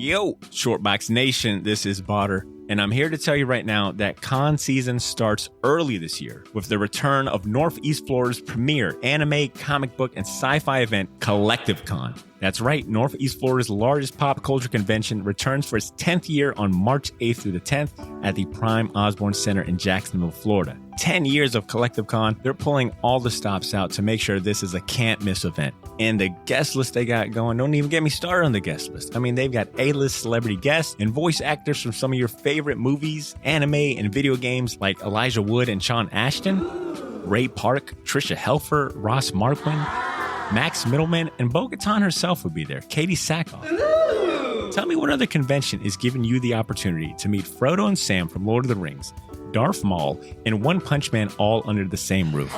Yo, Shortbox Nation, this is Botter, and I'm here to tell you right now that con season starts early this year with the return of Northeast Florida's premier anime, comic book, and sci-fi event, Collective Con. That's right, Northeast Florida's largest pop culture convention returns for its 10th year on March 8th through the 10th at the Prime Osborne Center in Jacksonville, Florida. 10 years of Collective Con, they're pulling all the stops out to make sure this is a can't-miss event. And the guest list they got going, don't even get me started on the guest list. I mean, they've got A-list celebrity guests and voice actors from some of your favorite movies, anime, and video games like Elijah Wood and Sean Ashton, Ray Park, Trisha Helfer, Ross Marquand, Max Middleman, and Bo-Katan herself will be there, Katie Sackhoff. Tell me what other convention is giving you the opportunity to meet Frodo and Sam from Lord of the Rings, Darth Maul, and One Punch Man all under the same roof.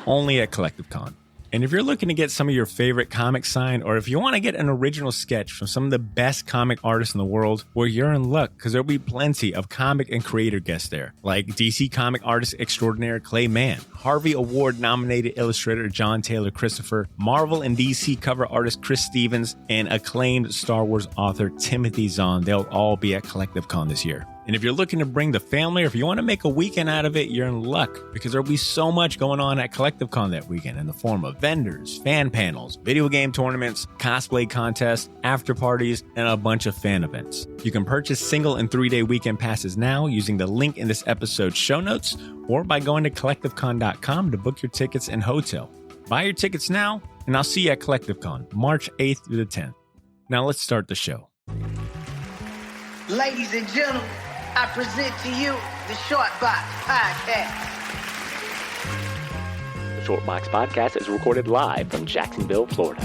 Only at Collective Con. And if you're looking to get some of your favorite comics signed, or if you want to get an original sketch from some of the best comic artists in the world, well, you're in luck, because there'll be plenty of comic and creator guests there, like DC comic artist extraordinaire Clay Mann, Harvey Award-nominated illustrator John Taylor Christopher, Marvel and DC cover artist Chris Stevens, and acclaimed Star Wars author Timothy Zahn. They'll all be at Collective Con this year. And if you're looking to bring the family, or if you want to make a weekend out of it, you're in luck, because there'll be so much going on at Collective Con that weekend in the form of vendors, fan panels, video game tournaments, cosplay contests, after parties, and a bunch of fan events. You can purchase single and 3-day weekend passes now using the link in this episode's show notes, or by going to collectivecon.com to book your tickets and hotel. Buy your tickets now, and I'll see you at Collective Con, March 8th through the 10th. Now let's start the show. Ladies and gentlemen, I present to you the Shortbox Podcast. The Shortbox Podcast is recorded live from Jacksonville, Florida.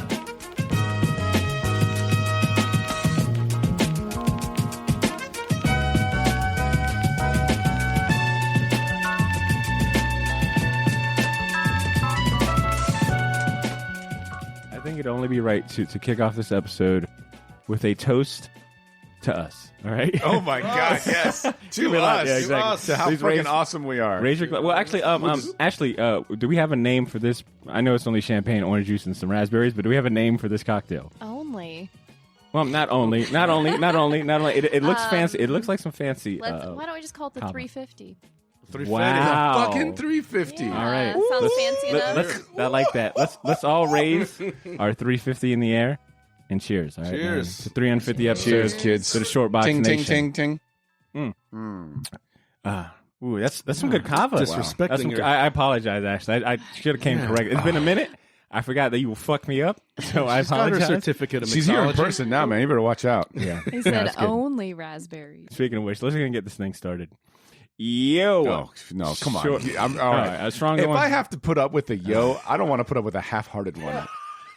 I think it'd only be right to kick off this episode with a toast to us. All right. Oh my God! Yes, to us. Yeah, exactly. To us. To how Please fucking raise- awesome we are. Raise your well, actually, Ashley, do we have a name for this? I know it's only champagne, orange juice, and some raspberries, but do we have a name for this cocktail? Only. Well, not only. It looks fancy. It looks like some fancy. Why don't we just call it the 350? 350. Wow. Fucking 350. Yeah, All right. sounds fancy enough. I like that. Let's all raise our 350 in the air and cheers. All right. Cheers. To 350 episodes. Cheers, kids. To the Shortbox Ting, ting, Nation. ting, ting. Ooh, that's some good kava. Disrespecting That's some, your- I apologize, Ashley. I should have came correct. It's been a minute. I forgot that you will fuck me up, so I She's got her apologize. certificate of She's here in mixology. person now, man. You better watch out. Yeah. He said that's good. only raspberries. Speaking of which, let's go get this thing started. Yo. Oh, no, come on. Sure. I'm, all right. A strong If one. I have to put up with a yo, I don't want to put up with a half-hearted one.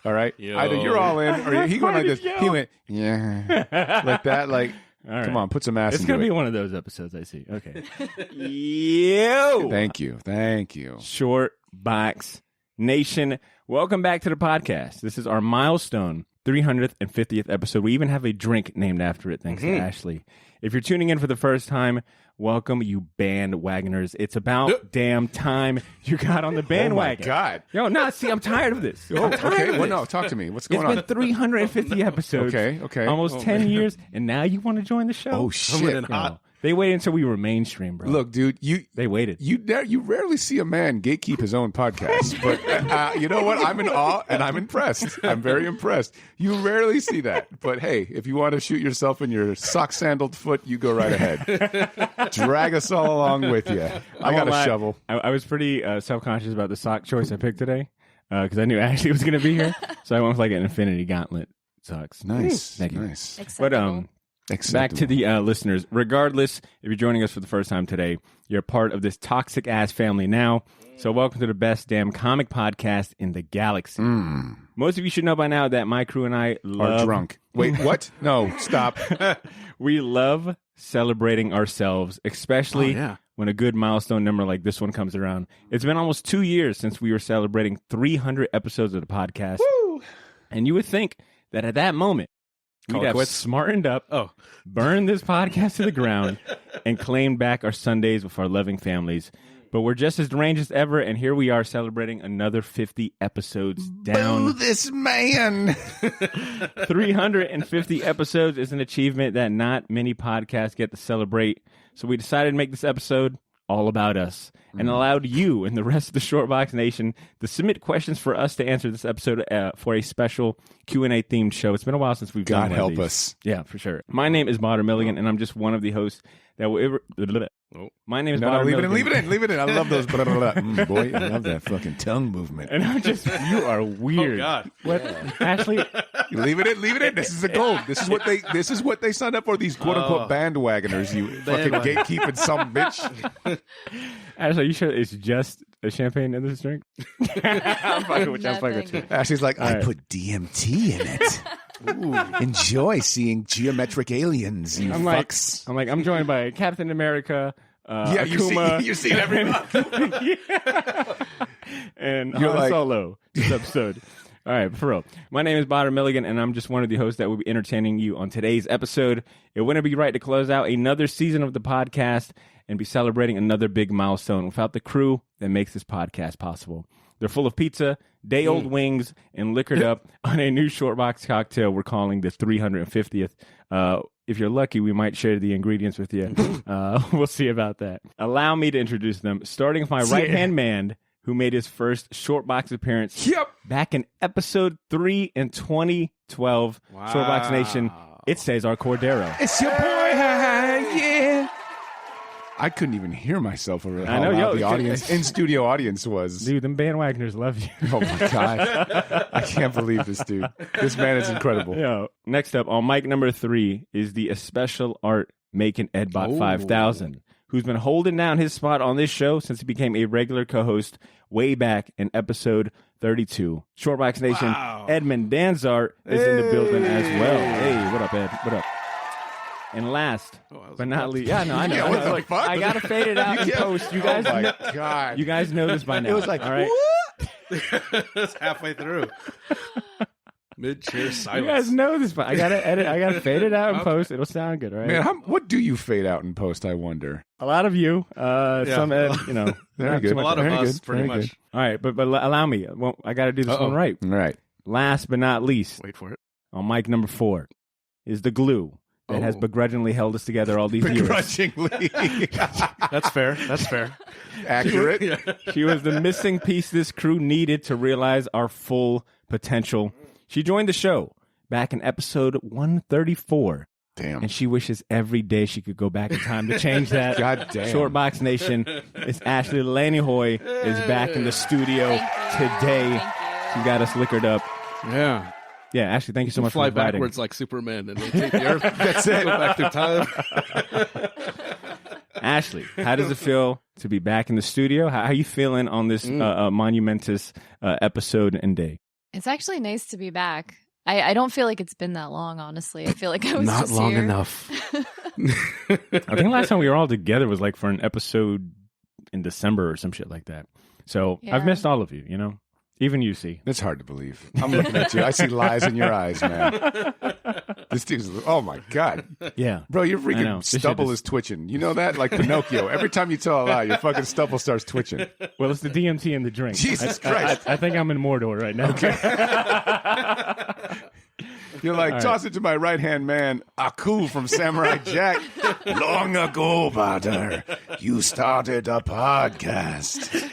All right? Yo. Either you're all in, or he going like this. Half-hearted yo. He went, yeah. Like that. Like, All right. come on, put some ass It's into going to it. be one of those episodes, I see. Okay. Yo. Thank you. Thank you. Short Box Nation. Welcome back to the podcast. This is our milestone 350th episode. We even have a drink named after it, thanks to Ashley. If you're tuning in for the first time, welcome, you bandwagoners. It's about damn time you got on the Oh, my bandwagon. God. Yo, no, see, I'm tired of this. Oh, I'm tired okay. of Well, this. no, talk to me. What's It's going been on? 350 episodes. Okay. Almost 10 years, and now you want to join the show? Oh, Coming shit. in hot. They waited until we were mainstream, bro. Look, dude, They waited. you rarely see a man gatekeep his own podcast, but you know what? I'm in awe and I'm impressed. I'm very impressed. You rarely see that, but hey, if you want to shoot yourself in your sock-sandaled foot, you go right ahead. Drag us all along with you. I got a shovel. I was pretty self-conscious about the sock choice I picked today because I knew Ashley was going to be here, so I went with like an Infinity Gauntlet socks. Nice, Thank you. nice. Acceptable. But back to the listeners. Regardless, if you're joining us for the first time today, you're part of this toxic ass family now. So welcome to the best damn comic podcast in the galaxy. Most of you should know by now that my crew and I Are drunk. Wait, what? No, stop. We love celebrating ourselves, especially Oh, yeah. when a good milestone number like this one comes around. It's been almost 2 years since we were celebrating 300 episodes of the podcast. And you would think that at that moment, we'd have smartened up, burned this podcast to the ground, and claimed back our Sundays with our loving families. But we're just as deranged as ever, and here we are celebrating another 50 episodes down. Boo this man. 350 episodes is an achievement that not many podcasts get to celebrate. So we decided to make this episode all about us and allowed you and the rest of the Shortbox Nation to submit questions for us to answer this episode for a special Q&A themed show. It's been a while since we've done God one of help these. us. Yeah, for sure. My name is Botter Milligan, and I'm just one of the hosts that will ever... My name is Botter Milligan. Leave it in. I love those. Boy, I love that fucking tongue movement. And I'm just... You are weird. Oh, God. What? Ashley... Leave it in. This is a goal. This is what they signed up for. These quote unquote bandwagoners. You fucking gatekeeping some bitch. Ashley, are you sure it's just a champagne in this drink? I'm fucking with you. Ashley's like, I right. put DMT in it. Ooh, enjoy seeing geometric aliens. You fucks. I'm joined by Captain America. Yeah, Akuma, you've seen everybody. and You're Han like- Solo this episode. All right, for real. My name is Botter Milligan, and I'm just one of the hosts that will be entertaining you on today's episode. It wouldn't be right to close out another season of the podcast and be celebrating another big milestone without the crew that makes this podcast possible. They're full of pizza, day-old wings, and liquored up on a new shortbox cocktail we're calling the 350th. If you're lucky, we might share the ingredients with you. We'll see about that. Allow me to introduce them, starting with my right-hand man, who made his first Shortbox appearance back in episode 3 in 2012. Wow. Shortbox Nation, it's Cesar Cordero. It's your boy. Yeah. I couldn't even hear myself over how loud the audience, in-studio audience was. Dude, them bandwagoners love you. Oh, my God. I can't believe this dude. This man is incredible. Yo, next up, on mic number 3 is the Special Art Making Edbot 5000, who's been holding down his spot on this show since he became a regular co-host way back in episode 32. Shortbox Nation, Edmund Danzart is in the building as well. Hey, what up, Ed? What up? And last but not least, I know. Yeah, what the fuck? I gotta fade it out in post. You guys, Oh my God. you guys know this by now. It was like, all right. It's halfway through. Mid-cheer silence. You guys know this, but I gotta edit. I gotta fade it out in post. It'll sound good, all right? Man, what do you fade out in post, I wonder? A lot of you, some Ed, Very not good. too much. A lot of Very us, good. pretty Very much. good. All right, but allow me. Well, I got to do this one right. All right. Last but not least, Wait for it. on mic number 4 is the glue that has begrudgingly held us together all these years. Begrudgingly. That's fair. That's fair. Accurate. She was the missing piece this crew needed to realize our full potential. She joined the show back in episode 134. Damn. And she wishes every day she could go back in time to change that. God damn. Shortbox Nation, it's Ashley Delaney Hoy is back in the studio today. She got us liquored up. Yeah. Yeah, Ashley, thank you so much Fly for inviting. backwards like Superman and rotate the earth. That's it. Go back through time. Ashley, how does it feel to be back in the studio? How are you feeling on this monumentous episode and day? It's actually nice to be back. I don't feel like it's been that long, honestly. I feel like I was Not just long here. enough. I think last time we were all together was like for an episode in December or some shit like that. So Yeah. I've missed all of you, Even you, see. It's hard to believe. I'm looking at you. I see lies in your eyes, man. This dude's, oh my God. Yeah. Bro, your I know. freaking This shit stubble is- is twitching. You know that? Like Pinocchio. Every time you tell a lie, your fucking stubble starts twitching. Well, it's the DMT in the drink. Jesus Christ. I think I'm in Mordor right now. You're like, toss it to my right-hand man, Aku from Samurai Jack. Long ago, Butter, you started a podcast.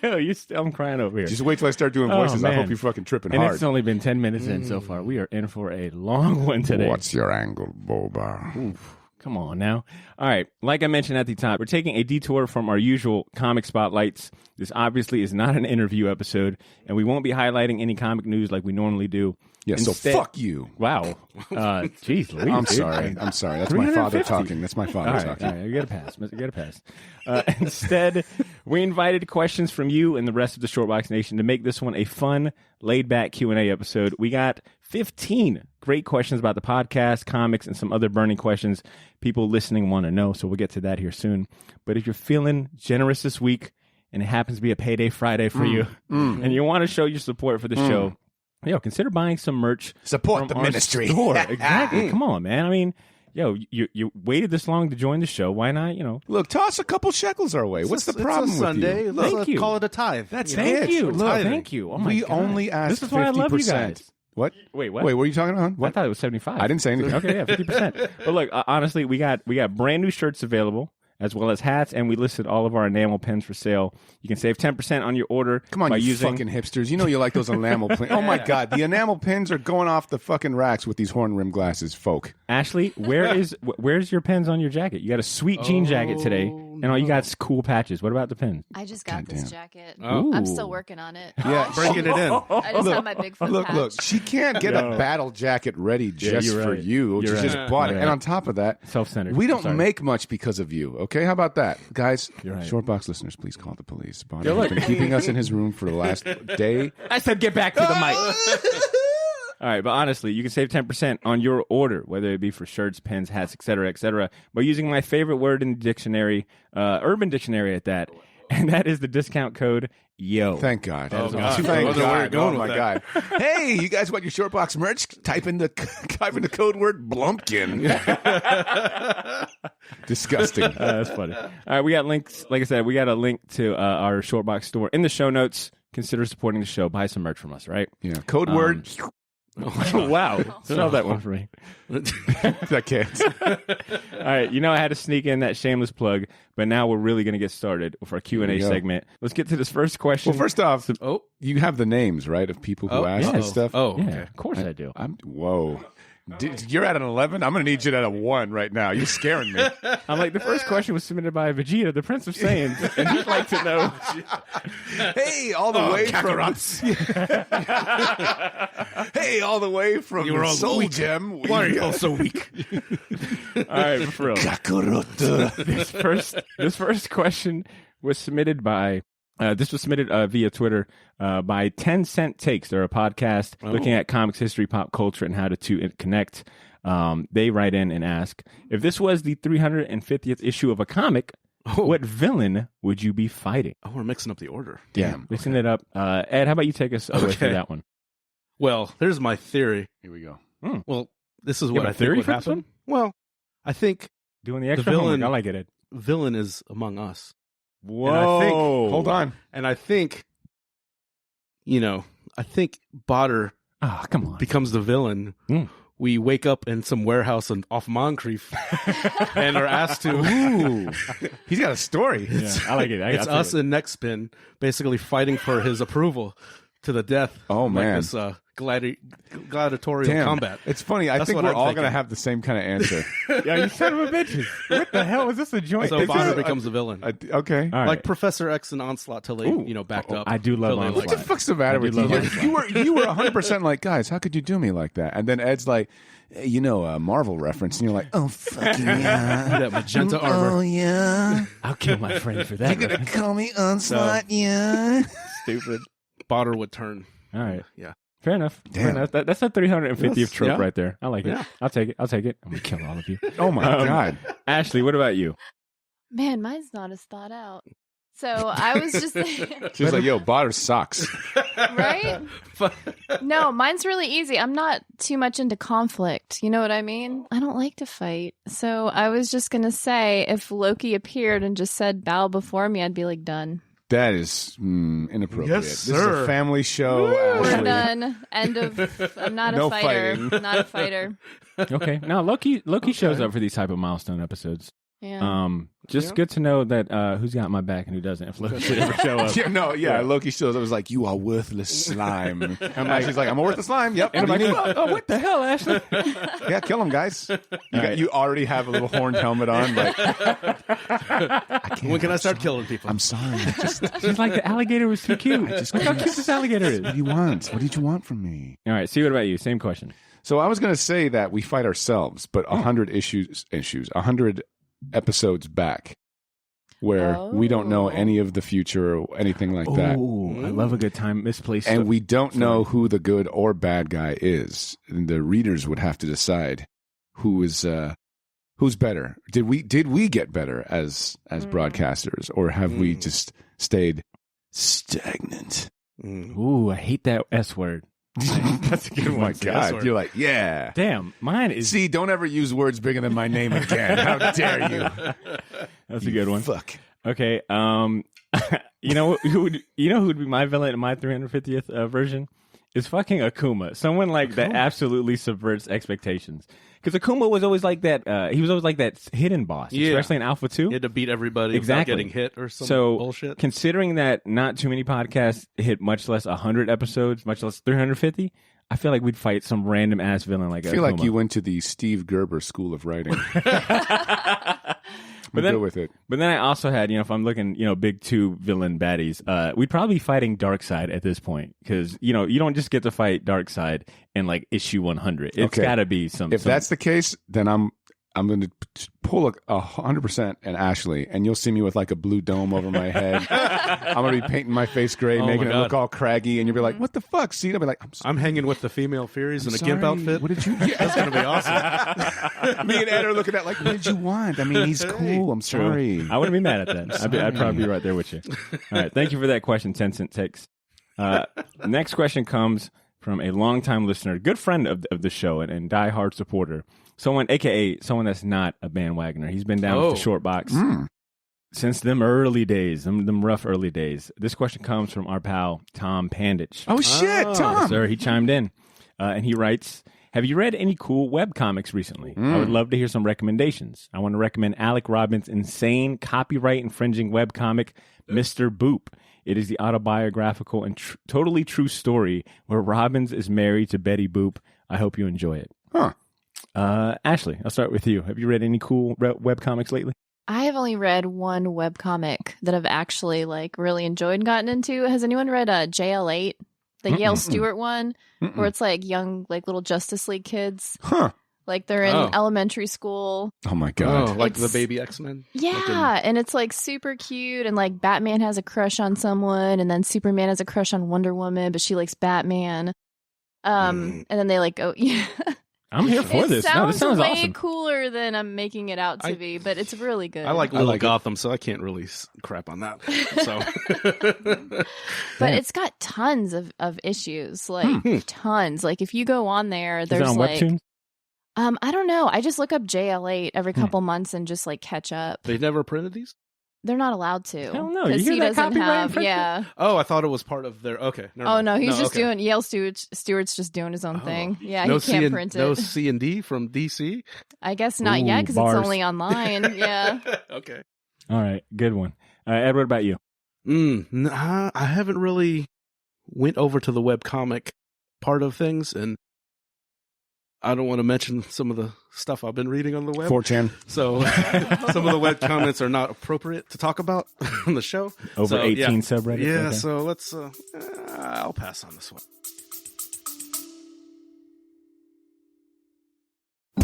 Yo, I'm crying over here. Just wait till I start doing Oh, voices. I man. hope you're fucking tripping And hard. it's only been 10 minutes in so far. We are in for a long one today. What's your angle, Boba? Come on now. All right. Like I mentioned at the top, we're taking a detour from our usual comic spotlights. This obviously is not an interview episode, and we won't be highlighting any comic news like we normally do. Yeah, Instead- so fuck you. Wow. Jeez Louise. I'm dude. sorry. I'm sorry. That's my father 350. talking. That's my father All right, talking. all right, you get a pass. You get a pass. Instead, we invited questions from you and the rest of the Shortbox Nation to make this one a fun, laid-back Q&A episode. We got 15 great questions about the podcast, comics, and some other burning questions people listening want to know, so we'll get to that here soon. But if you're feeling generous this week, and it happens to be a payday Friday for you, and you want to show your support for the show, consider buying some merch. Support from the our ministry. store. Exactly. Come on, man. I mean, yo, you waited this long to join the show. Why not? Look, toss a couple shekels our way. What's the problem it's a with Sunday. you? Let's call it a tithe. That's Thank it. you. Look, Thank you. Oh my we God. only ask 50%. This is why I love you guys. What? Wait, what? Wait, what are you talking about? I What? thought it was 75. I didn't say anything. Okay, yeah, 50%. But look, honestly, we got brand new shirts available, as well as hats, and we listed all of our enamel pens for sale. You can save 10% on your order. Come on, by you using fucking hipsters. You know you like those enamel pins. Oh, my God. The enamel pins are going off the fucking racks with these horn rim glasses, folk. Ashley, where's your pens on your jacket? You got a sweet jean jacket today, and all you got is cool patches. What about the pins? I just got this Goddamn. jacket. Oh. I'm still working on it. Yeah, Bringing it in. I just have my Bigfoot Look, patch. look, she can't get a battle jacket ready just you're for right. you. You're She just right. bought it. You're And right. on top of that, Self-centered. we I'm don't sorry. make much because of you. Okay? How about that? Guys, You're right. Shortbox listeners, please call the police. Bonnie Yo, has look. been keeping us in his room for the last day. I said get back to the mic. All right, but honestly, you can save 10% on your order, whether it be for shirts, pens, hats, etc., by using my favorite word in the dictionary, Urban Dictionary at that, and that is the discount code YO. Thank God. God. Thank I wonder where you're God. going Oh, with my God. Hey, you guys want your Shortbox merch? Type in the code word Blumpkin. Disgusting. That's funny. All right, we got links. Like I said, we got a link to our Shortbox store in the show notes. Consider supporting the show. Buy some merch from us, right? Yeah. Code word. Wow. Spell that one for me. I can't. All right, I had to sneak in that shameless plug, but now we're really going to get started with our Q&A Here we go. segment. Let's get to this first question. Well, first off, Oh. you have the names, right, of people who asked this stuff? Oh, yeah, okay. of course I do. Whoa. You're at an 11? I'm going to need you at a 1 right now. You're scaring me. I'm like, the first question was submitted by Vegeta, the Prince of Saiyans, and he'd like to know. Hey, all the way from Hey, all the way from You were all Soul weak. Gem. Why are you all so weak? All right, but for real. This first question was submitted by. This was submitted via Twitter by 10 Cent Takes. They're a podcast looking at comics history, pop culture, and how the two connect. They write in and ask, if this was the 350th issue of a comic, what villain would you be fighting? Oh, we're mixing up the order. Damn. Mixing it up. Ed, how about you take us away Okay. for that one? Well, here's my theory. Here we go. Well, this is You what have I a think theory would for this happen. Well, I think Doing the extra villain- homework. I like it, Ed. villain is among us. Whoa. think- Hold on. And I think, Botter Ah, come on. becomes the villain. Mm. We wake up in some warehouse off Moncrief and are asked to. Ooh. He's got a story. Yeah, I like it. It's us in Nextspin basically fighting for his approval to the death. Oh, man. Like this gladiatorial Damn. combat. It's funny. I That's think what we're I'm all thinking. going to have the same kind of answer. Yeah, you son of a bitches. What the hell is this a joint? So Is this Bonner a- becomes the villain. Okay. All right. Like Professor X and Onslaught till they, backed up. I do love Till they, Onslaught. What the fuck's the matter I with do you? love You were 100% like, guys, how could you do me like that? And then Ed's like, hey, a Marvel reference. And you're like, oh, fucking yeah. that magenta armor. Oh, yeah. I'll kill my friend for that. You're going to call me Onslaught, yeah. Stupid. Botter would turn. All right. Yeah. Fair enough. Fair Damn. enough. That's a 350th Yes. trope Yeah. right there. I like it. Yeah. I'll take it. I'm going to kill all of you. Oh, my God. Ashley, what about you? Man, mine's not as thought out. So I was just She was like, yo, Botter sucks. right? No, mine's really easy. I'm not too much into conflict. You know what I mean? I don't like to fight. So I was just going to say if Loki appeared and just said bow before me, I'd be like, done. That is inappropriate. Yes, This is sir. a family show. We're Ashley. done. End of. I'm not No a fighter. fighting. Not a fighter. Okay. Now, Loki shows up for these type of milestone episodes. Yeah. Just good to know that who's got my back and who doesn't. If Loki should ever show up. Loki shows up. Was like, you are worthless slime. And Ashley's like, I'm a worthless slime. Yep. And I'm What do you like, mean? oh, what the hell, Ashley? Yeah, kill him, guys. right. You already have a little horned helmet on. Like, When can I start killing people? I'm sorry. She's like, the alligator was too cute. Look how cute this alligator is. What do you want? What did you want from me? All right. See, what about you? Same question. So I was going to say that we fight ourselves, but 100 100 episodes back, where we don't know any of the future or anything like that. Oh, I love a good time. Misplaced. And stuff. we don't know who the good or bad guy is. And the readers would have to decide who's better. Did we get better as broadcasters, or have we just stayed stagnant? Ooh, I hate that S word. That's a good one. Oh my God. You're like, yeah. Damn, mine is. See, don't ever use words bigger than my name again. How dare you? That's a good one. Fuck. Okay. You know who would be my villain in my 350th version? Is fucking Akuma. Someone like that absolutely subverts expectations. Because Akuma was always like that. He was always like that hidden boss, especially in Alpha 2. You had to beat everybody without getting hit or some bullshit. Considering that not too many podcasts hit much less 100 episodes, much less 350, I feel like we'd fight some random ass villain like Akuma. I feel like you went to the Steve Gerber School of Writing. But then, go with it. But then I also had, if I'm looking, big two villain baddies, we'd probably be fighting Darkseid at this point. Because, you don't just get to fight Darkseid in like issue 100. It's got to be some. If that's the case, then I'm going to pull 100% an Ashley, and you'll see me with like a blue dome over my head. I'm going to be painting my face gray, making it look all craggy, and you'll be like, what the fuck? See, I'll be like, I'm hanging with the female Furies in a Gimp outfit. What did you That's going to be awesome. Me and Ed are looking at like, what did you want? I mean, he's cool. I'm sorry. I wouldn't be mad at that. I'd probably be right there with you. All right. Thank you for that question, 10 Cent Takes. Next question comes from a longtime listener, good friend of the show and diehard supporter. Someone, a.k.a. someone that's not a bandwagoner. He's been down with the short box since them early days, them rough early days. This question comes from our pal, Tom Panditch. Oh, shit, Tom. Yes, sir, he chimed in. And he writes, have you read any cool webcomics recently? I would love to hear some recommendations. I want to recommend Alec Robbins' insane copyright-infringing webcomic, Mr. Boop. It is the autobiographical and totally true story where Robbins is married to Betty Boop. I hope you enjoy it. Huh. Ashley, I'll start with you. Have you read any cool webcomics lately? I have only read one webcomic that I've actually really enjoyed and gotten into. Has anyone read JL8, the Yale Stewart one, where it's like young, little Justice League kids? Huh. Like they're in elementary school. Oh my God. Oh, like the baby X-Men? Yeah. And it's super cute. And Batman has a crush on someone. And then Superman has a crush on Wonder Woman, but she likes Batman. And then they go, yeah. I'm here for this. This sounds way awesome. Cooler than I'm making it out to be, but it's really good. I like Gotham, so I can't really crap on that. So, but it's got tons of issues, tons. If you go on there, there's Is it on Webtoons? I don't know. I just look up JL8 every couple months and just catch up. They never printed these? They're not allowed to. I don't know. Because You he hear that doesn't have. copyright Yeah. Oh, I thought it was part of their. Okay. Oh no, he's just doing Yale Stewart's just doing his own thing. Yeah, no he can't print it. No C&D from DC. I guess not yet because it's only online. Yeah. Okay. All right, good one. Ed, what about you? I haven't really went over to the webcomic part of things, and I don't want to mention some of the stuff I've been reading on the web. 4chan. So some of the web comments are not appropriate to talk about on the show. Over 18 subreddits? Yeah, okay. so let's, I'll pass on this one.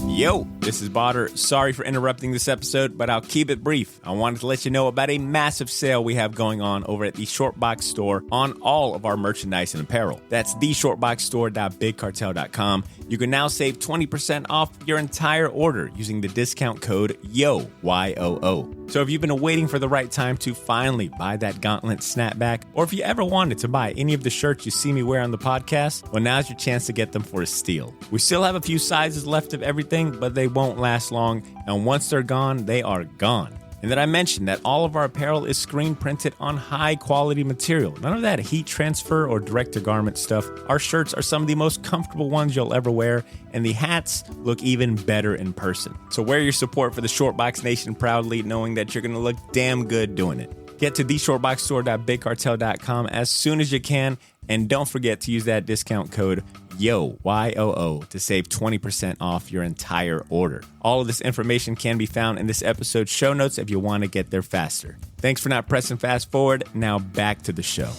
Yo, this is Botter. Sorry for interrupting this episode, but I'll keep it brief. I wanted to let you know about a massive sale we have going on over at the Shortbox store on all of our merchandise and apparel. That's theshortboxstore.bigcartel.com. You can now save 20% off your entire order using the discount code YOO, Y-O-O. So if you've been waiting for the right time to finally buy that gauntlet snapback, or if you ever wanted to buy any of the shirts you see me wear on the podcast, well, now's your chance to get them for a steal. We still have a few sizes left of everything, but they won't last long, and once they're gone, they are gone. And then I mentioned that all of our apparel is screen printed on high quality material. None of that heat transfer or direct to garment stuff. Our shirts are some of the most comfortable ones you'll ever wear, and the hats look even better in person. So wear your support for the Shortbox Nation proudly, knowing that you're going to look damn good doing it. Get to theshortboxstore.bigcartel.com as soon as you can, and don't forget to use that discount code YOO, Y-O-O, to save 20% off your entire order. All of this information can be found in this episode's show notes if you want to get there faster. Thanks for not pressing fast forward. Now back to the show.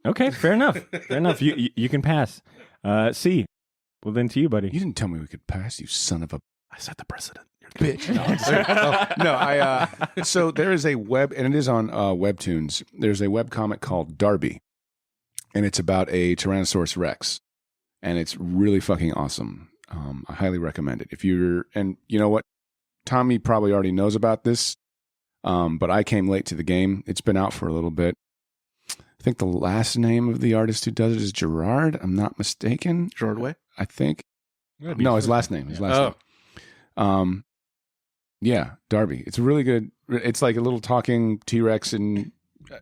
Okay, fair enough. Fair enough. You can pass. C. Well, then to you, buddy. You didn't tell me we could pass, you son of a I set the precedent. bitch. So there is a web, and it is on Webtoons. There's a webcomic called Darby, and it's about a Tyrannosaurus Rex, and it's really fucking awesome. I highly recommend it. And you know what? Tommy probably already knows about this. But I came late to the game. It's been out for a little bit. I think the last name of the artist who does it is Gerard. I'm not mistaken. Gerard Way? I think. No, his last name. Name. Yeah, Darby. It's really good. It's like a little talking T-Rex, and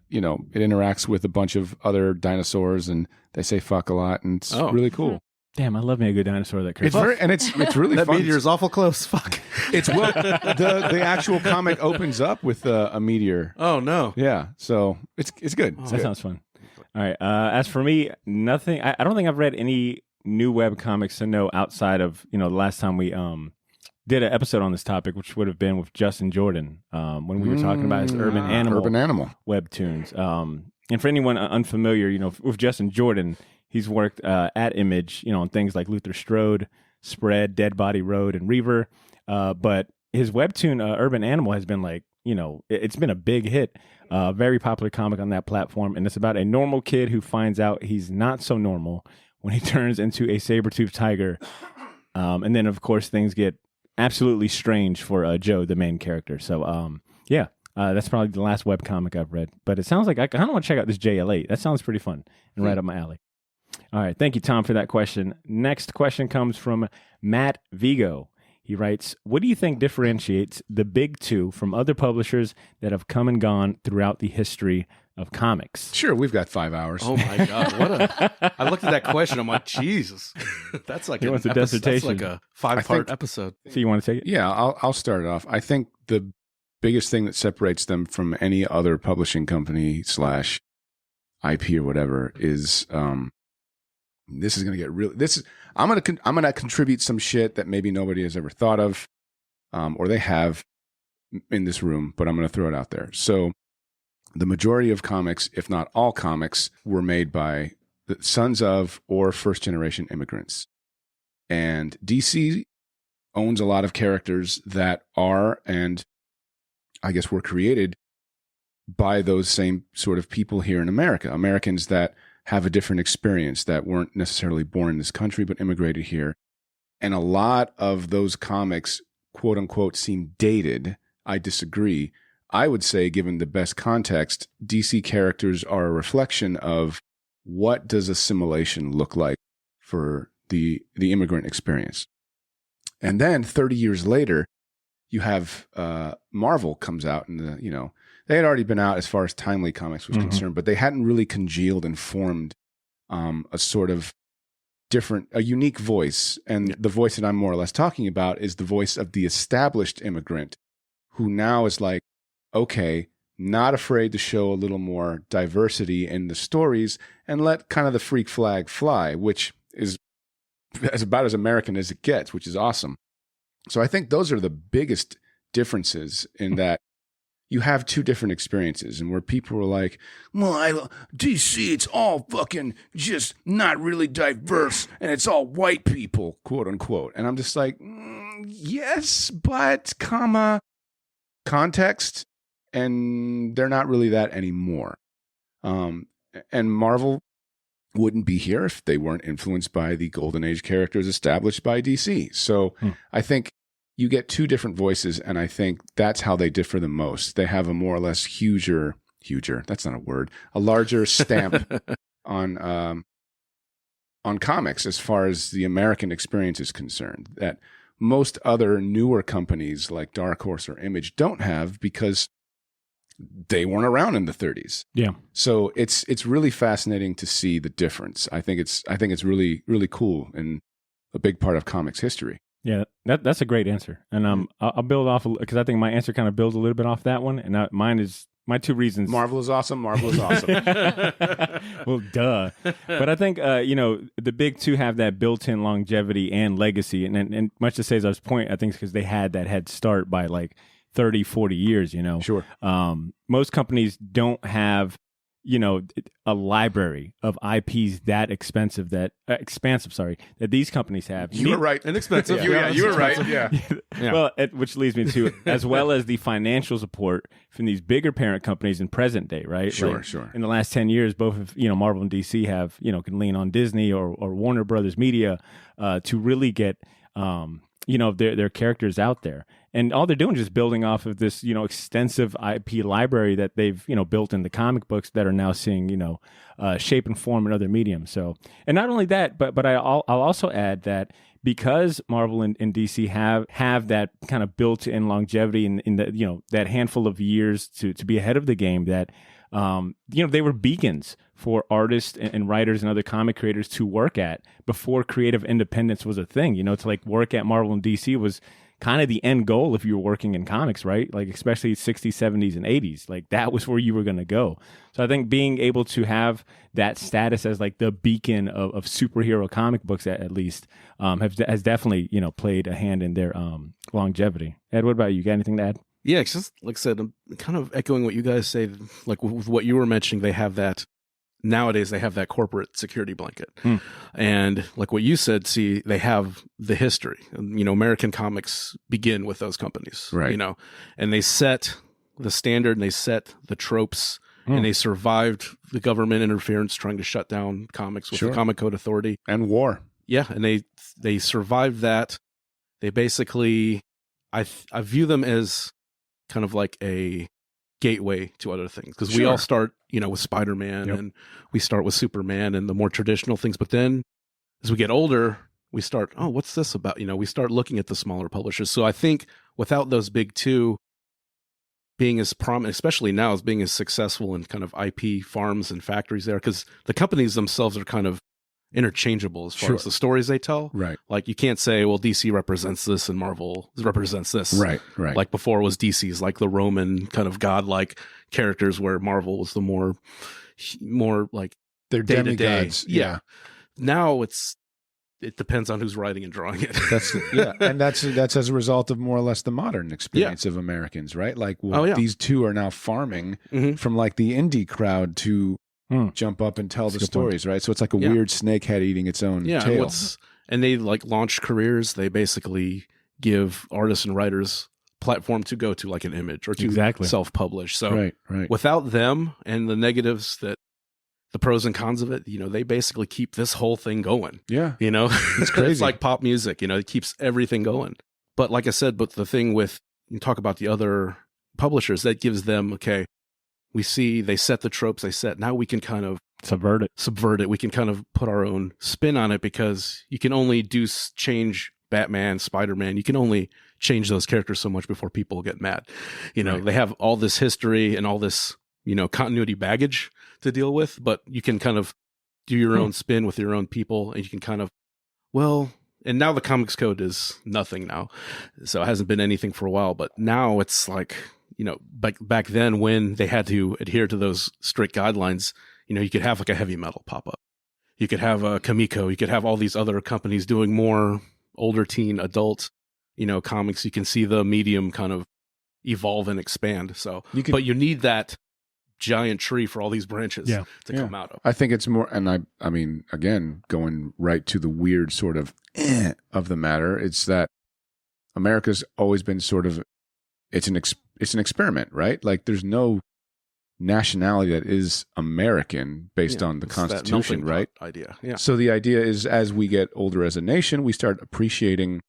it interacts with a bunch of other dinosaurs, and they say fuck a lot, and it's really cool. Damn, I love me a good dinosaur that It's it's really that fun. meteor is awful close. Fuck. It's the actual comic opens up with a meteor. Oh no. Yeah, so it's good. It's That good. sounds fun. All right. As for me, nothing. I don't think I've read any new web comics to know outside of the last time we did an episode on this topic, which would have been with Justin Jordan when we were talking about his urban animal webtoons. And for anyone unfamiliar, with Justin Jordan, he's worked at Image, on things like Luther Strode, Spread, Dead Body Road, and Reaver. But his webtoon Urban Animal has been it's been a big hit. Very popular comic on that platform, and it's about a normal kid who finds out he's not so normal when he turns into a saber-toothed tiger. And then, of course, things get absolutely strange for Joe, the main character. So, that's probably the last webcomic I've read. But it sounds like I kind of want to check out this JL8. That sounds pretty fun and right up my alley. All right. Thank you, Tom, for that question. Next question comes from Matt Vigo. He writes, what do you think differentiates the big two from other publishers that have come and gone throughout the history of comics? Sure, we've got 5 hours. Oh my God. I looked at that question. I'm like, Jesus. That's like a dissertation. That's like a 5-part episode. So you want to take it? Yeah, I'll start it off. I think the biggest thing that separates them from any other publishing company / IP or whatever is this is going to get real. I'm going to contribute some shit that maybe nobody has ever thought of, or they have in this room, but I'm going to throw it out there. So the majority of comics, if not all comics, were made by the sons of or first generation immigrants. And DC owns a lot of characters that are, and I guess were created by those same sort of people here in America, Americans that have a different experience, that weren't necessarily born in this country, but immigrated here. And a lot of those comics, quote unquote, seem dated. I disagree. I would say, given the best context, DC characters are a reflection of what does assimilation look like for the immigrant experience. And then 30 years later, you have Marvel comes out, and they had already been out as far as timely comics was concerned, but they hadn't really congealed and formed a sort of a unique voice. And the voice that I'm more or less talking about is the voice of the established immigrant, who now is like, okay, not afraid to show a little more diversity in the stories and let kind of the freak flag fly, which is about as American as it gets, which is awesome. So I think those are the biggest differences in that you have two different experiences, and where people were like, well, DC, it's all fucking just not really diverse, and it's all white people, quote unquote. And I'm just like, yes, but, context, and they're not really that anymore. And Marvel wouldn't be here if they weren't influenced by the Golden Age characters established by DC. So I think you get two different voices, and I think that's how they differ the most. They have a more or less huger, that's not a word, a larger stamp on comics as far as the American experience is concerned, that most other newer companies like Dark Horse or Image don't have, because they weren't around in the 30s. Yeah. So it's really fascinating to see the difference. I think it's really, really cool and a big part of comics history. Yeah, that's a great answer. And I'll build off, because I think my answer kind of builds a little bit off that one. And mine is my two reasons. Marvel is awesome. Marvel is awesome. Well, duh. But I think, the big two have that built-in longevity and legacy. And much to Cesar's point, I think it's because they had that head start by like 30, 40 years, Sure. Most companies don't have, a library of IPs that expansive, that these companies have. You were right. Inexpensive. You were right. Yeah. Well, which leads me to, as well as the financial support from these bigger parent companies in present day, right? Sure. In the last 10 years, both of, Marvel and DC have, can lean on Disney or Warner Brothers Media to really get, their characters out there. And all they're doing is just building off of this, extensive IP library that they've, built in the comic books that are now seeing, shape and form in other mediums. So, and not only that, but I'll also add that because Marvel and DC have that kind of built-in longevity in the, that handful of years to be ahead of the game, that they were beacons for artists and writers and other comic creators to work at before creative independence was a thing. To like work at Marvel and DC was kind of the end goal if you were working in comics, right? Like especially 60s, 70s, and 80s. Like that was where you were going to go. So I think being able to have that status as like the beacon of superhero comic books at least has definitely, played a hand in their longevity. Ed, what about you? Got anything to add? Yeah, it's just like I said, I'm kind of echoing what you guys say. Like with what you were mentioning, they have that nowadays. They have that corporate security blanket, and like what you said, see, they have the history. American comics begin with those companies, right? And they set the standard, and they set the tropes, and they survived the government interference trying to shut down comics with the Comic Code Authority and war. Yeah, and they survived that. They basically, I view them as kind of like a gateway to other things, because we all start with Spider-Man, and we start with Superman and the more traditional things, but then as we get older we start, what's this about? We start looking at the smaller publishers. So I think without those big two being as prominent, especially now, as being as successful in kind of IP farms and factories there, because the companies themselves are kind of interchangeable as far as the stories they tell. Right. Like you can't say, well, DC represents this and Marvel represents this. Right. Like before it was DC's like the Roman kind of godlike characters, where Marvel was the more like they're demigods. Yeah. Now it depends on who's writing and drawing it. And that's as a result of more or less the modern experience of Americans, right? Like these two are now farming from like the indie crowd to jump up and tell the stories, right? So it's like a weird snakehead eating its own tail. And they like launch careers. They basically give artists and writers platform to go to, like an Image or to self-publish. So without them and the negatives, that the pros and cons of it, they basically keep this whole thing going. Yeah. It's crazy. It's like pop music, it keeps everything going. But like I said, the thing with, you talk about the other publishers, that gives them, we see they set the tropes they set. Now we can kind of subvert it. We can kind of put our own spin on it, because you can only change Batman, Spider-Man. You can only change those characters so much before people get mad. They have all this history and all this, continuity baggage to deal with, but you can kind of do your own spin with your own people, and you can kind of, and now the Comics Code is nothing now. So it hasn't been anything for a while, but now it's like, back then when they had to adhere to those strict guidelines, you could have like a heavy metal pop up. You could have a Kamiko. You could have all these other companies doing more older teen adult, comics. You can see the medium kind of evolve and expand. So, but you need that giant tree for all these branches to come out of. I think it's more, and I mean, again, going right to the weird sort of the matter, it's that America's always been sort of, it's an experiment, right? Like there's no nationality that is American based on the Constitution, right? Idea. Yeah. So the idea is, as we get older as a nation, we start appreciating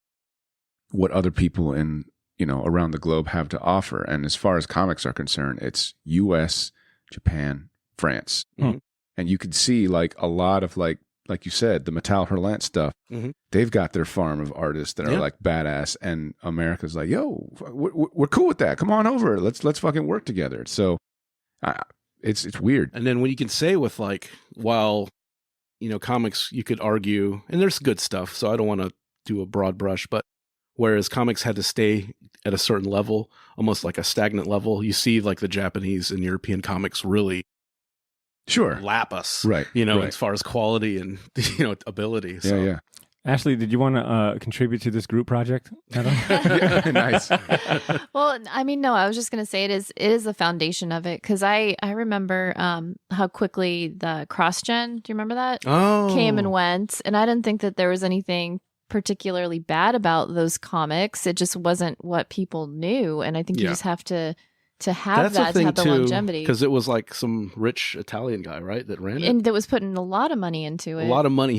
what other people in, around the globe have to offer. And as far as comics are concerned, it's US, Japan, France. And you could see like a lot of like you said, the Metal Hurlant stuff, they've got their farm of artists that are like badass, and America's like, yo, we're cool with that. Come on over. Let's fucking work together. So it's weird. And then when you can say with like, while, comics, you could argue, and there's good stuff, so I don't want to do a broad brush, but whereas comics had to stay at a certain level, almost like a stagnant level, you see like the Japanese and European comics really lap us, right? As far as quality and ability. So. Yeah. Ashley, did you want to contribute to this group project? Nice. Well, I mean, no, I was just going to say it is the foundation of it, because I remember how quickly the cross-gen, do you remember that? Came and went, and I didn't think that there was anything particularly bad about those comics. It just wasn't what people knew, and I think you just have to have that to have the longevity. Because it was like some rich Italian guy, right, that ran it? And that was putting a lot of money into it. A lot of money.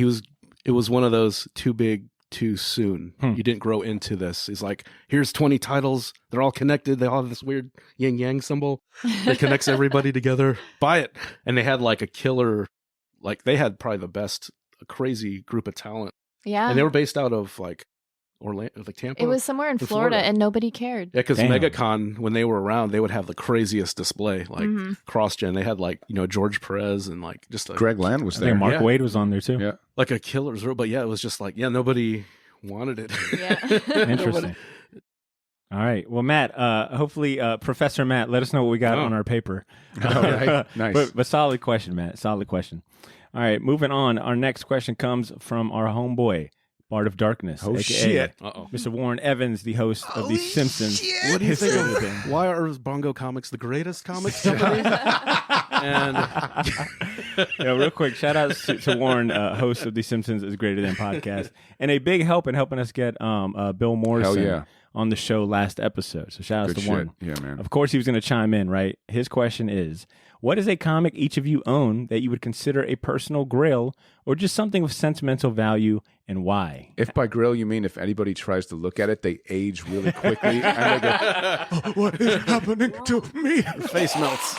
It was one of those too big too soon. You didn't grow into this. He's like, here's 20 titles. They're all connected. They all have this weird yin yang symbol that connects everybody together. Buy it. And they had like a killer, like they had probably the best, crazy group of talent. Yeah. And they were based out of like Orlando, like Tampa. It was somewhere in Florida, and nobody cared. Yeah, because MegaCon, when they were around, they would have the craziest display, like cross-gen. They had like, George Perez and like just a, Greg Land was I there. think Mark Wade was on there too. Yeah. like a killer's room. But yeah, it was just like, nobody wanted it. Yeah. Interesting. All right. Well, Matt, hopefully, Professor Matt, let us know what we got on our paper. All right. Nice. But solid question, Matt. Solid question. All right. Moving on. Our next question comes from our homeboy, Bart of Darkness. Oh, aka shit. Mr. Warren Evans, the host of The Simpsons. What do you think of why are Bongo Comics the greatest comics company? And real quick, shout out to Warren, host of The Simpsons is Greater Than podcast, and a big help in helping us get Bill Morrison on the show last episode. So shout out to Warren. Yeah, man. Of course, he was going to chime in, right? His question is, what is a comic each of you own that you would consider a personal grail or just something of sentimental value, and why? If by grill you mean if anybody tries to look at it, they age really quickly and they go, "Oh, what is happening to me?" your face melts.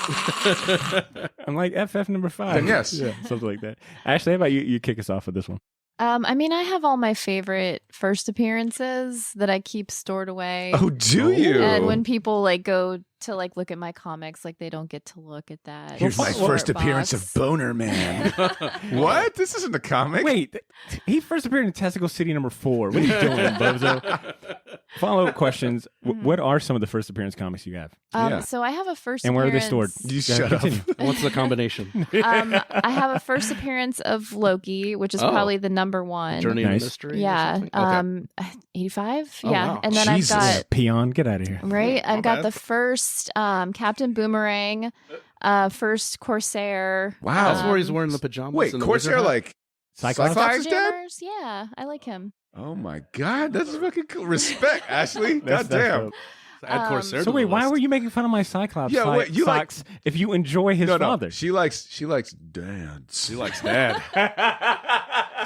I'm like FF number 5. Then yes. Yeah, something like that. Ashley, how about you kick us off with this one? I mean, I have all my favorite first appearances that I keep stored away. Oh, do you? And when people like go to like look at my comics, like they don't get to look at that. Here's my Art first appearance box. of Boner Man. What? This isn't a comic? Wait, he first appeared in Testicle City number 4. What are you doing, Bozo? Follow-up questions. What are some of the first appearance comics you have? So I have a first And where are they appearance. stored? You shut up. What's the combination? I have a first appearance of Loki, which is probably the number one. Journey Nice. of Mystery? Yeah. Or something? 85. Oh, yeah. wow. And then Jesus. I've got Peon, get out of here. right. I've got bad. the first Captain Boomerang, first Corsair. Wow. That's where he's wearing the pajamas. Wait, and the Corsair, wizard hat? like, Cyclops? Cyclops is dead? Starjammers. Yeah, I like him. Oh, my God. That's fucking cool. Respect, Ashley. That's Goddamn. dope. Add Corsair So to wait, the why list. were you making fun of my Cyclops Yeah, wait, you like- socks if you enjoy his No. father? She likes dance. He likes dad.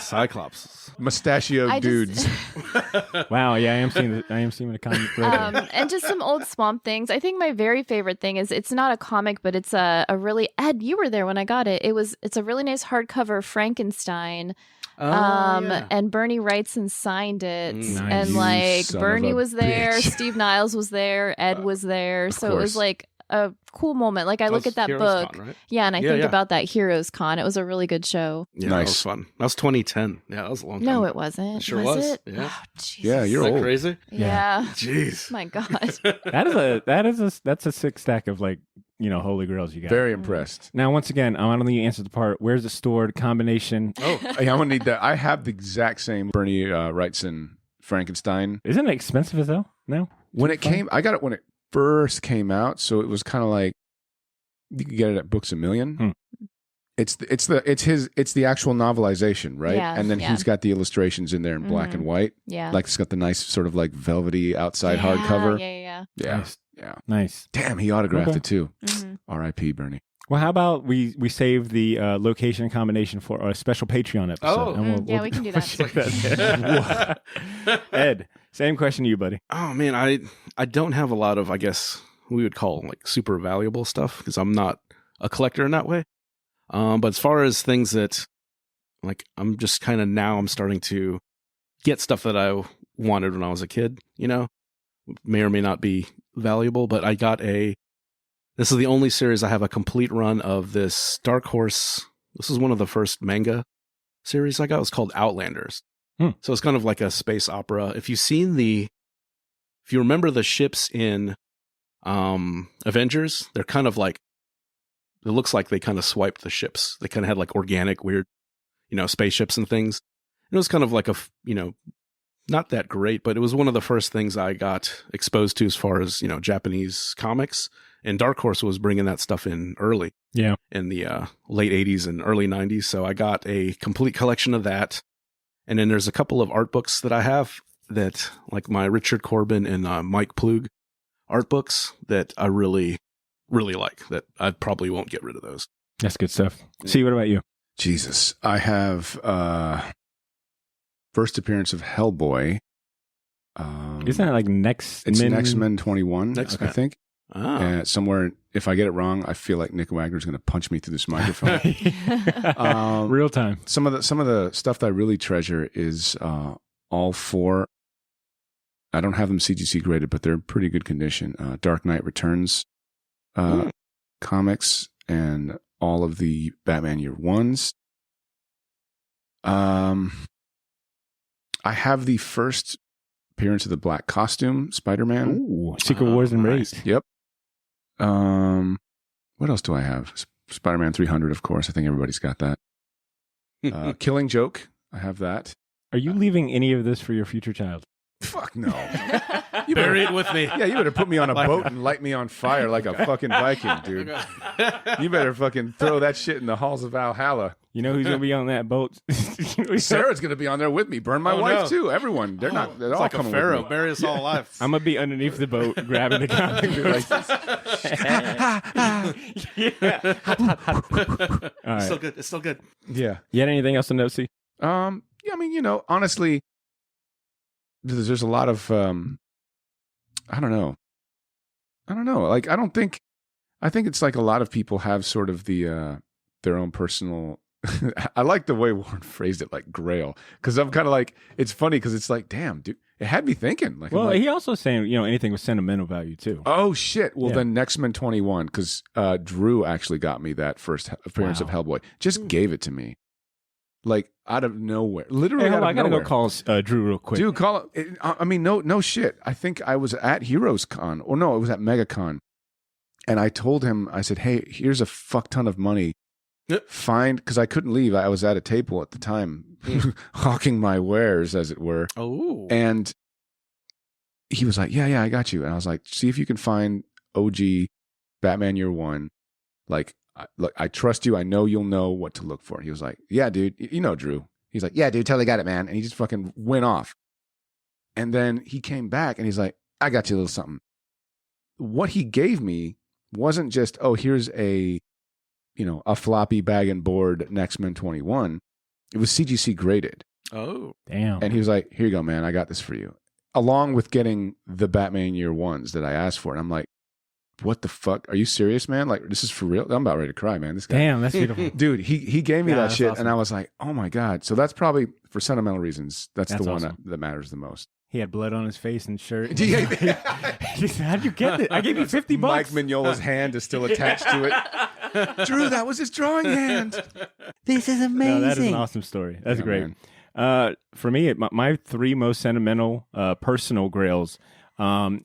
Cyclops. Mustachioed I just- dudes. Wow, yeah, I am seeing the comic. And just some old Swamp Things. I think my very favorite thing is it's not a comic, but it's a really Ed. You were there when I got it. It's a really nice hardcover Frankenstein. Yeah. And Bernie writes and signed it, Nice. and You like son Bernie of a was there, bitch. Steve Niles was there, Ed was there, so it course. was like a cool moment. Like I look was at that Heroes book, Con, right? yeah, and I Yeah, think yeah. about that Heroes Con. It was a really good show. Yeah, Nice. that was fun. That was 2010. Yeah, that was a long time. No, it wasn't. It sure was. It? Yeah. Oh, Jesus. Yeah, you're Isn't that old. crazy? Yeah. Jeez. My God. That's a sick stack of like holy grails you got. Very impressed. Now, once again, I want to answer the part. Where's it stored? Combination. Oh, hey, I'm going to need that. I have the exact same Bernie Wrightson Frankenstein. Isn't it expensive as hell? No. When it came, I got it when it first came out, so it was kind of like you could get it at Books A Million. It's the actual novelization, right? Yeah, and then yeah. he's got the illustrations in there in black and white. Yeah. Like it's got the nice sort of like velvety outside Yeah, hardcover. Yeah. Yeah. Nice. Yeah. Nice. Damn, he autographed Okay. it too. Mm-hmm. R.I.P. Bernie. Well, how about we save the location combination for a special Patreon episode? Oh. and Yeah, we can do we'll that. check that in. Ed, same question to you, buddy. Oh man, I don't have a lot of, I guess we would call like super valuable stuff because I'm not a collector in that way. But as far as things that like I'm just kind of now I'm starting to get stuff that I wanted when I was a kid, may or may not be valuable, but I got this is the only series I have a complete run of this Dark Horse. This is one of the first manga series I got. It's called Outlanders. So it's kind of like a space opera. If you remember the ships in Avengers, they're kind of like, it looks like they kind of swiped the ships. They kind of had like organic, weird, spaceships and things. It was kind of like not that great, but it was one of the first things I got exposed to as far as, Japanese comics. And Dark Horse was bringing that stuff in early. Yeah. In the late 80s and early 90s. So I got a complete collection of that. And then there's a couple of art books that I have that, like my Richard Corbin and Mike Plug art books that I really, really like, that I probably won't get rid of those. That's good stuff. See, what about you? Jesus. I have first appearance of Hellboy. Isn't that like It's X-Men 21, I think. Oh. Somewhere, if I get it wrong, I feel like Nick Wagner's going to punch me through this microphone. Real time. Some of the stuff that I really treasure is all 4. I don't have them CGC graded, but they're in pretty good condition. Dark Knight Returns comics and all of the Batman Year Ones. I have the first appearance of the black costume Spider-Man. Ooh, Secret Wars and Raids. Yep. What else do I have? Spider-Man 300, of course. I think everybody's got that. Killing Joke. I have that. Are you leaving any of this for your future child? Fuck no. Bury it with me. Yeah, you better put me on a boat and light me on fire like a fucking Viking, dude. You better fucking throw that shit in the halls of Valhalla. You know who's going to be on that boat? Sarah's going to be on there with me. Burn my wife, too. Everyone. They're not. They're all like coming a pharaoh. with me. Bury us all alive. I'm going to be underneath the boat grabbing the comic. All right. It's still good. It's still good. Yeah. You had anything else to note, C? Yeah, I mean, honestly, there's a lot of, I don't know. Like, I think it's like a lot of people have sort of their own personal, I like the way Warren phrased it, like grail. Cause I'm kind of like, it's funny cause it's like, damn, dude, it had me thinking. Like, Well, like, he also saying, anything with sentimental value too. oh shit. Well, Yeah. then X-Men 21, cause Drew actually got me that first appearance of Hellboy. Just gave it to me. Like out of nowhere, literally. Hey, out hold on, of I gotta nowhere. go call Drew real quick. Dude, call it. I mean, no shit. I think I was at Heroes Con, or no, it was at MegaCon, and I told him, I said, "Hey, here's a fuck ton of money. Find," because I couldn't leave. I was at a table at the time, hawking my wares, as it were. Oh, And he was like, "Yeah, I got you." And I was like, "See if you can find OG Batman Year One. Like, look, I trust you. I know you'll know what to look for." He was like, "Yeah, dude. You know Drew." He's like, "Yeah, dude, totally got it, man." And he just fucking went off. And then he came back and he's like, "I got you a little something." What he gave me wasn't just, "Oh, here's a floppy bag and board X-Men 21. It was CGC graded. oh, Damn. And he was like, "Here you go, man. I got this for you." Along with getting the Batman Year Ones that I asked for. And I'm like, what the fuck? Are you serious, man? Like, this is for real? I'm about ready to cry, man. This guy. Damn, that's beautiful. Dude, he gave me Yeah, that that's shit, awesome. and I was like, oh my God. So that's probably, for sentimental reasons, that's the one awesome. that matters the most. He had blood on his face and shirt. Yeah. He said, "How'd you get it? I gave you $50." Mike Mignola's hand is still attached to it. Drew, that was his drawing hand. This is amazing. No, that is an awesome story. That's Yeah, great. man. For me, my 3 most sentimental personal grails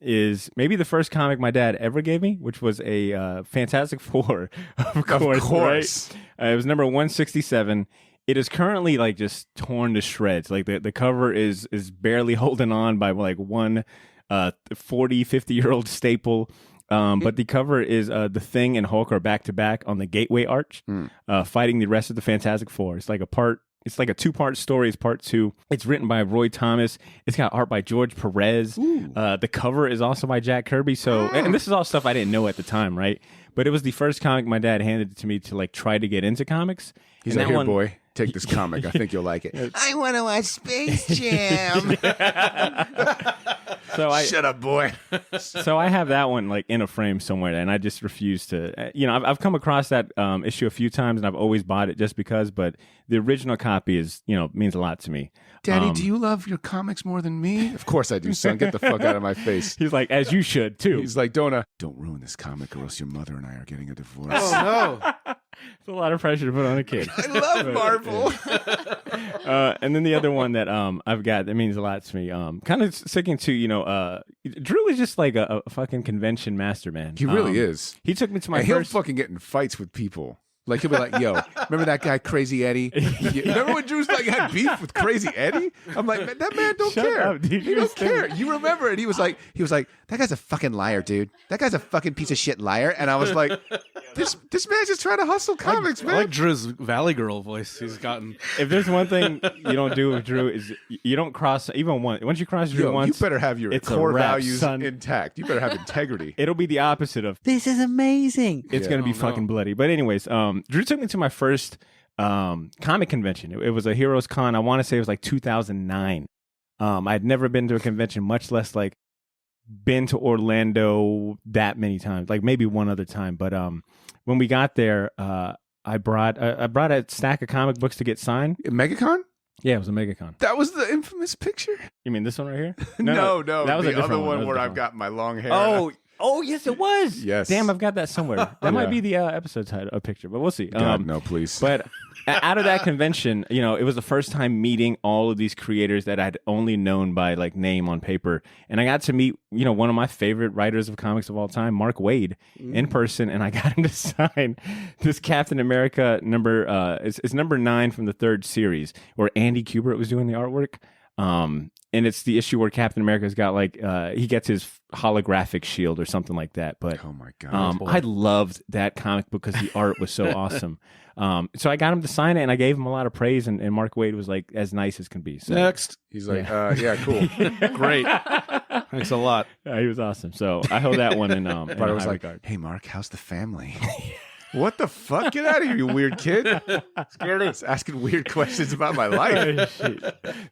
is maybe the first comic my dad ever gave me, which was a Fantastic Four, of course. Right? It was number 167. It is currently like just torn to shreds. Like the cover is barely holding on by like one 40, 50-year-old staple. But the cover is the Thing and Hulk are back to back on the Gateway Arch, fighting the rest of the Fantastic Four. It's like a 2-part story. It's part 2. It's written by Roy Thomas. It's got art by George Perez. The cover is also by Jack Kirby. So, and this is all stuff I didn't know at the time, right? But it was the first comic my dad handed to me to like try to get into comics. He's And like, that "Here, one- boy, take this comic. I think you'll like it." I want to watch Space Jam. So Shut up, boy. So I have that one like in a frame somewhere, and I just refuse to. I've come across that issue a few times, and I've always bought it just because. But the original copy is, means a lot to me. Daddy, do you love your comics more than me? Of course I do, son. Get the fuck out of my face. He's like, as you should too. He's like, don't ruin this comic, or else your mother and I are getting a divorce. oh no! It's a lot of pressure to put on a kid. I love Marvel. And then the other one that I've got that means a lot to me. Kind of sticking to Drew is just like a fucking convention master, man. He really is. He took me to my And he'll first. fucking get in fights with people. Like, he'll be like, "Yo, remember that guy Crazy Eddie? Remember when Drew's like had beef with Crazy Eddie?" I'm like, "Man, that man don't Shut care. up, dude. He You're don't care. stupid. You remember it?" He was like, "That guy's a fucking liar, dude. That guy's a fucking piece of shit liar." And I was like, "This man's just trying to hustle comics, I man." like Drew's Valley Girl voice. He's gotten. If there's one thing you don't do with Drew is you don't cross even once. Once you cross Drew Yo, once, you better have your it's a core wrap, values son. intact. You better have integrity. It'll be the opposite of This is amazing. it's going to be Oh, no. fucking bloody. But anyways, Drew took me to my first comic convention. It was a Heroes Con. I want to say it was like 2009. I'd never been to a convention, much less like been to Orlando that many times, like maybe one other time. But when we got there, I brought a stack of comic books to get signed. MegaCon? Yeah, it was a MegaCon. That was the infamous picture? You mean this one right here? No. That was the a different other one That was where a I've different got my long hair. Oh, yes, it was. Yes. Damn, I've got that somewhere. That might Yeah. be the episode title, a picture, but we'll see. God, no, please. But out of that convention, it was the first time meeting all of these creators that I'd only known by like name on paper. And I got to meet, one of my favorite writers of comics of all time, Mark Waid, in person. And I got him to sign this Captain America it's number 9 from the 3rd series where Andy Kubert was doing the artwork. And it's the issue where Captain America's got like he gets his holographic shield or something like that. But oh my God, I loved that comic because the art was so awesome. So I got him to sign it, and I gave him a lot of praise. And Mark Waid was like as nice as can be. So Next. he's like, yeah, cool. Great. Thanks a lot. he was awesome. So I hold that one in. But I was like, regard. hey, Mark, how's the family? What the fuck? Get out of here, you weird kid. Scared us asking weird questions about my life.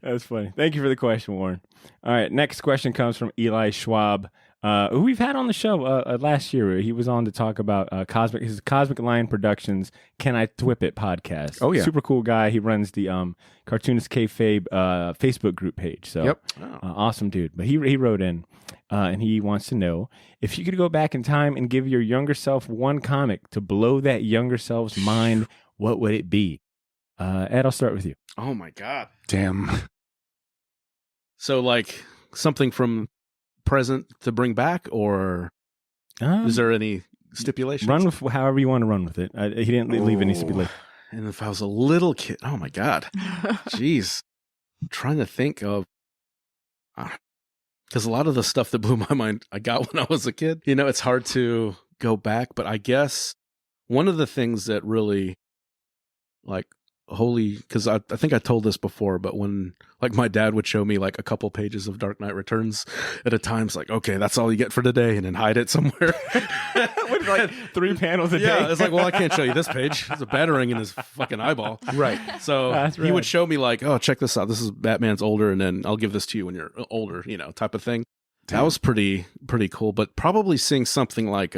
That's funny. Thank you for the question, Warren. All right, next question comes from Eli Schwab, who we've had on the show last year. He was on to talk about his Cosmic Lion Productions Can I Thwip It podcast. Oh, yeah. Super cool guy. He runs the Cartoonist Kayfabe Facebook group page. So Yep. Awesome dude. But he wrote in. And he wants to know if you could go back in time and give your younger self one comic to blow that younger self's mind, what would it be? Ed, I'll start with you. Oh my God. Damn. So like something from present to bring back, or is there any stipulations? Run with however you want to run with it. He didn't leave any stipulation. And if I was a little kid, oh my God. Jeez. I'm trying to think of, because a lot of the stuff that blew my mind, I got when I was a kid. It's hard to go back, but I guess one of the things that really, like, because I think I told this before, but when, like, my dad would show me, like, a couple pages of Dark Knight Returns at a time, it's like, okay, that's all you get for today, and then hide it somewhere. With, like, 3 panels a day. Yeah, it's like, well, I can't show you this page. There's a battering in his fucking eyeball. Right. So he would show me like, oh, check this out. This is Batman's older, and then I'll give this to you when you're older, type of thing. Damn. That was pretty cool. But probably seeing something like,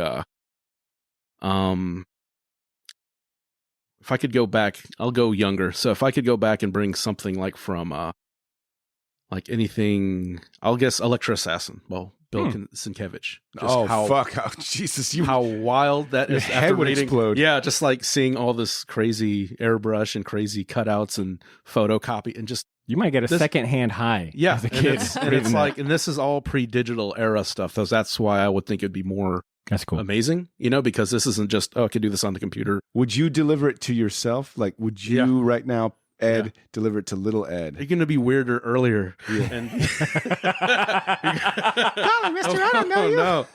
if I could go back, I'll go younger. So if I could go back and bring something like from, like anything, I'll guess Electra Assassin. Well, Bill Sienkiewicz. Fuck! Oh, Jesus! How wild that is! Your head would explode. Yeah, just like seeing all this crazy airbrush and crazy cutouts and photocopy, and just you might get a secondhand high. Yeah, as a kid. And it's like, and this is all pre-digital era stuff. So that's why I would think it'd be more. That's cool. Amazing, because this isn't just, I could do this on the computer. Would you deliver it to yourself? Like, would you right now, Ed, deliver it to little Ed? You're going to be weirder earlier. Yeah. And Golly, mister, I don't know you. No.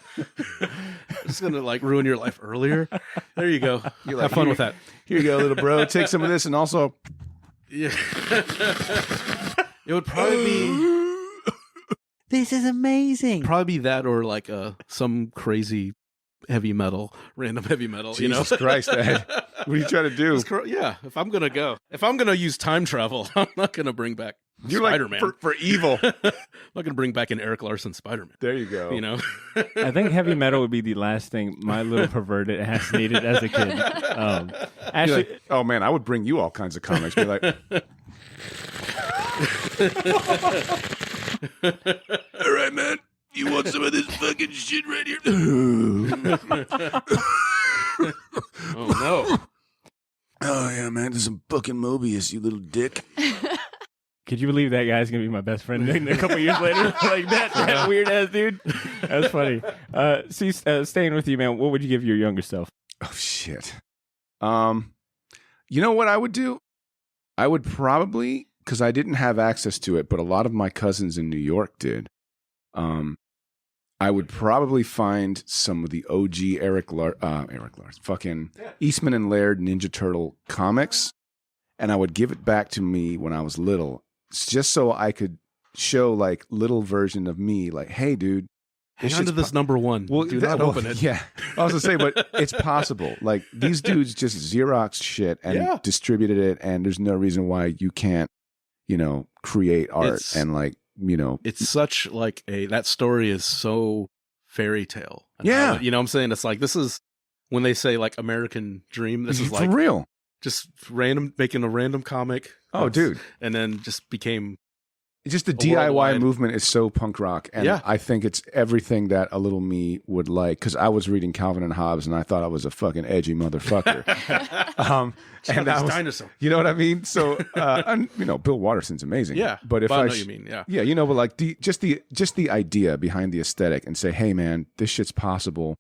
It's going to like ruin your life earlier. There you go. You're Have fun with that. Here you go, little bro. Take some of this, and also, yeah. It would probably be. This is amazing. Probably be that, or like some crazy random heavy metal. Jesus Christ, Ed. What are you trying to do? Yeah, if I'm gonna use time travel, I'm not gonna bring back Spider-Man. Like for evil. I'm not gonna bring back an Eric Larson Spider-Man. There you go. I think heavy metal would be the last thing my little perverted ass needed as a kid. Actually, like, oh man, I would bring you all kinds of comics. Be like, all right, man. You want some of this fucking shit right here? Oh no. Oh yeah, man. There's some fucking Mobius, you little dick. Could you believe that guy's gonna be my best friend a couple years later? Like that weird ass dude. That's funny. Staying with you, man. What would you give your younger self? Oh shit. You know what I would do? I would probably, because I didn't have access to it, but a lot of my cousins in New York did. I would probably find some of the OG Eric Larson, fucking Eastman and Laird Ninja Turtle comics, and I would give it back to me when I was little, just so I could show like little version of me, like, hey, dude, Hang on to this number one. Well, Do not open it. Yeah, I was gonna say, but it's possible. Like these dudes just Xeroxed shit and distributed it, and there's no reason why you can't, create art and It's such like that story is so fairy tale. Yeah, you know what I'm saying? It's like this is when they say like American Dream. This is like for real. Just making a random comic. Oh, dude, and then just became. Just the DIY movement is so punk rock, and I think it's everything that a little me would like. Because I was reading Calvin and Hobbes, and I thought I was a fucking edgy motherfucker. And that was dinosaur. You know what I mean? So, Bill Watterson's amazing. Yeah, but if I know what you mean, but like just the idea behind the aesthetic, and say, hey man, this shit's possible.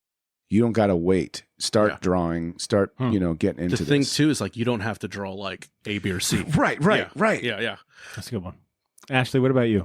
You don't gotta wait. Start drawing. Start getting into the thing too is like you don't have to draw like A, B, or C. Right. Yeah. That's a good one. Ashley, what about you?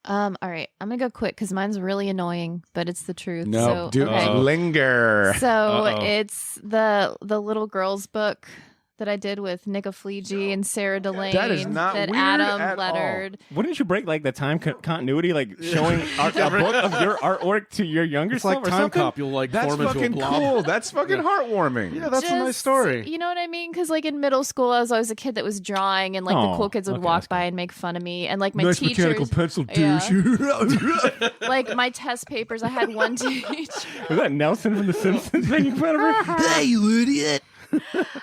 All right, I'm gonna go quick because mine's really annoying, but it's the truth. No, so, linger. So it's the little girls book that I did with Nick Afligi and Sarah Delane. That is not that weird Adam at lettered. all. Wouldn't you break like the time continuity, like showing a book of your artwork to your younger It's self like or Time something? Cop. You'll like That's form into a fucking blob. cool. That's fucking heartwarming. Yeah, that's a nice story. You know what I mean? Because like in middle school, I was always a kid that was drawing, and like the cool kids would walk by and make fun of me, and like my nice teachers, mechanical pencil douche. like my test papers, I had one teacher. Was that Nelson from The Simpsons making fun of her? Hey, you idiot.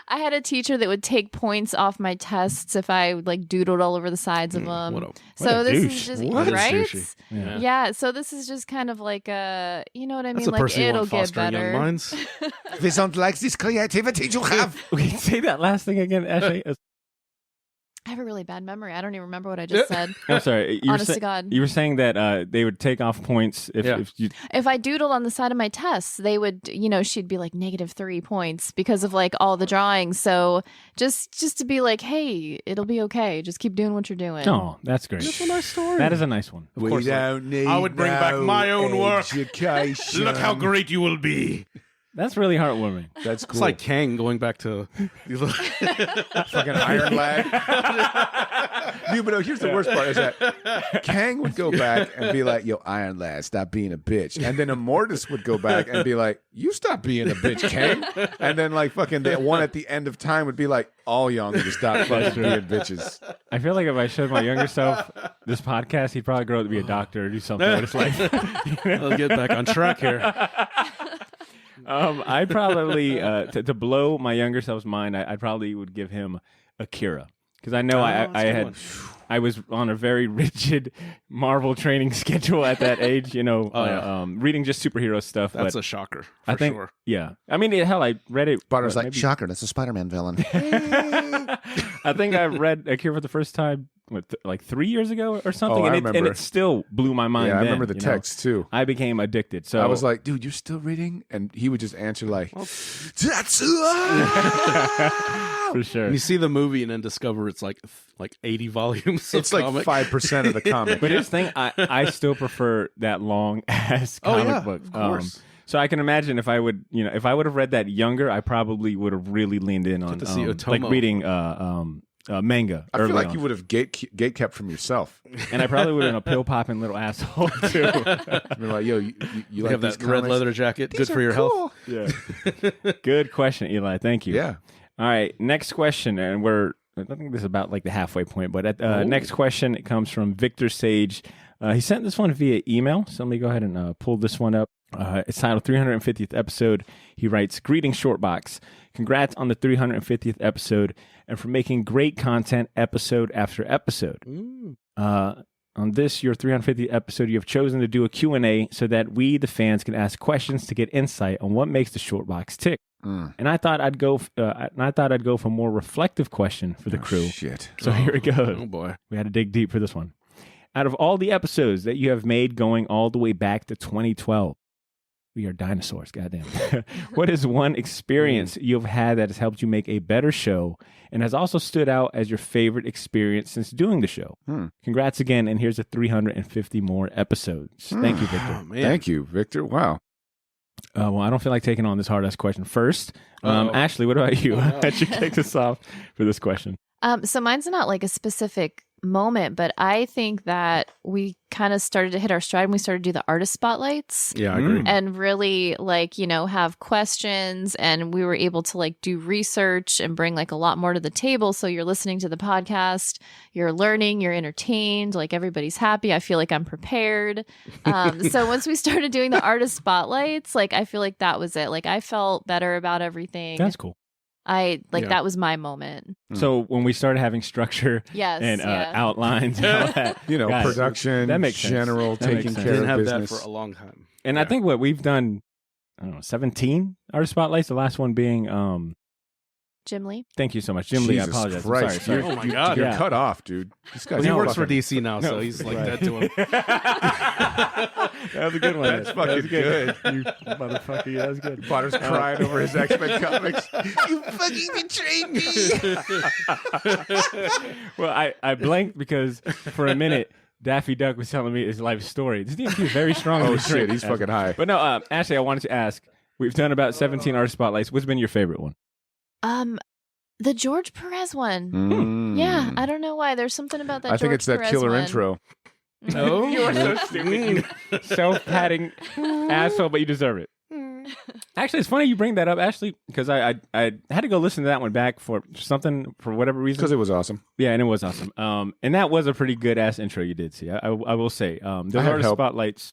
I had a teacher that would take points off my tests if I like doodled all over the sides of them. So this is just right. Yeah. So this is just kind of like you know what I mean? That's a Like person it'll want get fostering young better. minds. They don't like this creativity you have. Okay, say that last thing again, Ashley. I have a really bad memory. I don't even remember what I just said. I'm sorry. Honest to God. You were saying that they would take off points if you. If I doodled on the side of my tests, they would, she'd be like -3 points because of like all the drawings. So just to be like, hey, it'll be okay. Just keep doing what you're doing. Oh, that's great. That's a nice story. That is a nice one. We don't need I would bring back my own work. Education. Look how great you will be. That's really heartwarming. That's cool. It's like Kang going back to fucking Iron Lad. Dude, but no, here's the worst part is that Kang would go back and be like, yo, Iron Lad, stop being a bitch. And then Immortus would go back and be like, you stop being a bitch, Kang. And then like fucking the one at the end of time would be like, all young to stop fucking being bitches. I feel like if I showed my younger self this podcast, he'd probably grow up to be a doctor or do something with his life. I'll get back on track here. I probably to blow my younger self's mind, I probably would give him Akira because I know I was on a very rigid Marvel training schedule at that age. Reading just superhero stuff. That's but a shocker. For I think, sure. yeah. I mean, hell, I read it. Butter's like, maybe- shocker, that's a Spider-Man villain. I think I read Akira for the first time like 3 years ago or something, I and remember. it still blew my mind. Yeah, I then, remember the text too. I became addicted. So I was like, dude, you're still reading? And he would just answer like, that's for sure. And you see the movie and then discover it's like 80 volumes. It's of like comic. 5% of the comic. But here's the thing, I still prefer that long ass comic book. Of course. So I can imagine if I would have read that younger, I probably would have really leaned in on to see like Otomo. reading manga. I feel early like on. you would have gate kept from yourself. And I probably would have been a pill popping little asshole too. I'd be like, yo, you You like have these that red comics? leather jacket. These Good for are your cool. health. Yeah. Good question, Eli. Thank you. Yeah. All right. Next question, and I think this is about like the halfway point, but next question, it comes from Victor Sage. He sent this one via email, so let me go ahead and pull this one up. It's titled 350th episode. He writes, "Greetings, Shortbox. Congrats on the 350th episode and for making great content episode after episode. On this, your 350th episode, you have chosen to do a Q&A so that we, the fans, can ask questions to get insight on what makes the Shortbox tick. And I thought I'd go. For a more reflective question for the crew. Shit. So here it goes. Oh boy. We had to dig deep for this one. Out of all the episodes that you have made going all the way back to 2012, we are dinosaurs, goddamn. What is one experience you've had that has helped you make a better show and has also stood out as your favorite experience since doing the show? Congrats again, and here's a 350 more episodes. Thank you, Victor. Oh, man. Thank you, Victor. Wow. Well, I don't feel like taking on this hard-ass question first. Ashley, what about you? Why don't you kick us off for this question? So mine's not like a specific moment, but I think that we kind of started to hit our stride when we started to do the artist spotlights. Yeah, I agree. And really like, have questions, and we were able to like do research and bring like a lot more to the table. So you're listening to the podcast, you're learning, you're entertained, like everybody's happy. I feel like I'm prepared. So once we started doing the artist spotlights, like I feel like that was it. Like I felt better about everything. That's cool. That was my moment. So when we started having structure Yes, and yeah. outlines and all that, guys, production, that makes sense. general, That taking makes sense. care Didn't of have business. that for a long time. And I think what we've done, I don't know, 17 artist spotlights. The last one being, Jim Lee. thank you so much, Jim Lee. I Jesus apologize. I'm Christ. sorry. Oh my God. You're Yeah. cut off, dude. This guy's Well, he works for fucking- DC now, so he's like Right. that to him. That was a good one. That's fucking good. You motherfucker. Yeah, that was good. Potter's crying over his X-Men comics. You fucking betrayed me. Well, I blanked because for a minute, Daffy Duck was telling me his life story. This DMT is very strong. Oh, shit. He's fucking high. But no, Ashley, I wanted to ask. We've done about 17 artist spotlights. What's been your favorite one? The George Perez one. Mm. Yeah, I don't know why. There's something about that. I think George it's that Perez killer one. intro. No, you are so stupid. You self-patting asshole, but you deserve it. Actually, it's funny you bring that up, Ashley, because I had to go listen to that one back for something for whatever reason. Because it was awesome. Yeah, and it was awesome. And that was a pretty good ass intro you did see. I will say, those had artist help. spotlights.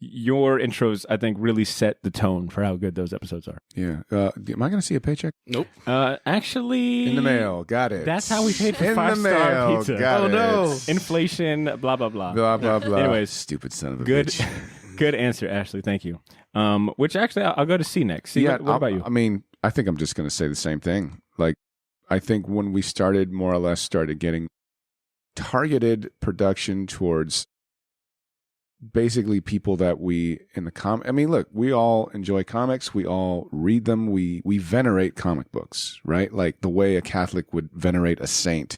Your intros, I think, really set the tone for how good those episodes are. Yeah. Am I going to see a paycheck? Nope. Actually, In the mail. Got it. That's how we paid for In the 5-star mail. pizza. Got Oh, it. no. Inflation, blah blah blah. Blah, blah, blah. Anyways, Stupid son of a good, bitch. good answer, Ashley. Thank you. Which actually, I'll go to C next. C, what about you? I mean, I think I'm just going to say the same thing. Like, I think when we started, more or less, started getting targeted production towards basically people that we in the I mean, look, we all enjoy comics. We all read them. We venerate comic books, right? Like the way a Catholic would venerate a saint.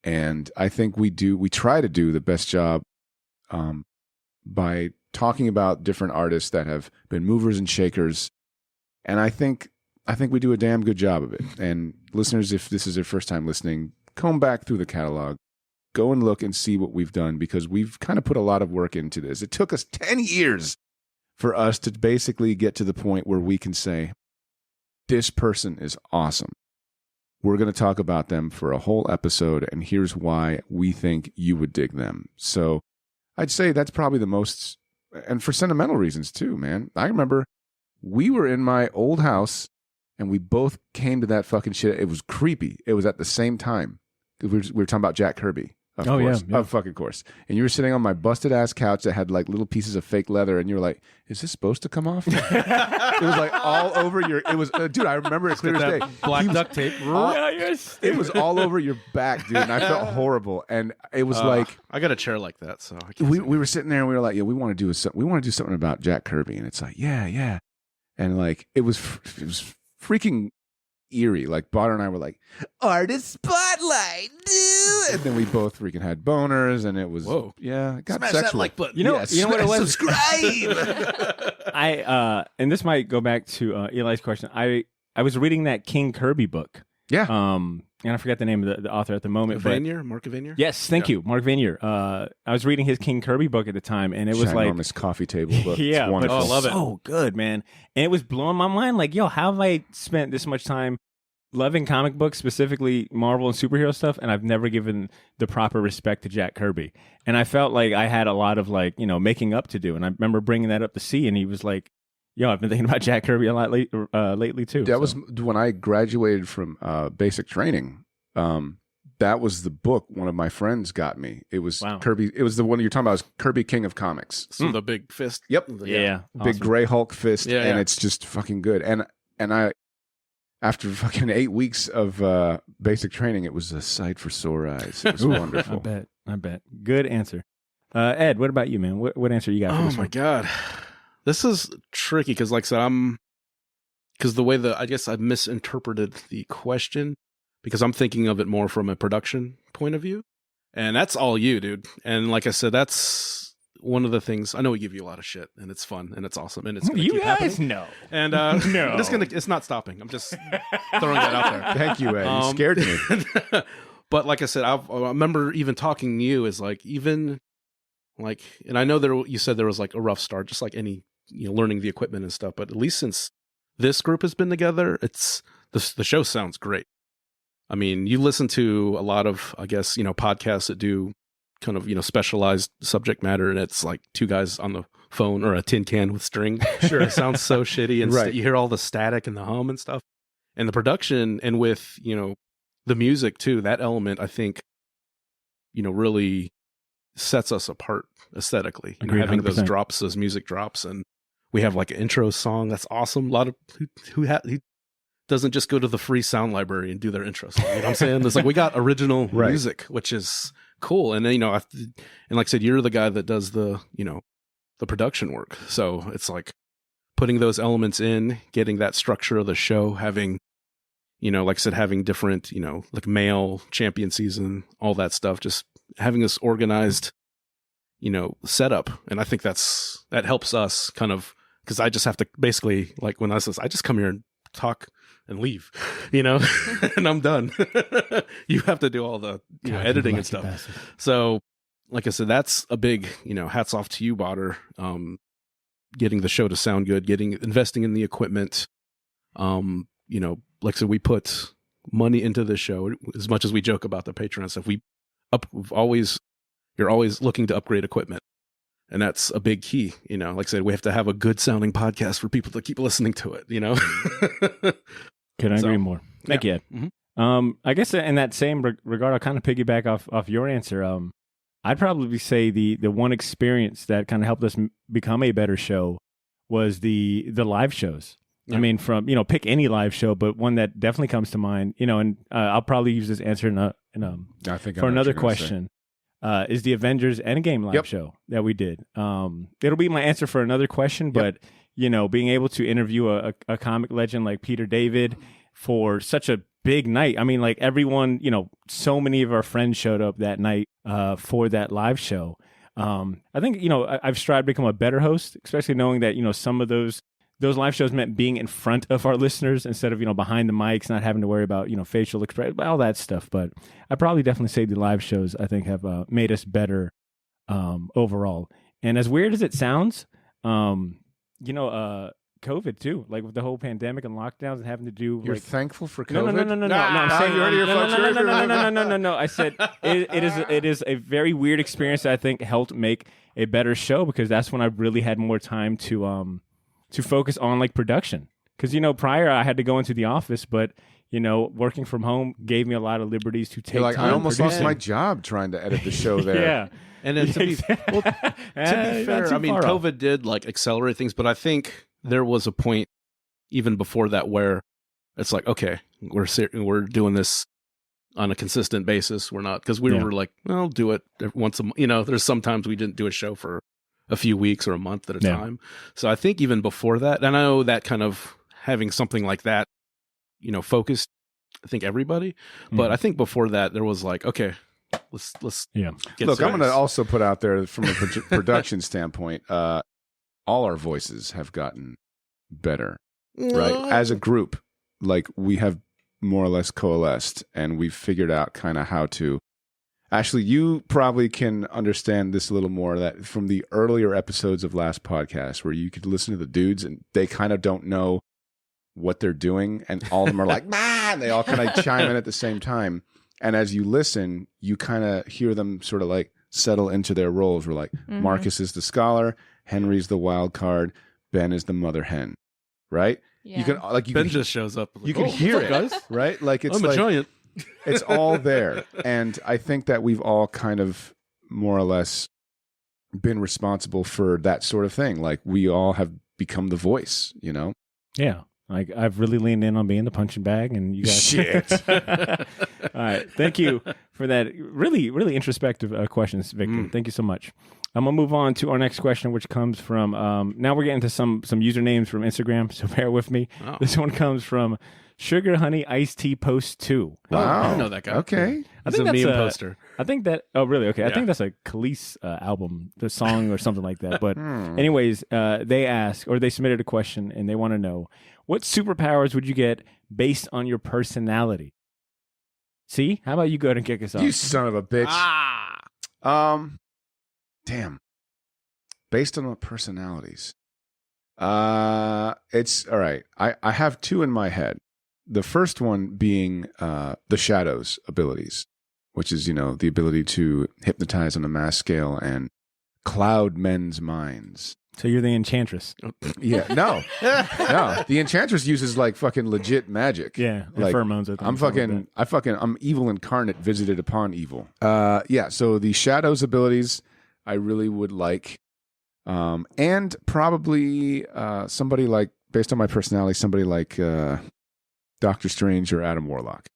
And I think we try to do the best job by talking about different artists that have been movers and shakers. And I think we do a damn good job of it. And listeners, if this is your first time listening, comb back through the catalog. Go and look and see what we've done, because we've kind of put a lot of work into this. It took us 10 years for us to basically get to the point where we can say, this person is awesome. We're going to talk about them for a whole episode, and here's why we think you would dig them. So I'd say that's probably the most, and for sentimental reasons too, man. I remember we were in my old house, and we both came to that fucking shit. It was creepy. It was at the same time. We were talking about Jack Kirby. Of course. Yeah. Of fucking course. And you were sitting on my busted ass couch that had like little pieces of fake leather, and you were like, is this supposed to come off? It was like all over your, it was, dude, I remember it clear as day. Black duct tape. It was all over your back, dude, and I felt horrible. And it was like, I got a chair like that, so I can't we were sitting there and we were like, yeah, we want to do something about Jack Kirby. And it's like, yeah. And like, it was freaking eerie. Like Botter and I were like, artist spotlight, dude. And then we both freaking had boners, and it was, yeah, it got Smash sexual. that like button. You know what it was? Subscribe. And this might go back to Eli's question. I was reading that King Kirby book. Yeah. And I forgot the name of the author at the moment. Vanier? Mark Vanier? Yes, thank you, Mark Vanier. I was reading his King Kirby book at the time, and it was like enormous coffee table book. yeah, It's wonderful. but I love it. so good, man. And it was blowing my mind. Like, yo, how have I spent this much time loving comic books, specifically Marvel and superhero stuff, and I've never given the proper respect to Jack Kirby? And I felt like I had a lot of making up to do. And I remember bringing that up to C, and he was like, yo, I've been thinking about Jack Kirby a lot lately too. That was when I graduated from basic training. That was the book one of my friends got me. It was Kirby. It was the one you're talking about. It was Kirby King of Comics. So the big fist. Yep. Yeah. Big Awesome. gray Hulk fist, Yeah, and yeah. it's just fucking good. And I, after fucking 8 weeks of basic training, it was a sight for sore eyes. It was wonderful. I bet. Good answer. Ed, what about you, man? What answer you got for Oh this my one? God. This is tricky because, like I said, because the way I guess I misinterpreted the question, because I'm thinking of it more from a production point of view. And that's all you, dude. And like I said, that's one of the things. I know we give you a lot of shit, and it's fun, and it's awesome, and it's going to You keep guys happening. know. And No. I'm just it's not stopping. I'm just throwing that out there. Thank you, Ed. You scared me. But like I said, I remember even talking to you is like, even like, and I know you said there was like a rough start, just like any, learning the equipment and stuff. But at least since this group has been together, the show sounds great. I mean, you listen to a lot of, I guess, podcasts that do kind of, specialized subject matter, and it's like two guys on the phone or a tin can with string. Sure. It sounds so shitty. And Right. you hear all the static and the hum and stuff. And the production, and with, the music too, that element, I think, really sets us apart aesthetically. Agreed, Having 100%. those drops, those music drops, and we have like an intro song that's awesome. A lot of who doesn't just go to the free sound library and do their intro song. You know what I'm saying? It's like we got original Right. music, which is cool. And then, and like I said, you're the guy that does the production work. So it's like putting those elements in, getting that structure of the show, having, like I said, having different, like male champion season, all that stuff, just having this organized, setup. And I think that helps us kind of, because I just have to basically, like when I just come here and talk and leave, and I'm done. You have to do all the editing and stuff. So like I said, that's a big, hats off to you, Botter. Getting the show to sound good, investing in the equipment. Like I said, we put money into the show as much as we joke about the Patreon stuff. You're always looking to upgrade equipment. And that's a big key, like I said, we have to have a good sounding podcast for people to keep listening to it, Couldn't agree more. Thank you. Mm-hmm. I guess in that same regard, I'll kind of piggyback off your answer. I'd probably say the one experience that kind of helped us become a better show was the live shows. Yeah. I mean, from pick any live show, but one that definitely comes to mind. And I'll probably use this answer for another question. Is the Avengers Endgame live show that we did? It'll be my answer for another question, but being able to interview a comic legend like Peter David for such a big night. I mean, like everyone, so many of our friends showed up that night for that live show. I think, I've strived to become a better host, especially knowing that, some of those live shows meant being in front of our listeners instead of, behind the mics, not having to worry about, facial expression, all that stuff. But I probably definitely say the live shows, I think, have made us better overall. And as weird as it sounds, COVID too, like with the whole pandemic and lockdowns and having to do. You're like, thankful for COVID? No. I'm saying no. I said it is a very weird experience that I think helped make a better show, because that's when I really had more time to focus on like production. Because prior I had to go into the office, but working from home gave me a lot of liberties to take. Like, time I almost producing. lost my job trying to edit the show there. Yeah. And then to be fair, I mean, COVID did like accelerate things, but I think there was a point even before that where it's like, okay, we're doing this on a consistent basis. We're not, because we were like, well, do it once a month. There's sometimes we didn't do a show for a few weeks or a month at a time. So I think even before that, and I know that kind of having something like that, focused, I think everybody, but I think before that there was like, okay, let's get Look, serious. I'm going to also put out there from a production standpoint, all our voices have gotten better, right? As a group, like we have more or less coalesced, and we've figured out kind of how to. Actually, you probably can understand this a little more, that from the earlier episodes of last podcast where you could listen to the dudes and they kind of don't know what they're doing, and all of them are like, "Bah!" and they all kind of chime in at the same time. And as you listen, you kind of hear them sort of like settle into their roles. We're like, Marcus is the scholar, Henry's the wild card, Ben is the mother hen, right? Yeah. Ben just shows up. You can hear it, guys, right? Like it's I'm a giant. It's all there. And I think that we've all kind of more or less been responsible for that sort of thing. Like we all have become the voice, Yeah. Like I've really leaned in on being the punching bag, and you guys. Shit. All right. Thank you for that really, really introspective questions, Victor. Thank you so much. I'm going to move on to our next question, which comes from, now we're getting to some usernames from Instagram, so bear with me. Oh. This one comes from Sugar Honey Iced Tea Post 2. Wow. I know that guy. Okay. He's a meme poster. I think that, oh, really? Okay. Yeah. I think that's a Khalees album, the song or something like that. But anyways, they submitted a question, and they want to know, what superpowers would you get based on your personality? See? How about you go ahead and kick us off? You son of a bitch. Damn. Based on our personalities. It's all right. I have two in my head. The first one being the Shadow's abilities, which is, the ability to hypnotize on a mass scale and cloud men's minds. So you're the Enchantress. Yeah, no. The Enchantress uses like fucking legit magic. Yeah, like pheromones. I'm evil incarnate visited upon evil. Yeah. So the Shadow's abilities, I really would like, and probably somebody like, based on my personality, somebody like Doctor Strange or Adam Warlock.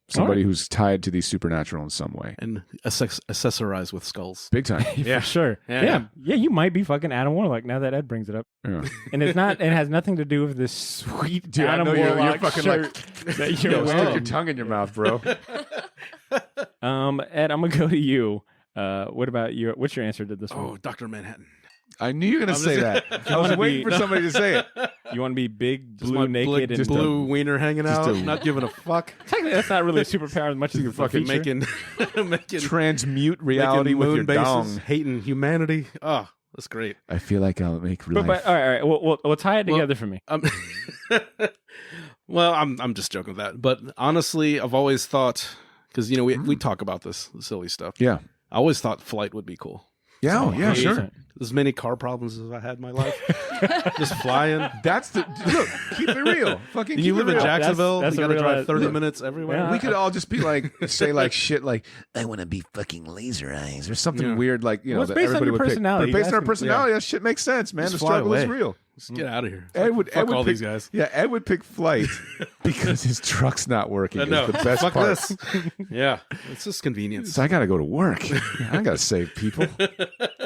Somebody who's tied to the supernatural in some way. And accessorize with skulls. Big time. Yeah, for sure. Yeah, you might be fucking Adam Warlock now that Ed brings it up. Yeah. And it has nothing to do with this sweet Dude, Adam I know Warlock you're fucking shirt that you're stick wearing. your tongue in your mouth, bro. Ed, I'm gonna go to you. What's your answer to this one? Oh, Dr. Manhattan. I knew you were going to say that. I was waiting for somebody to say it. You want to be big, Just blue, my naked, and blue wiener hanging out, not giving a fuck. Technically, that's not really a superpower as much as you're Fucking making transmute reality with your dong. hating humanity. Oh, that's great. I feel like I'll make life. But all right. We'll tie it together for me. Well, I'm just joking with that. But honestly, I've always thought, because we talk about this silly stuff. Yeah, I always thought flight would be cool. Yeah, yeah, sure. As many car problems as I had in my life, just flying. That's the look. Keep it real. Fucking. You live in real. Jacksonville. That's you got to a drive 30 look. minutes everywhere. Yeah. We could all just be like, say like shit, like I want to be fucking laser eyes. or something weird, like Well, it's that based on everybody your would personality. pick. But based on our That's- personality, that shit makes sense, man. Just The fly struggle is away. real. Just get out of here. Ed would all pick, these guys. Yeah, Ed would pick flight because his truck's not working. It's No, the best fuck part. this. Yeah, it's just convenience. So I got to go to work. I got to save people.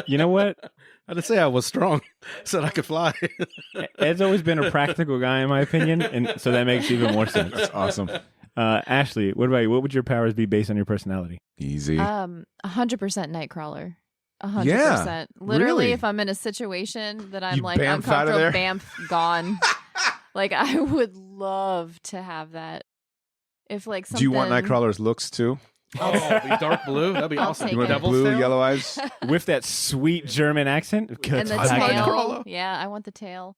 You know what? I didn't say I was strong. I said I could fly. Ed's always been a practical guy, in my opinion, and so that makes even more sense. That's awesome. Ashley, what about you? What would your powers be based on your personality? Easy. 100% Nightcrawler. 100%. Yeah, Literally, really? if I'm in a situation that I'm You like bamf out of there? uncomfortable, gone. Like, I would love to have that. If like something. Do you want Nightcrawler's looks too? Oh, be dark blue. That'd be I'll awesome. take You want it. Devil's blue, tail? yellow eyes? With that sweet German accent? And the I want tail. Nightcrawler. Yeah, I want the tail.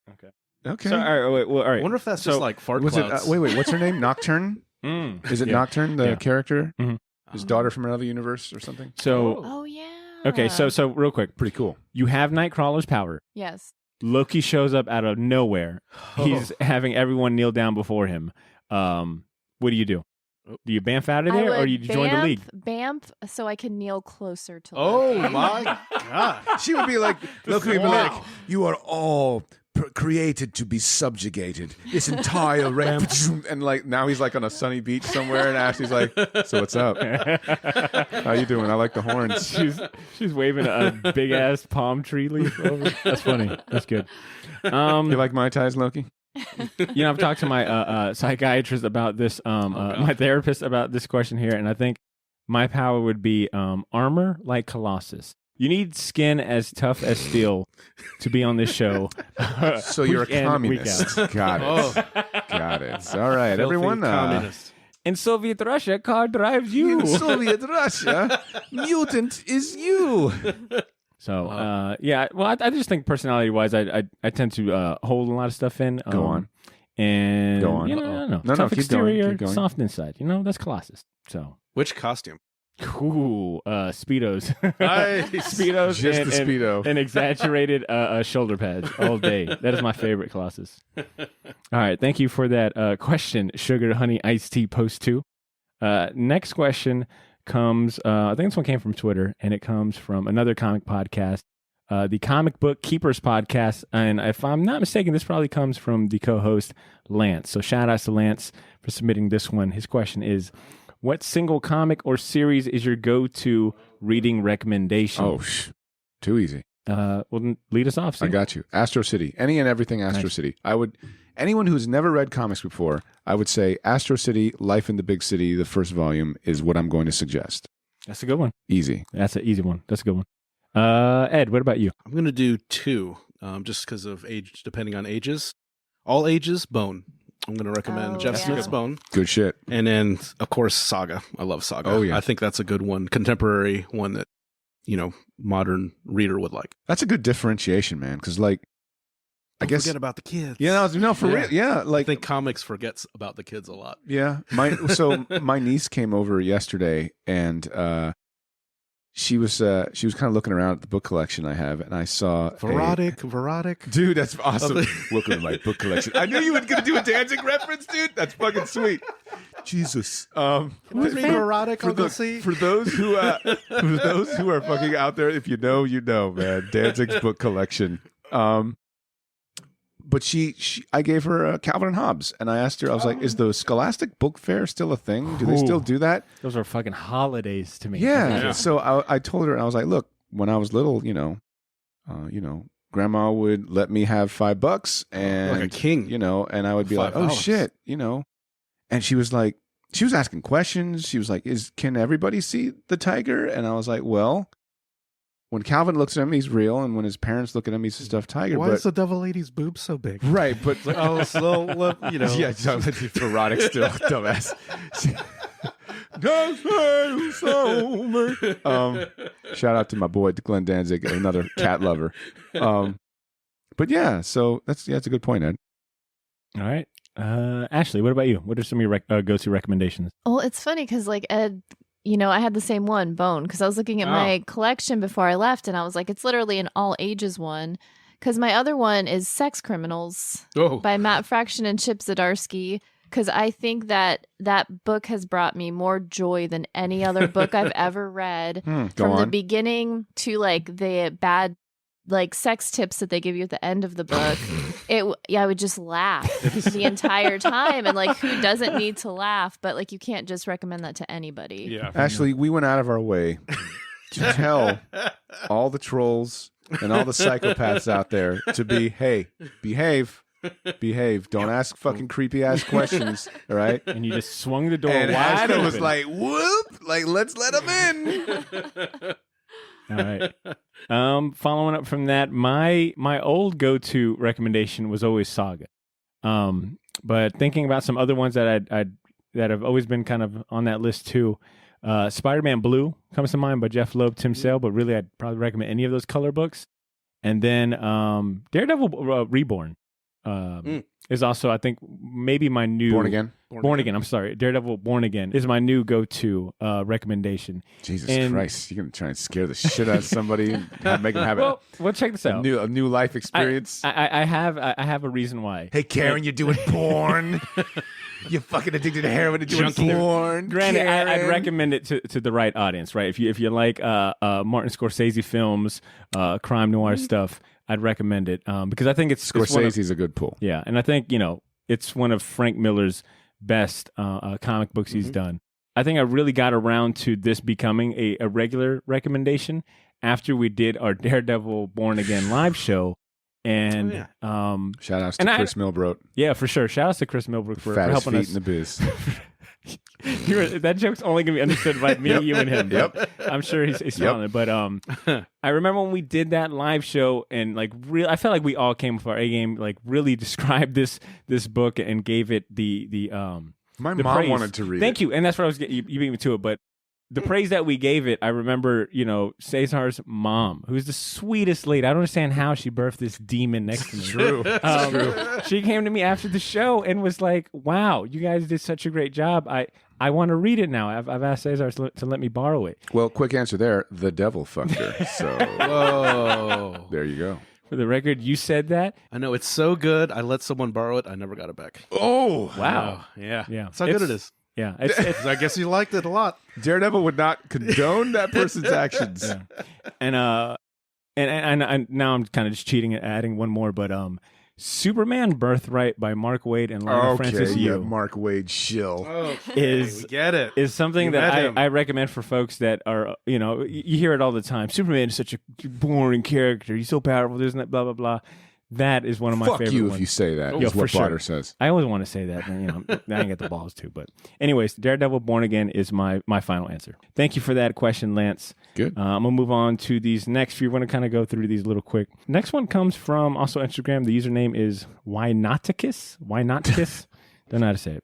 Okay. So, all right. I wonder if that's So, just like fart Was it? clouds. Wait. What's her name? Nocturne. Is it Yeah. Nocturne, the Yeah. character? Mhm. His daughter from another universe or something? So, Oh, yeah. okay, so real quick. Pretty cool. You have Nightcrawler's power. Yes. Loki shows up out of nowhere. He's having everyone kneel down before him. What do you do? Do you bamf out of I there, or would do you join the league? Bamf so I can kneel closer to Oh Loki. my god! She would be like, Loki would be like, you are all created to be subjugated. This entire and like now he's like on a sunny beach somewhere, and Ashley's like, so what's up? How you doing? I like the horns. She's waving a big ass palm tree leaf over. That's funny. That's good. You like Mai Tais, Loki? I've talked to my psychiatrist about this, my therapist about this question here, and I think my power would be armor like Colossus. You need skin as tough as steel to be on this show. So you're week a in, communist. week out. Got it. Got it. All right, Filthy everyone. communist. In Soviet Russia, car drives you. In Soviet Russia, mutant is you. So, well, I just think personality-wise, I tend to hold a lot of stuff in. Go on. And, Go on. I don't know. No, Tough keep exterior, going, keep going. soft inside. That's Colossus. So, Which costume? ooh, Speedos. Nice. Speedos. Just and, the Speedo. And exaggerated shoulder pads all day. That is my favorite Colossus. All right. Thank you for that question, Sugar Honey Iced Tea Post 2. Next question comes, I think this one came from Twitter, and it comes from another comic podcast, the Comic Book Keepers podcast. And if I'm not mistaken, this probably comes from the co-host, Lance. So shout out to Lance for submitting this one. His question is, what single comic or series is your go-to reading recommendation? Oh, too easy. Well, then lead us off, I Steve. got you. Astro City. Any and everything Astro Nice. City. Anyone who's never read comics before, I would say Astro City, Life in the Big City, the first volume is what I'm going to suggest. That's a good one. Easy. That's an easy one. That's a good one. Ed, what about you? I'm going to do two, just because of age, depending on ages. All ages, Bone. I'm going to recommend Oh, Jeff yeah. Smith's Bone. Good shit. And then, of course, Saga. I love Saga. Oh, yeah. I think that's a good one. Contemporary one that, modern reader would like. That's a good differentiation, man. Because, I guess. Forget about the kids. Yeah, no, for real. Yeah, I think comics forgets about the kids a lot. Yeah. My niece came over yesterday, and she was kind of looking around at the book collection I have, and I saw Verotic. Dude, that's awesome. Welcome to my book collection. I knew you were going to do a Danzig reference, dude. That's fucking sweet. Jesus. Can I read Verotic on the sea? For those who are fucking out there, if you know, man. Danzig's book collection. But I gave her Calvin and Hobbes, and I asked her, I was like, is the Scholastic Book Fair still a thing? Do they still do that? Those are fucking holidays to me. Yeah. So I told her, I was like, look, when I was little, Grandma would let me have $5 and like a king, and I would be like, oh shit, and she was like, she was asking questions. She was like, can everybody see the tiger? And I was like, well, when Calvin looks at him, he's real, and when his parents look at him, he's a stuffed tiger. Why is the devil lady's boob so big? Right, but yeah, erotic still, dumbass. Shout out to my boy Glenn Danzig, another cat lover. But yeah, so that's a good point, Ed. All right, Ashley, what about you? What are some of your go-to recommendations? Well, it's funny because Ed, I had the same one, Bone, because I was looking at my collection before I left, and I was like, it's literally an all ages one. Because my other one is Sex Criminals by Matt Fraction and Chip Zdarsky. Because I think that book has brought me more joy than any other book I've ever read. From the beginning to the bad sex tips that they give you at the end of the book. I would just laugh the entire time, and who doesn't need to laugh? But you can't just recommend that to anybody. Yeah, Ashley, we went out of our way to tell all the trolls and all the psychopaths out there to behave. Don't ask fucking creepy ass questions. All right, and you just swung the door and wide Ashley open. was like, "Whoop!" Let's let him in. All right. Following up from that, my old go-to recommendation was always Saga. But thinking about some other ones that that have always been kind of on that list too. Spider-Man Blue comes to mind by Jeff Loeb, Tim Sale, but really I'd probably recommend any of those color books. And then Daredevil Reborn is also, I think, maybe my new Born Again. I'm sorry. Daredevil Born Again is my new go-to recommendation. Jesus Christ, you're gonna try and scare the shit out of somebody and make them have well, check this out. a new life experience. I have a reason why. Hey, Karen, you're doing porn. You're fucking addicted to heroin and doing porn. Granted, I'd recommend it to the right audience, right? If you like Martin Scorsese films, crime noir stuff, I'd recommend it because I think Scorsese's a good pull. Yeah, and I think it's one of Frank Miller's best comic books he's done. I think I really got around to this becoming a regular recommendation after we did our Daredevil Born Again live show. And shout outs to Chris Milbrook. Yeah, for sure. Shout outs to Chris Milbrook for helping us in the biz. That joke's only gonna be understood by me, you, and him. Yep. I'm sure he's smiling. But I remember when we did that live show, and I felt like we all came with our A game. Really described this book and gave it the My the mom praise. wanted to read. Thank you, and that's what I was getting. You beat me to it, but. The praise that we gave it, I remember, Cesar's mom, who's the sweetest lady. I don't understand how she birthed this demon next to me. True. True. She came to me after the show and was like, wow, you guys did such a great job. I want to read it now. I've asked Cesar to let me borrow it. Well, quick answer there. The devil fucked her. So, whoa. There you go. For the record, you said that. I know, it's so good. I let someone borrow it. I never got it back. Oh. Wow. Yeah. That's how good it is. Yeah, it's I guess you liked it a lot. Daredevil would not condone that person's actions. Yeah. And now I'm kind of just cheating at adding one more, but Superman Birthright by Mark Waid and Lana Francis Yu. Mark Waid shill. We get it. Is something that I recommend for folks that are, you hear it all the time. Superman is such a boring character. He's so powerful, isn't it? Blah, blah, blah. That is one of my favorite ones. Fuck you if you say that. Is what Potter says. I always want to say that. And, I ain't got the balls to. But anyways, Daredevil Born Again is my final answer. Thank you for that question, Lance. Good. I'm going to move on to these next few. We're going to kind of go through these little quick. Next one comes from also Instagram. The username is Why Not to Kiss. Don't know how to say it.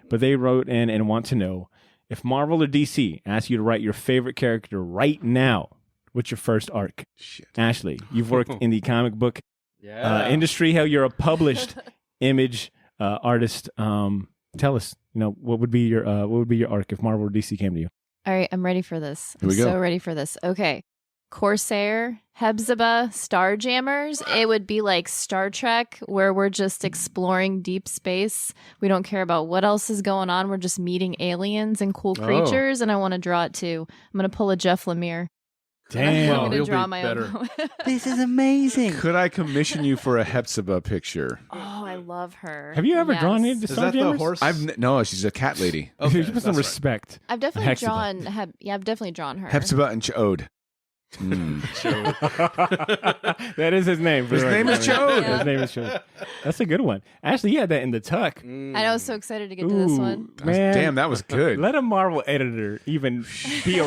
But they wrote in and want to know if Marvel or DC ask you to write your favorite character right now, what's your first arc? Shit. Ashley, you've worked in the comic book industry. Hell, you're a published image artist. Tell us, what would be your arc if Marvel or DC came to you? All right, I'm ready for this. Here we go. So ready for this. Okay. Corsair, Hepzibah, Starjammers. It would be like Star Trek, where we're just exploring deep space. We don't care about what else is going on. We're just meeting aliens and cool creatures, and I want to draw it too. I'm going to pull a Jeff Lemire. Damn. I'm going to draw my own. This is amazing. Could I commission you for a Hepzibah picture? Oh, I love her. Have you ever drawn any of the Is that the Starjammers? horse? No, she's a cat lady. Okay, You put some that's right. respect. I've definitely Hepzibah. drawn. I've definitely drawn her. Hepzibah and Chode. That is his name. His name is Chode. His name is Chode. That's a good one. Actually, you had that in the tuck. I know. I was so excited to get to this Ooh, one. man. Damn, that was good. Let a Marvel editor even be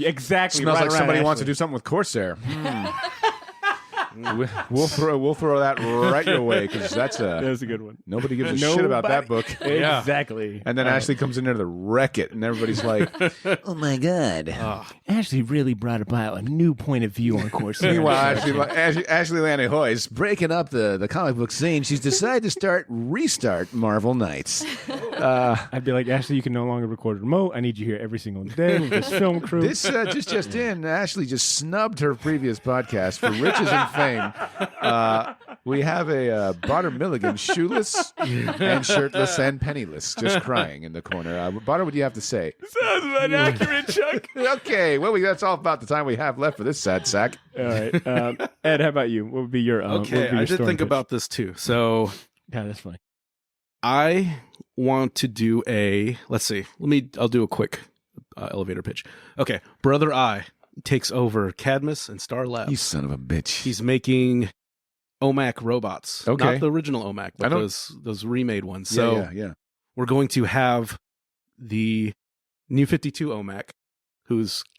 exactly Smells right like somebody around wants to Ashley. do something with Corsair. We'll throw that right your way because that's That's a good one. nobody gives a shit about that book. Exactly. And then Ashley comes in there to wreck it, and everybody's like, Oh my god. Ashley really brought about a new point of view on Corsair. meanwhile, Ashley Lanny Hoy's breaking up the comic book scene. She's decided to restart Marvel Nights. I'd be like, Ashley, you can no longer record remote. I need you here every single day with this film crew. This just in, Ashley just snubbed her previous podcast for riches and fame. We have a Botter Milligan shoeless and shirtless and penniless, just crying in the corner. Botter, what do you have to say? Sounds inaccurate, Chuck. Okay, well, that's all about the time we have left for this sad sack. All right. Ed, how about you? What would be your Okay, I did think about this too. So Yeah, that's funny. I want to do I'll do a quick elevator pitch. Okay, Brother Eye takes over Cadmus and Star Labs. You son of a bitch. He's making OMAC robots. Okay. Not the original OMAC, but those remade ones. So yeah. we're going to have the New 52 OMAC,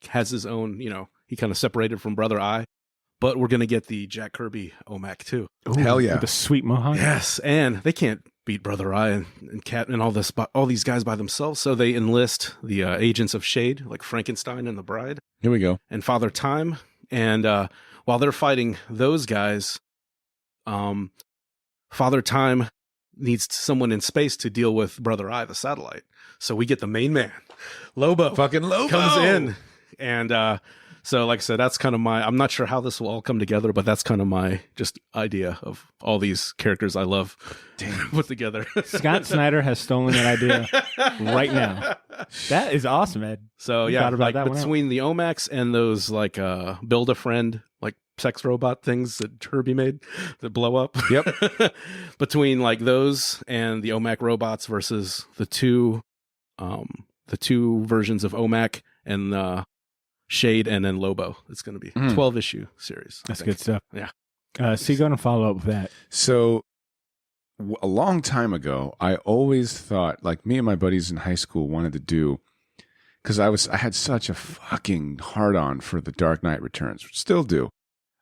has his own, he kind of separated from Brother Eye, but we're going to get the Jack Kirby OMAC too. Ooh, Hell yeah. With the sweet mohawk. Yes, and they can't beat Brother Eye and Cat and all these guys by themselves, so they enlist the agents of Shade, like Frankenstein and the Bride, Here we go. and Father Time. And while they're fighting those guys, Father Time needs someone in space to deal with Brother Eye, the satellite. So we get the main man, Lobo. Fucking Lobo comes in, and so like I said, that's kind of I'm not sure how this will all come together, but that's kind of my just idea of all these characters I love put together. Scott Snyder has stolen that idea right now. That is awesome, Ed. So You yeah, thought about like that one out. between the Omax and those like Build a Friend, like sex robot things that Herbie made that blow up. Yep. Between like those and the OMAC robots versus the two versions of OMAC and Shade and then Lobo. It's going to be a 12-issue series. I That's think. good stuff. Yeah. So you're going to follow up with that. So a long time ago, I always thought, like me and my buddies in high school wanted to do, because I had such a fucking hard-on for The Dark Knight Returns, which still do.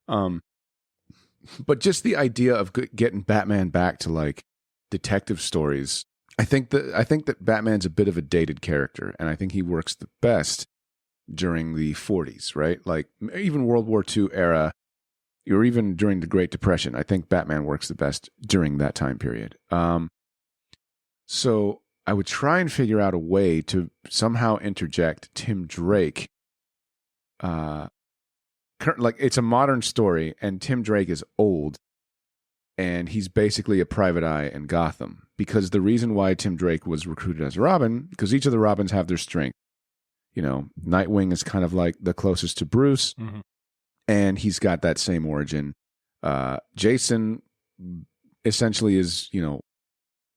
But just the idea of getting Batman back to like detective stories, I think that Batman's a bit of a dated character, and I think he works the best during the 40s, right? Like even World War II era, or even during the Great Depression. I think Batman works the best during that time period. So I would try and figure out a way to somehow interject Tim Drake. Like it's a modern story, and Tim Drake is old, and he's basically a private eye in Gotham. Because the reason why Tim Drake was recruited as Robin, because each of the Robins have their strength. Nightwing is kind of like the closest to Bruce, and he's got that same origin. Jason essentially is, a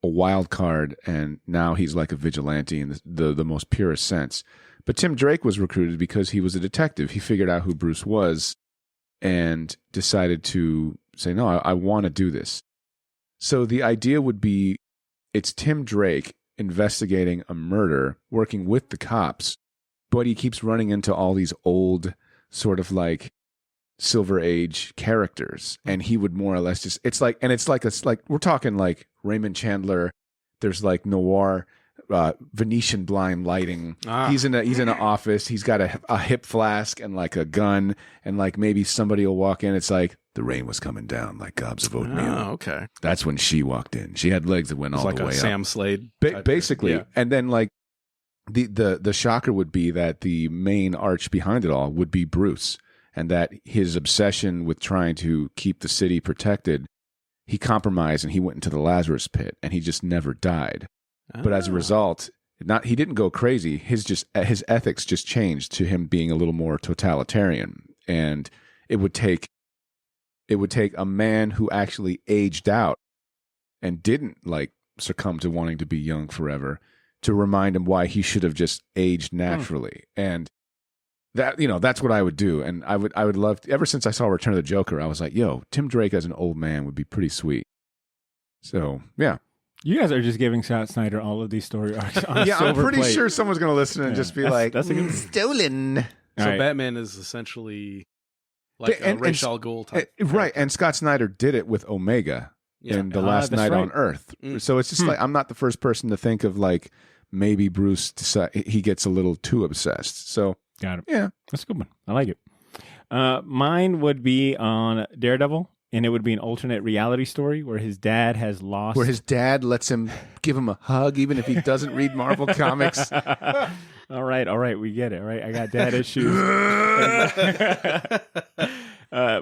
wild card, and now he's like a vigilante in the most purest sense. But Tim Drake was recruited because he was a detective. He figured out who Bruce was and decided to say, no, I want to do this. So the idea would be it's Tim Drake investigating a murder, working with the cops, but he keeps running into all these old sort of like Silver Age characters, and he would more or less just it's like we're talking like Raymond Chandler. There's like noir, Venetian blind lighting. He's in an office. He's got a hip flask and like a gun, and like maybe somebody will walk in. It's like the rain was coming down like gobs of oatmeal. Oh, okay. That's when she walked in. She had legs that went all like the way a up. Sam Slade, basically. Yeah. And then like the shocker would be that the main arch behind it all would be Bruce, and that his obsession with trying to keep the city protected, he compromised and he went into the Lazarus pit, and he just never died. But as a result, he didn't go crazy. His ethics just changed to him being a little more totalitarian, and it would take a man who actually aged out and didn't like succumb to wanting to be young forever to remind him why he should have just aged naturally. And that, that's what I would do. And I would love to, ever since I saw Return of the Joker, I was like, yo, Tim Drake as an old man would be pretty sweet. So, yeah. You guys are just giving Scott Snyder all of these story arcs on yeah, I'm pretty sure someone's going to listen and just be that's a good stolen. So right. Batman is essentially like a Ra's al Ghul type. Right, and Scott Snyder did it with Omega in The Last Night on Earth. So it's just like, I'm not the first person to think of like maybe Bruce he gets a little too obsessed. So got it. Yeah, that's a good one. I like it. Mine would be on Daredevil, and it would be an alternate reality story where his dad has lost. Where his dad lets him give him a hug, even if he doesn't read Marvel comics. All right, we get it. All right, I got dad issues.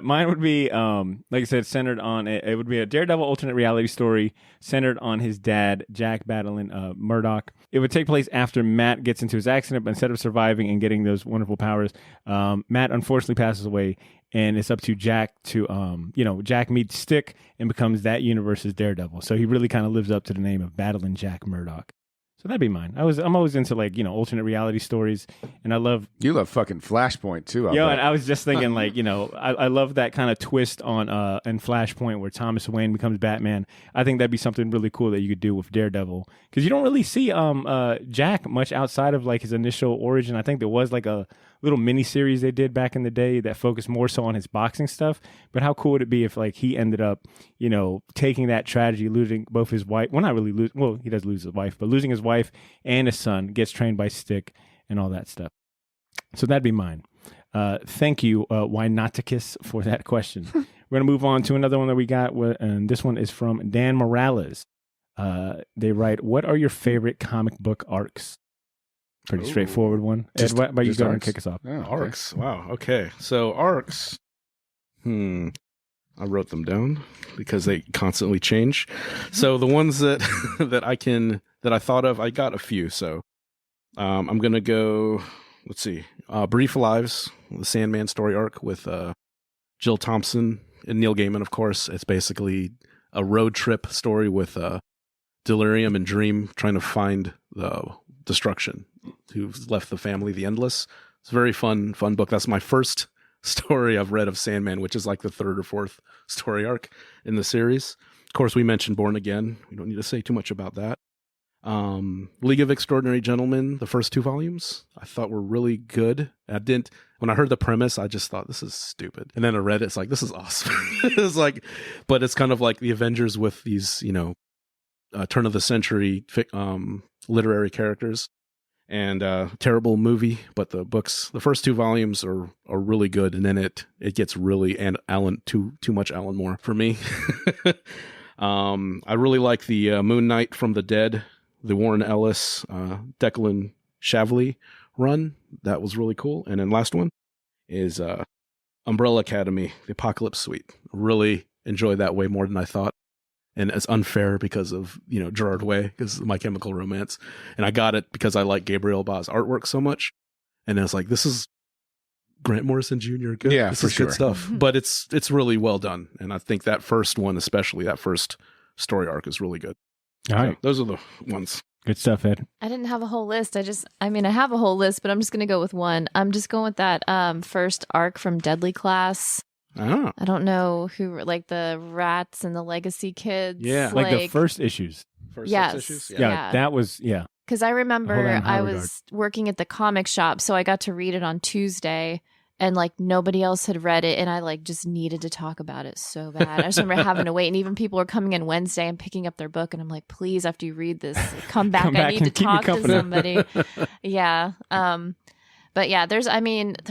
Mine would be, like I said, centered on it would be a Daredevil alternate reality story centered on his dad, Jack, battling Murdoch. It would take place after Matt gets into his accident, but instead of surviving and getting those wonderful powers, Matt unfortunately passes away, and it's up to Jack to, Jack meets Stick and becomes that universe's Daredevil. So he really kind of lives up to the name of battling Jack Murdoch. So that'd be mine. I'm always into like, alternate reality stories, and you love fucking Flashpoint too. And I was just thinking like, I love that kind of twist on in Flashpoint where Thomas Wayne becomes Batman. I think that'd be something really cool that you could do with Daredevil, because you don't really see Jack much outside of like his initial origin. I think there was like a little mini series they did back in the day that focused more so on his boxing stuff. But how cool would it be if like he ended up, taking that tragedy, losing both his wife. Well, not really he does lose his wife, but losing his wife and his son, gets trained by Stick and all that stuff. So that'd be mine. Thank you, Why Not to Kiss, for that question. We're going to move on to another one that we got, and this one is from Dan Morales. They write, what are your favorite comic book arcs? Pretty straightforward one. Ed, why don't you go and kick us off? Oh, okay. Arcs. Wow. Okay. So arcs. I wrote them down because they constantly change. So the ones that that I thought of, I got a few. So I'm gonna go. Let's see. Brief Lives, the Sandman story arc with Jill Thompson and Neil Gaiman, of course. It's basically a road trip story with Delirium and Dream trying to find the destruction who's left the family, the Endless. It's a very fun book. That's my first story I've read of Sandman, which is like the third or fourth story arc in the series. Of course, we mentioned Born Again. We don't need to say too much about that. League of Extraordinary Gentlemen, the first 2 volumes, I thought were really good. When I heard the premise, I just thought this is stupid. And then I read it, it's like, this is awesome. It's like, but it's kind of like the Avengers with these, turn of the century literary characters. And terrible movie, but the first 2 volumes are really good, and then it gets really too much Alan Moore for me. I really like the Moon Knight from the Dead, the Warren Ellis, Declan Shalvey run. That was really cool. And then last one is Umbrella Academy, the Apocalypse Suite. Really enjoyed that way more than I thought. And it's unfair because of, Gerard Way, because of My Chemical Romance. And I got it because I like Gabriel Ba's artwork so much. And I was like, this is Grant Morrison Jr. Good. Yeah, this for is sure. Good stuff. But it's really well done. And I think that first one, especially that first story arc, is really good. All right. So those are the ones. Good stuff, Ed. I didn't have a whole list. I have a whole list, but I'm just going to go with one. I'm just going with that first arc from Deadly Class. Ah. I don't know who, like the rats and the legacy kids. Yeah. Like the first issues. First Yes. 6 issues? Yeah, that was, Because I remember Hold on, I Howard was working at the comic shop, so I got to read it on Tuesday. and like nobody else had read it, and I like just needed to talk about it so bad. I just remember having to wait, and even people were coming in Wednesday and picking up their book, and I'm like, please, after you read this, come back. I need to talk to somebody. Yeah. But yeah, there's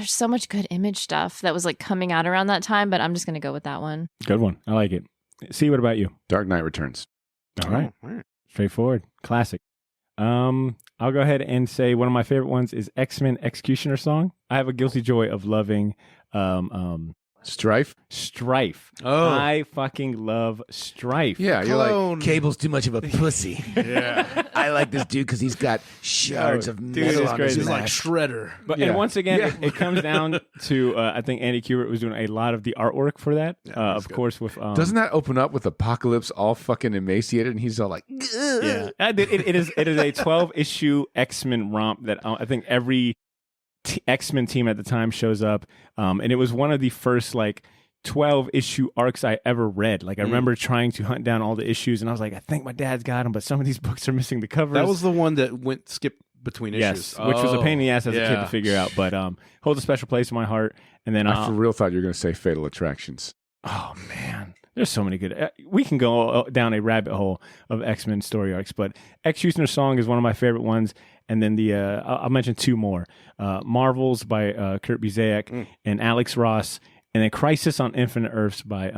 so much good Image stuff that was like coming out around that time, but I'm just going to go with that one. Good one. I like it. See, what about you? Dark Knight Returns. All right. Straightforward. Classic. I'll go ahead and say one of my favorite ones is X-Men Executioner Song. I have a guilty joy of loving Strife. Oh, I fucking love Strife. Yeah, you're like, Cable's too much of a pussy. yeah. I like this dude because he's got shards of metal on his He's like mask. Shredder. But and once again, it comes down to I think Andy Kubert was doing a lot of the artwork for that. Of course, with doesn't that open up with Apocalypse all fucking emaciated and he's all like, yeah, it is a 12-issue X-Men romp that I think every X-Men team at the time shows up, and it was one of the first like 12-issue arcs I ever read. Like I remember trying to hunt down all the issues, and I was like, I think my dad's got them, but some of these books are missing the covers. That was the one that skipped between issues. Yes, which was a pain in the ass as a kid to figure out, but holds a special place in my heart. And then I for real thought you were going to say Fatal Attractions. Oh man, there's so many good. We can go down a rabbit hole of X-Men story arcs, but Executioner Song is one of my favorite ones. And then I'll mention two more: Marvels by Kurt Busiek and Alex Ross, and then Crisis on Infinite Earths by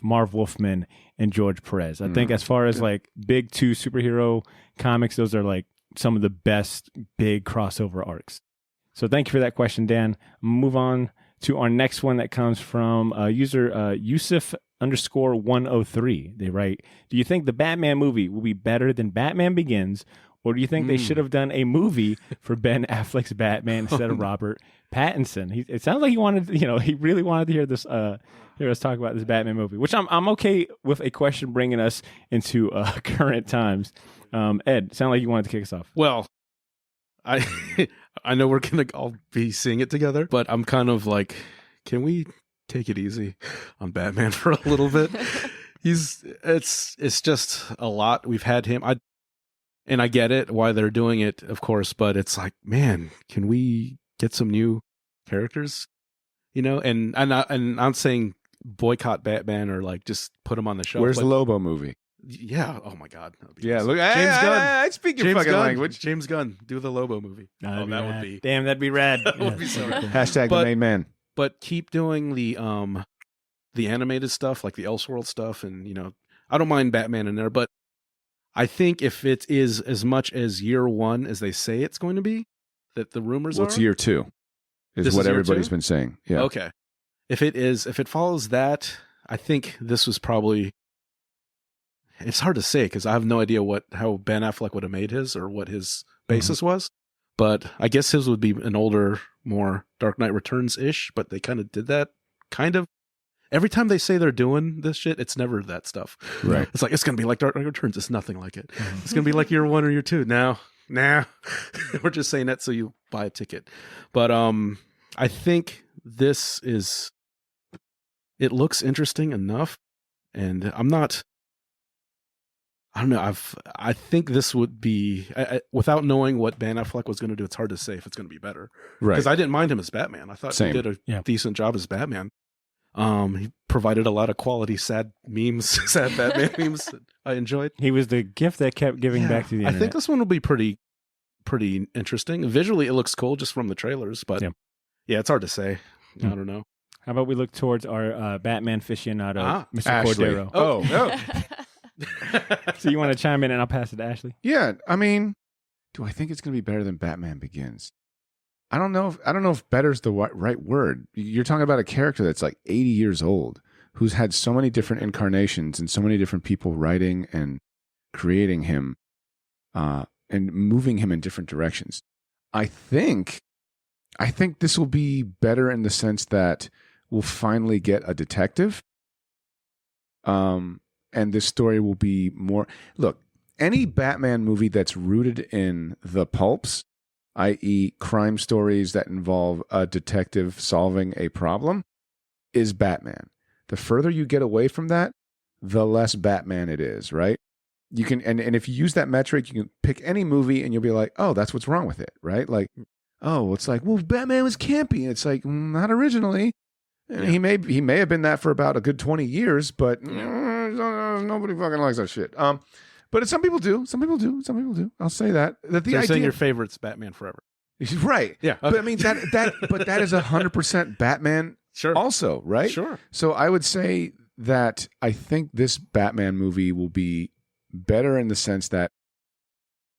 Marv Wolfman and George Perez. I think as far as like big two superhero comics, those are like some of the best big crossover arcs. So thank you for that question, Dan. Move on to our next one that comes from user Yusuf_103. They write, do you think the Batman movie will be better than Batman Begins, or do you think they should have done a movie for Ben Affleck's Batman instead of Robert Pattinson? It sounds like he wanted, he really wanted to hear this, hear us talk about this Batman movie, which I'm okay with a question bringing us into current times. Ed, sound like you wanted to kick us off. Well, I know we're gonna all be seeing it together, but I'm kind of like, can we take it easy on Batman for a little bit? It's just a lot. We've had him. And I get it why they're doing it, of course, but it's like, man, can we get some new characters? And I'm saying boycott Batman or like just put him on the show. Where's the Lobo movie? Yeah. Oh my God. Yeah. Look, James Gunn. I speak your fucking language. James Gunn, do the Lobo movie. That would be. Damn, that'd be rad. That would be so rad. Hashtag the main man. But keep doing the animated stuff, like the Elseworld stuff, and I don't mind Batman in there, but I think if it is as much as year one as they say it's going to be, that the rumors are. It's year two, is what everybody's been saying. Yeah. Okay. If it follows that, I think this was probably. It's hard to say because I have no idea how Ben Affleck would have made his or what his basis was, but I guess his would be an older, more Dark Knight Returns-ish. But they kind of did that. Kind of. Every time they say they're doing this shit, it's never that stuff. Right. It's like, it's going to be like Dark Knight Returns. It's nothing like it. It's going to be like year one or year two. Nah. We're just saying that so you buy a ticket. But I think it looks interesting enough. And I don't know. I think this would be, without knowing what Ben Affleck was going to do, it's hard to say if it's going to be better. Right. Because I didn't mind him as Batman. I thought he did a decent job as Batman. He provided a lot of quality sad Batman memes that I enjoyed. He was the gift that kept giving back to the internet. I think this one will be pretty interesting. Visually, it looks cool just from the trailers, but it's hard to say. I don't know. How about we look towards our Batman aficionado, Mr. Ashley. Cordero? Oh. So you want to chime in and I'll pass it to Ashley? Yeah. I mean, do I think it's going to be better than Batman Begins? I don't know if better is the right word. You're talking about a character that's like 80 years old, who's had so many different incarnations and so many different people writing and creating him, and moving him in different directions. I think this will be better in the sense that we'll finally get a detective. And this story will be more. Look, any Batman movie that's rooted in the pulps, i.e. crime stories that involve a detective solving a problem, is Batman. The further you get away from that, the less Batman it is, right? You can, and if you use that metric, you can pick any movie and you'll be like, oh, that's what's wrong with it, right? Like, oh, it's like, well, Batman was campy. It's like, not originally. Yeah. He may have been that for about a good 20 years, but nobody fucking likes that shit. But some people do. Some people do. I'll say that. The You're idea, saying your favorite's Batman Forever. Right. Yeah. Okay. But I mean that is 100% Batman. Sure. Also, right? Sure. So I would say that I think this Batman movie will be better in the sense that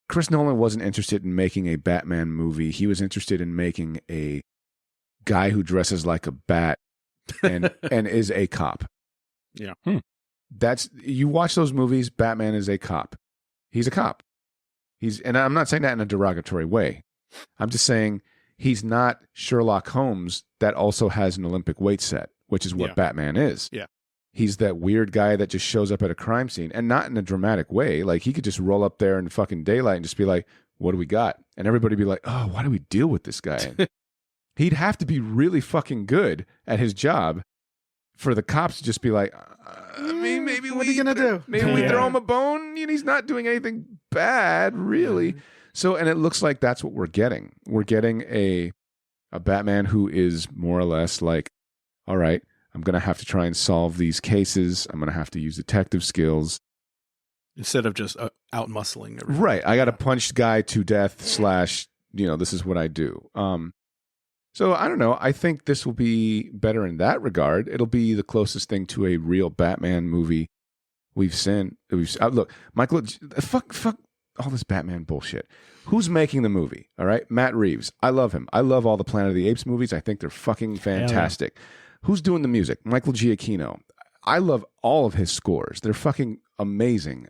Chris Nolan wasn't interested in making a Batman movie. He was interested in making a guy who dresses like a bat and is a cop. Yeah. That's, you watch those movies, Batman is a cop. He's a cop. And I'm not saying that in a derogatory way. I'm just saying he's not Sherlock Holmes that also has an Olympic weight set, which is what Batman is. Yeah. He's that weird guy that just shows up at a crime scene, and not in a dramatic way. Like, he could just roll up there in fucking daylight and just be like, what do we got? And everybody be like, oh, why do we deal with this guy? He'd have to be really fucking good at his job for the cops to just be like, I mean, maybe what are you going to do? Maybe we throw him a bone. He's not doing anything bad, really. So, and it looks like that's what we're getting. We're getting a Batman who is more or less like, all right, I'm going to have to try and solve these cases. I'm going to have to use detective skills. Instead of just out muscling everything. Right. I got to punch guy to death / this is what I do. So I don't know. I think this will be better in that regard. It'll be the closest thing to a real Batman movie we've seen. Look, Michael, fuck all this Batman bullshit. Who's making the movie? All right, Matt Reeves. I love him. I love all the Planet of the Apes movies. I think they're fucking fantastic. Who's doing the music? Michael Giacchino. I love all of his scores. They're fucking amazing.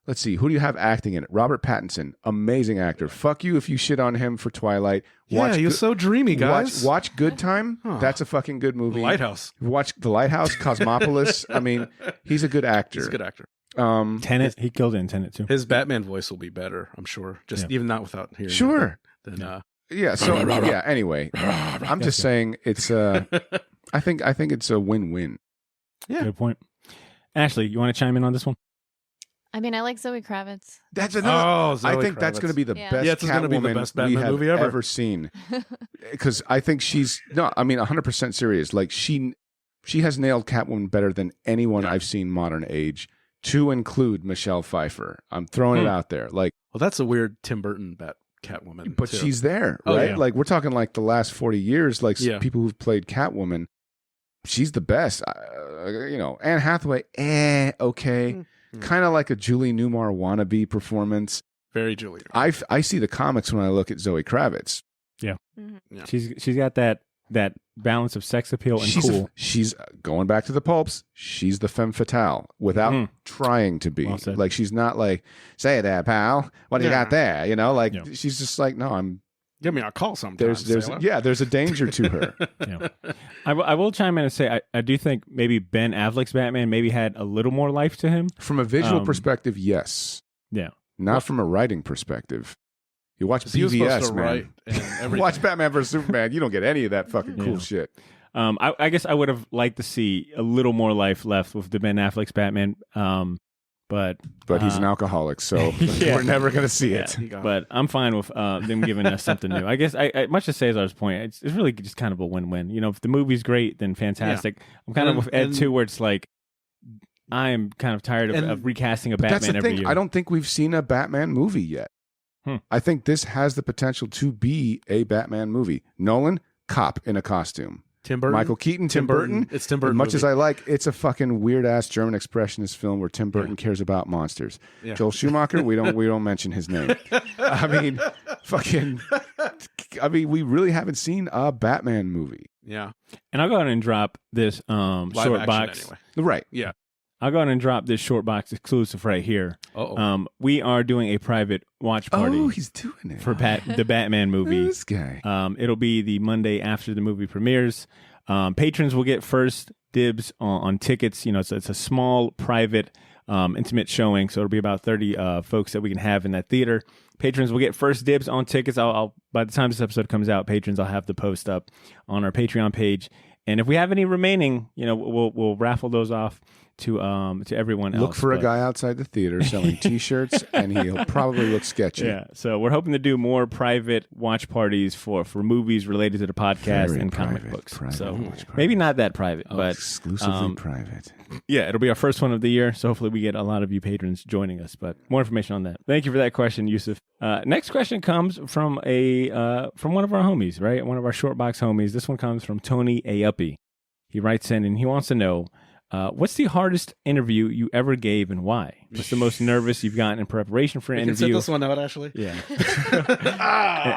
Let's see. Who do you have acting in it? Robert Pattinson. Amazing actor. Fuck you if you shit on him for Twilight. He was so dreamy, guys. Watch Good Time. That's a fucking good movie. The Lighthouse. Watch The Lighthouse, Cosmopolis. I mean, he's a good actor. He's a good actor. Tenet. He killed it in Tenet, too. His Batman voice will be better, I'm sure. Just even not without hearing Sure. it. Then, yeah. So anyway, I'm just saying it's I think it's a win-win. Yeah. Good point. Ashley, you want to chime in on this one? I mean, I like Zoe Kravitz. That's another. Zoe I think Kravitz. that's going to be the best it's going to be the best Batman we have movie ever seen. Because I think she's 100% serious. Like she has nailed Catwoman better than anyone I've seen modern age, to include Michelle Pfeiffer. I'm throwing it out there. Like, well, that's a weird Tim Burton Catwoman, but too. she's there, right? Yeah. Like we're talking like the last 40 years. Like people who've played Catwoman, she's the best. Anne Hathaway, okay. Kind of like a Julie Newmar wannabe performance. Very Julie. I see the comics when I look at Zoe Kravitz. Yeah, she's got that balance of sex appeal and cool. She's going back to the pulps. She's the femme fatale without trying to be. Well, like she's not like, say that, pal. What do you got there? She's just like, no, I'm. Give me a call sometimes. There's a danger to her. I will chime in and say I do think maybe Ben Affleck's Batman maybe had a little more life to him. From a visual perspective, yes. Yeah. Not from a writing perspective. You watch BVS, man. Watch Batman vs. Superman. You don't get any of that fucking cool shit. I guess I would have liked to see a little more life left with the Ben Affleck's Batman. But he's an alcoholic, so we're never going to see it. But I'm fine with them giving us something new. I guess, much to Cesar's point, it's really just kind of a win-win. If the movie's great, then fantastic. I'm kind of with Ed, too, where it's like, I'm kind of tired of recasting a Batman every year. I don't think we've seen a Batman movie yet. I think this has the potential to be a Batman movie. Nolan, cop in a costume. Tim Burton? Michael Keaton, Tim Burton. It's Tim Burton. As much as I like, it's a fucking weird ass German expressionist film where Tim Burton cares about monsters. Yeah. Joel Schumacher, we don't mention his name. I mean, we really haven't seen a Batman movie. Yeah. And I'll go ahead and drop this short box. Anyway. Right. Yeah. I'll go ahead and drop this short box exclusive right here. We are doing a private watch party. Oh, he's doing it for the Batman movie. This guy. It'll be the Monday after the movie premieres. Patrons will get first dibs on tickets. So it's a small, private, intimate showing. So it'll be about 30 folks that we can have in that theater. Patrons will get first dibs on tickets. I'll by the time this episode comes out, patrons, I'll have the post up on our Patreon page. And if we have any remaining, we'll raffle those off to everyone else. Look for a guy outside the theater selling T-shirts, and he'll probably look sketchy. Yeah, so we're hoping to do more private watch parties for movies related to the podcast Very and comic private, books. private So watch party. maybe not that private, but Exclusively private. yeah, it'll be our first one of the year. So hopefully we get a lot of you patrons joining us. But more information on that. Thank you for that question, Yusuf. Next question comes from one of our homies, right? One of our short box homies. This one comes from Tony Ayuppie. He writes in and he wants to know, what's the hardest interview you ever gave and why? What's the most nervous you've gotten in preparation for an interview? You can sit this one out, Ashley. Yeah.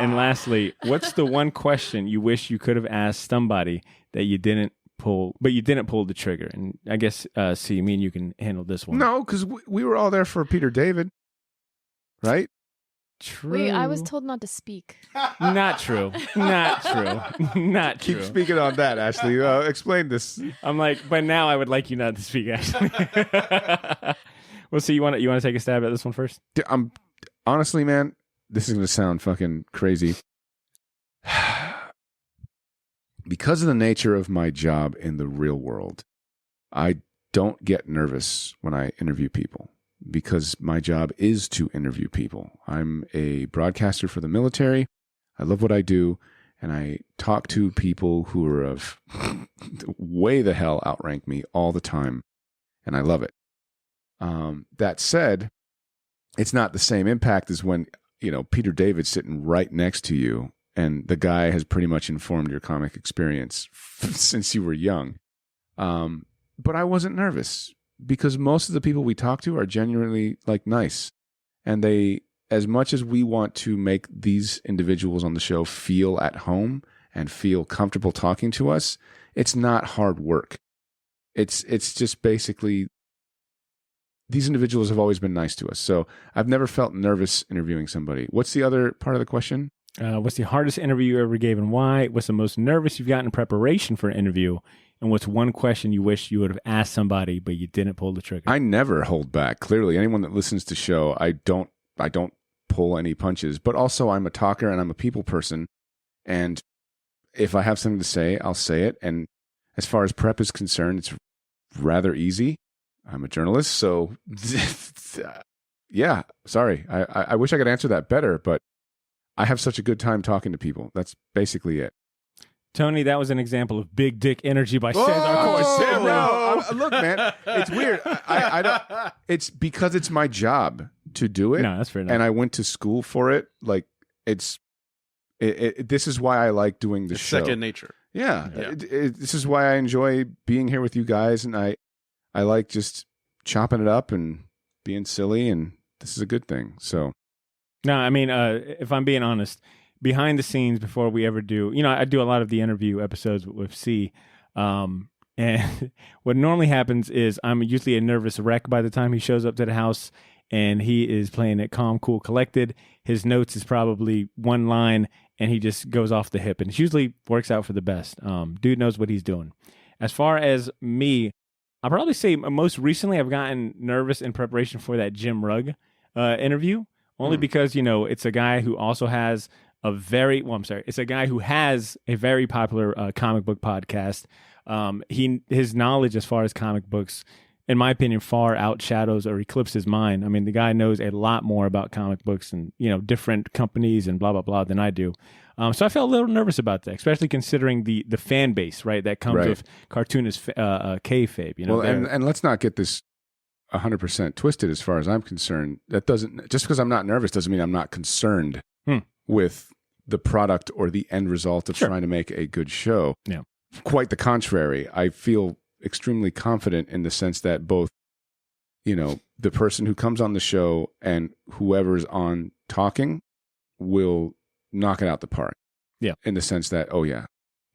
And lastly, what's the one question you wish you could have asked somebody that you didn't pull the trigger? And I guess, see, me and you can handle this one. No, because we were all there for Peter David, right? True. Wait, I was told not to speak. Not true. Not true. Not true. Keep speaking on that, Ashley. Explain this. I'm like, but now I would like you not to speak, actually. Well, so you want to take a stab at this one first? Honestly, man, this is going to sound fucking crazy. Because of the nature of my job in the real world, I don't get nervous when I interview people because my job is to interview people. I'm a broadcaster for the military. I love what I do, and I talk to people who are of way the hell outrank me all the time, and I love it. That said, it's not the same impact as when, Peter David's sitting right next to you and the guy has pretty much informed your comic experience since you were young. But I wasn't nervous because most of the people we talk to are genuinely nice. And they, as much as we want to make these individuals on the show feel at home and feel comfortable talking to us, it's not hard work. It's just basically, these individuals have always been nice to us. So I've never felt nervous interviewing somebody. What's the other part of the question? What's the hardest interview you ever gave and why? What's the most nervous you've gotten in preparation for an interview? And what's one question you wish you would have asked somebody, but you didn't pull the trigger? I never hold back. Clearly, anyone that listens to the show, I don't pull any punches. But also, I'm a talker and I'm a people person. And if I have something to say, I'll say it. And as far as prep is concerned, it's rather easy. I'm a journalist, so yeah. Sorry, I wish I could answer that better, but I have such a good time talking to people. That's basically it. Tony, that was an example of big dick energy by Cesar Corso. No, look, man, it's weird. I don't. It's because it's my job to do it. No, that's fair enough. And I went to school for it. This is why I like doing the show. Second nature. Yeah. This is why I enjoy being here with you guys, and I like just chopping it up and being silly, and this is a good thing. So, no, I mean, if I'm being honest, behind the scenes before we ever do, I do a lot of the interview episodes with C. And what normally happens is I'm usually a nervous wreck by the time he shows up to the house, and he is playing it calm, cool, collected. His notes is probably one line, and he just goes off the hip, and it usually works out for the best. Dude knows what he's doing. As far as me, I'll probably say most recently I've gotten nervous in preparation for that Jim Rugg interview, only because, it's a guy who also has it's a guy who has a very popular comic book podcast. His knowledge as far as comic books, in my opinion, far outshadows or eclipses mine. I mean, the guy knows a lot more about comic books and, different companies and blah, blah, blah than I do. So I felt a little nervous about that, especially considering the fan base, right, that comes with cartoonist kayfabe. Well, and let's not get this 100% twisted as far as I'm concerned. That doesn't, just because I'm not nervous doesn't mean I'm not concerned with the product or the end result of trying to make a good show. Yeah. Quite the contrary. I feel extremely confident in the sense that both, the person who comes on the show and whoever's on talking will knock it out the park. Yeah. In the sense that,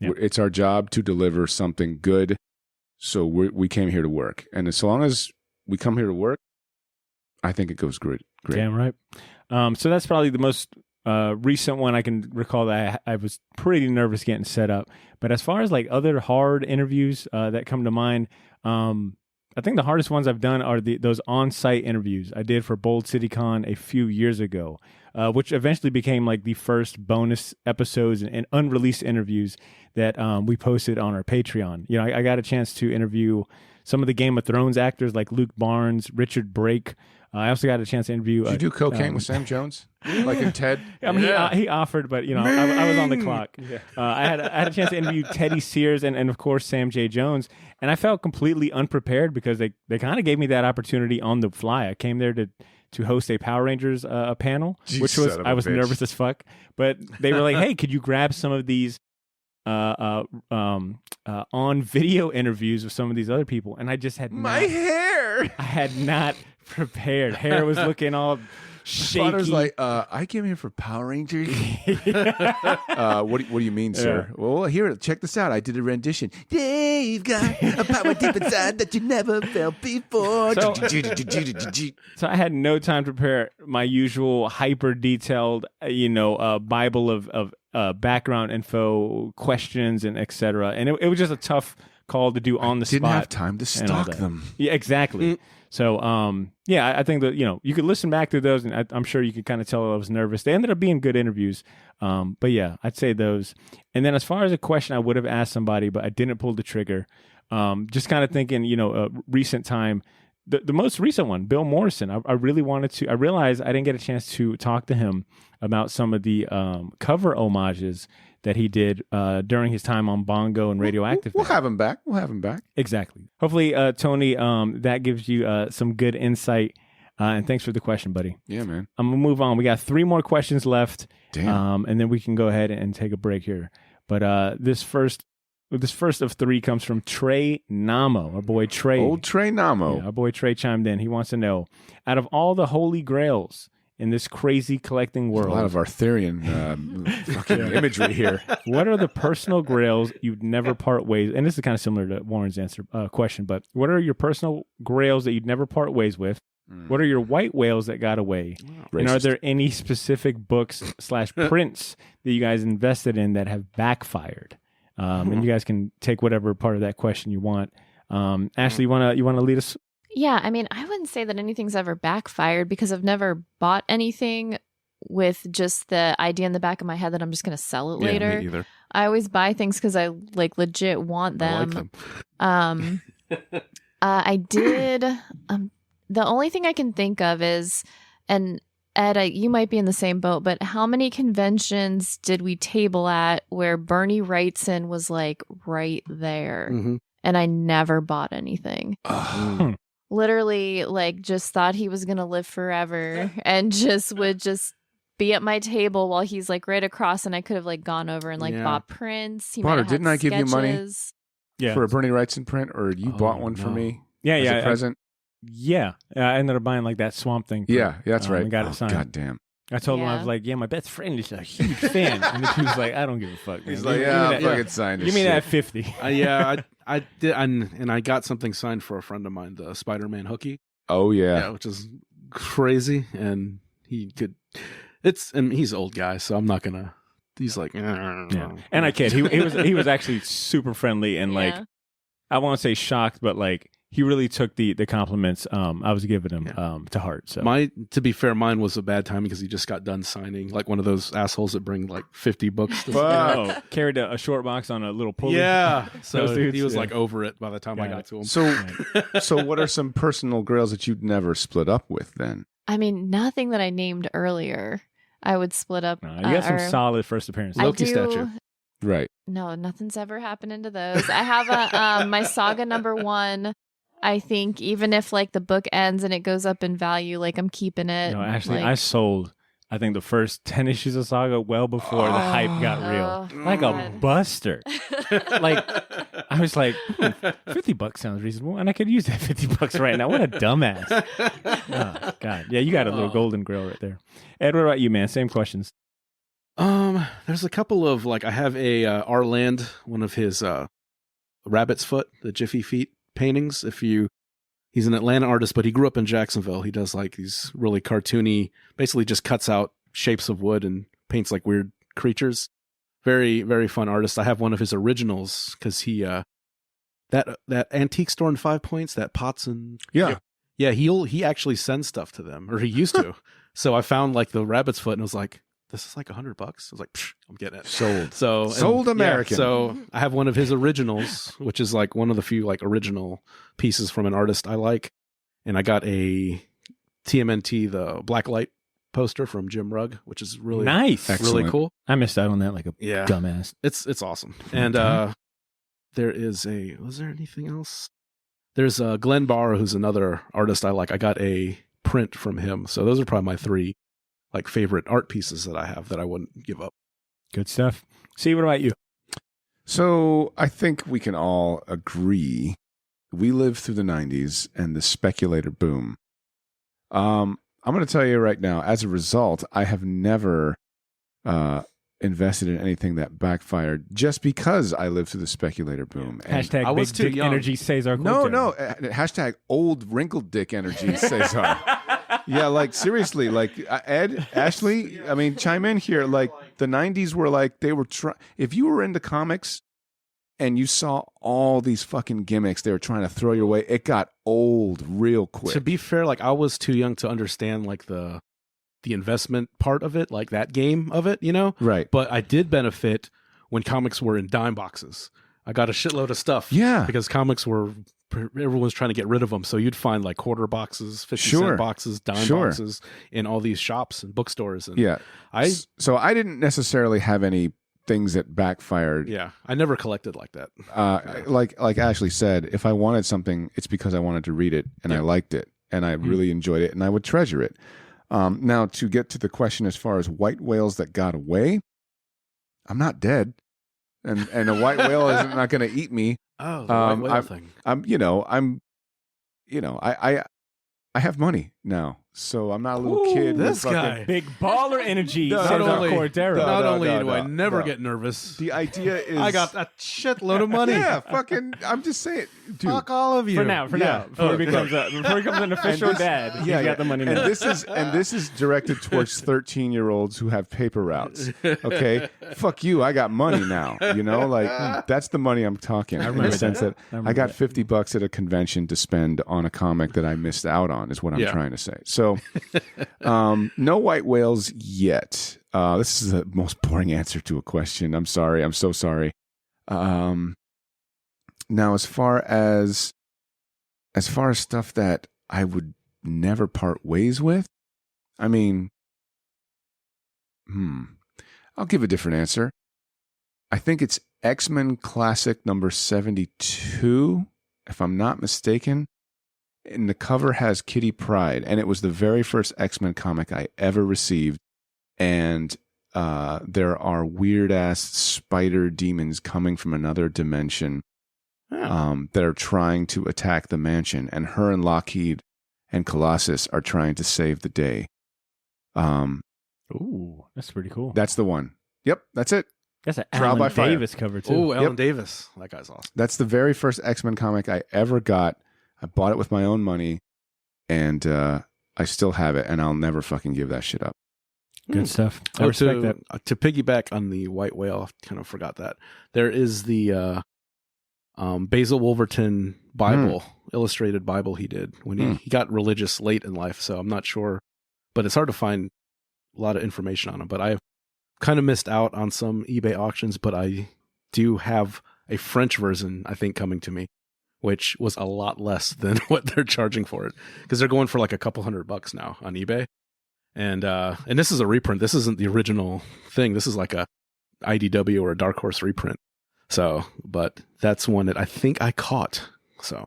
it's our job to deliver something good. So we came here to work. And as long as we come here to work, I think it goes great. Damn right. So that's probably the most recent one I can recall that I was pretty nervous getting set up. But as far as other hard interviews that come to mind, I think the hardest ones I've done are those on-site interviews I did for Bold City Con a few years ago, which eventually became the first bonus episodes and unreleased interviews that we posted on our Patreon. I got a chance to interview some of the Game of Thrones actors like Luke Barnes, Richard Brake. I also got a chance to interview. Did you do cocaine with Sam Jones, like in Ted? I mean, he offered, but I was on the clock. Yeah. I had a chance to interview Teddy Sears and of course Sam J. Jones, and I felt completely unprepared because they kind of gave me that opportunity on the fly. I came there to host a Power Rangers panel, which was I was nervous as fuck, but they were like, "Hey, could you grab some of these on video interviews with some of these other people?" And I just had hair. I had not prepared. Hair was looking all shaky. Father's like, I came here for Power Rangers. What do you mean, sir? Yeah. Well, here, check this out. I did a rendition. They've got a power deep inside that you never felt before. So I had no time to prepare my usual hyper detailed, Bible of background info, questions, and etc. And it was just a tough call to do on the spot. Didn't have time to stalk them. Yeah, exactly. So, I think that, you could listen back to those, and I'm sure you could kind of tell I was nervous. They ended up being good interviews. But yeah, I'd say those. And then as far as a question I would have asked somebody, but I didn't pull the trigger, just kind of thinking, recent time, the most recent one, Bill Morrison, I really wanted to, I realized I didn't get a chance to talk to him about some of the cover homages that he did during his time on Bongo and Radioactive. We'll have him back. Exactly. Hopefully, Tony, that gives you some good insight. And thanks for the question, buddy. Yeah, man. I'm going to move on. We got 3 more questions left. Damn. And then we can go ahead and take a break here. But this first of 3 comes from Trey Namo, our boy Trey. Old Trey Namo. Yeah, our boy Trey chimed in. He wants to know, out of all the holy grails in this crazy collecting world, a lot of Arthurian fucking imagery here. What are the personal grails you'd never part ways? And this is kind of similar to Warren's question, but what are your personal grails that you'd never part ways with? What are your white whales that got away? Racist. And are there any specific books / prints that you guys invested in that have backfired? And you guys can take whatever part of that question you want. Ashley, you want to lead us? Yeah, I mean, I wouldn't say that anything's ever backfired because I've never bought anything with just the idea in the back of my head that I'm just going to sell it later. Me either. I always buy things because I legit want them. I like them. I did. The only thing I can think of is, and Ed, you might be in the same boat, but how many conventions did we table at where Bernie Wrightson was like right there? Mm-hmm. And I never bought anything. Literally, like, just thought he was going to live forever and would be at my table while he's like right across, and I could have like gone over and bought prints. Potter, didn't I give you money Yeah. for a Bernie Wrightson print, or you bought one for me? Yeah, as a present. I ended up buying like that Swamp Thing. Yeah, that's right. And got it signed. God damam. I told him, I was like, my best friend is a huge fan. And he was like, I don't give a fuck. Man. He's like, I'll fucking sign this Give me shit. that 50. I did, and I got something signed for a friend of mine, the Spider-Man hookie. Oh yeah, which is crazy, and he could. And he's an old guy, so I'm not gonna. He's like, yeah. And I kid, he was actually super friendly and like, I won't say shocked, but like he really took the compliments I was giving him to heart. So to be fair, mine was a bad time because he just got done signing, like one of those assholes that bring like 50 books. Carried a short box on a little pulley. Yeah, so he was like over it by the time I got to him. So what are some personal grails that you'd never split up with then? I mean, nothing that I named earlier. I would split up. You got some solid first appearances. Loki statue. Right. No, nothing's ever happened into those. I have my Saga #1. I think even if like the book ends and it goes up in value, like I'm keeping it. No, actually, I sold, I think, the first 10 issues of Saga well before the hype got real. Like a buster. Like, I was like, $50 sounds reasonable, and I could use that $50 right now. What a dumbass. Oh, God. Yeah, you got a little golden grill right there. Ed, what about you, man? Same questions. There's a couple of, like, I have a Arland, one of his Rabbit's Foot, the Jiffy Feet paintings. He's an Atlanta artist, but he grew up in Jacksonville. He does like these really cartoony, basically just cuts out shapes of wood and paints like weird creatures. Very, very fun artist. I have one of his originals because he that antique store in 5 Points, that Pots and he actually sends stuff to them, or he used to. So I found like the Rabbit's Foot and was like, this is like $100. I was like, Psh, I'm getting it. Sold. So Sold American. Yeah, so I have one of his originals, which is like one of the few like original pieces from an artist I like. And I got a TMNT, the Blacklight poster from Jim Rugg, which is really nice, really Excellent. cool. I missed out on that like a dumbass. It's awesome. And there is was there anything else? There's Glenn Barr, who's another artist I like. I got a print from him. So those are probably my 3 like favorite art pieces that I have that I wouldn't give up. Good stuff. See, what about you? So I think we can all agree we lived through the 90s and the speculator boom. I'm going to tell you right now, as a result, I have never invested in anything that backfired just because I lived through the speculator boom. And Hashtag I was big too dick young. energy Cesar. no, hashtag old wrinkled dick energy Cesar. Yeah, like seriously, like Ed, Ashley, I mean, chime in here. Like the 90s were like, they were if you were into comics and you saw all these fucking gimmicks they were trying to throw your way, it got old real quick. To be fair, like I was too young to understand like the investment part of it, like that game of it, you know? Right. But I did benefit when comics were in dime boxes. I got a shitload of stuff. Yeah. Because comics were, everyone was trying to get rid of them. So you'd find like quarter boxes, 50 Sure. cent boxes, dime Sure. boxes in all these shops and bookstores. And Yeah. So I didn't necessarily have any things that backfired. yeah, I never collected like that. Like Ashley said, if I wanted something, it's because I wanted to read it and I liked it and I really enjoyed it and I would treasure it. Now, to get to the question as far as white whales that got away, I'm not dead, and a white whale is not going to eat me. Oh, the white whale thing. I have money now, so I'm not a little kid. This with guy. Big baller energy. No, Cesar not only- Cordero. Not no, only no, do I no, never no. get nervous, The idea is I got a shitload of money. Yeah, fucking. I'm just saying, dude. Fuck all of you. For now, before he becomes an official dad, he's got the money and now. this is directed towards 13-year-olds who have paper routes. Okay, fuck you. I got money now. You know, like that's the money I'm talking. In the sense that I got $50 at a convention to spend on a comic that I missed out on. Is what I'm trying to say. So, no white whales yet. This is the most boring answer to a question. I'm sorry. I'm so sorry. Now, as far as stuff that I would never part ways with, I mean, I'll give a different answer. I think it's X-Men Classic number 72, if I'm not mistaken. And the cover has Kitty Pryde, and it was the very first X-Men comic I ever received. And there are weird-ass spider demons coming from another dimension that are trying to attack the mansion. And her and Lockheed and Colossus are trying to save the day. Ooh, that's pretty cool. That's the one. Yep, that's it. That's an Trial by Alan Fire. Davis cover, too. Oh, Alan Yep. Davis. That guy's awesome. That's the very first X-Men comic I ever got. I bought it with my own money, and I still have it, and I'll never fucking give that shit up. Good stuff. I respect that. To piggyback on the white whale, I kind of forgot that. There is the Basil Wolverton Bible, illustrated Bible he did when he got religious late in life, so I'm not sure. But it's hard to find a lot of information on him. But I kind of missed out on some eBay auctions, but I do have a French version, I think, coming to me, which was a lot less than what they're charging for it, because they're going for like a couple $100 now on eBay. And this is a reprint. This isn't the original thing. This is like a IDW or a Dark Horse reprint. So, but that's one that I think I caught. So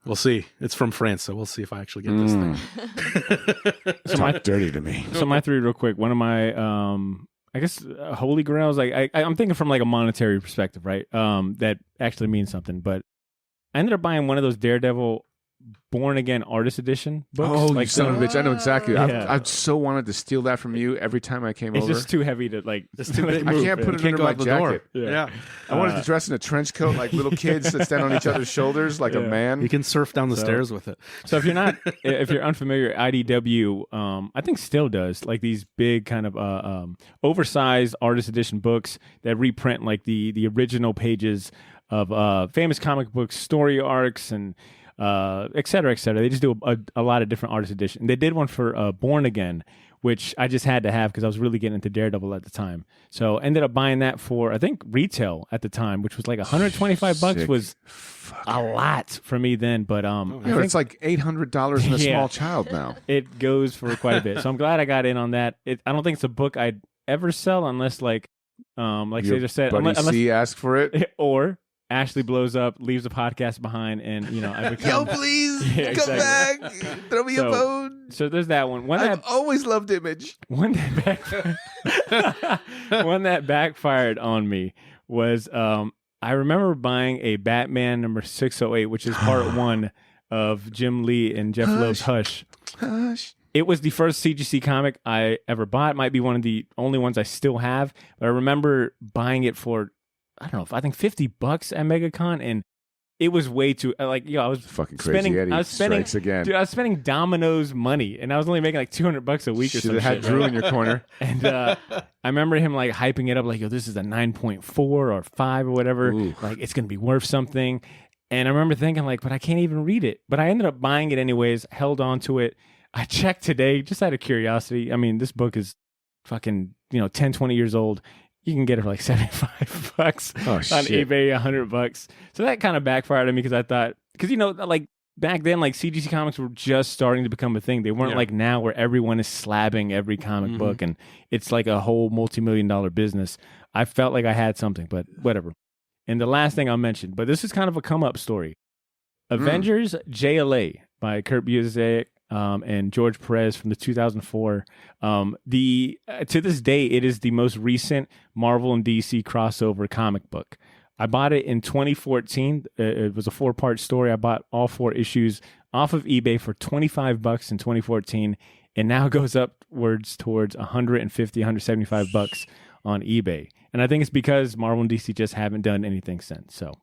we'll see. It's from France, so we'll see if I actually get this thing. Talk dirty to me. So my 3 real quick. One of my, I guess, holy grails. Like I'm thinking from like a monetary perspective, right? That actually means something. But I ended up buying one of those Daredevil Born Again Artist Edition books. Oh, like you son of a bitch! I know exactly. Yeah. I've so wanted to steal that from you every time I came It's over. just too heavy to like. It's too big. I move, can't man. put it Can't under go my out the door. jacket. Yeah. I wanted to dress in a trench coat like little kids that stand on each other's shoulders like a man. You can surf down the stairs with it. So if you're unfamiliar, IDW, I think still does like these big kind of oversized artist edition books that reprint like the original pages of famous comic books, story arcs, and et cetera, et cetera. They just do a lot of different artist edition. They did one for Born Again, which I just had to have because I was really getting into Daredevil at the time. So ended up buying that for, I think, retail at the time, which was like $125 was a lot for me then. But it's like $800 in a small child now. It goes for quite a bit. So I'm glad I got in on that. I don't think it's a book I'd ever sell unless like Cesar said, unless C asked for it, or Ashley blows up, leaves the podcast behind, and I become. Yo, please come back. Throw me a phone. So there's that one. I've always loved Image. One that backfired on me was I remember buying a Batman number 608, which is part 1 of Jim Lee and Jeff Loeb's Hush. It was the first CGC comic I ever bought. It might be one of the only ones I still have. But I remember buying it for, I don't know, I think $50 at MegaCon, and it was way too I was fucking crazy. Eddie strikes again. Dude, I was spending Domino's money, and I was only making like $200 a week or something. Should have had Drew in your corner. And I remember him like hyping it up, like, "Yo, this is a 9.4 or 5 or whatever. Ooh. Like, it's gonna be worth something." And I remember thinking, like, but I can't even read it. But I ended up buying it anyways. Held on to it. I checked today just out of curiosity. I mean, this book is fucking 10, 20 years old. You can get it for like $75 on eBay, $100. So that kind of backfired on me because I thought, like back then, like CGC comics were just starting to become a thing. They weren't like now where everyone is slabbing every comic book and it's like a whole multi-million-dollar business. I felt like I had something, but whatever. And the last thing I'll mention, but this is kind of a come-up story. Avengers JLA by Kurt Busiek and George Perez from the 2004. To this day, it is the most recent Marvel and DC crossover comic book. I bought it in 2014. It was a 4-part story. I bought all 4 issues off of eBay for $25 in 2014, and now goes upwards towards $150, $175 on eBay. And I think it's because Marvel and DC just haven't done anything since. So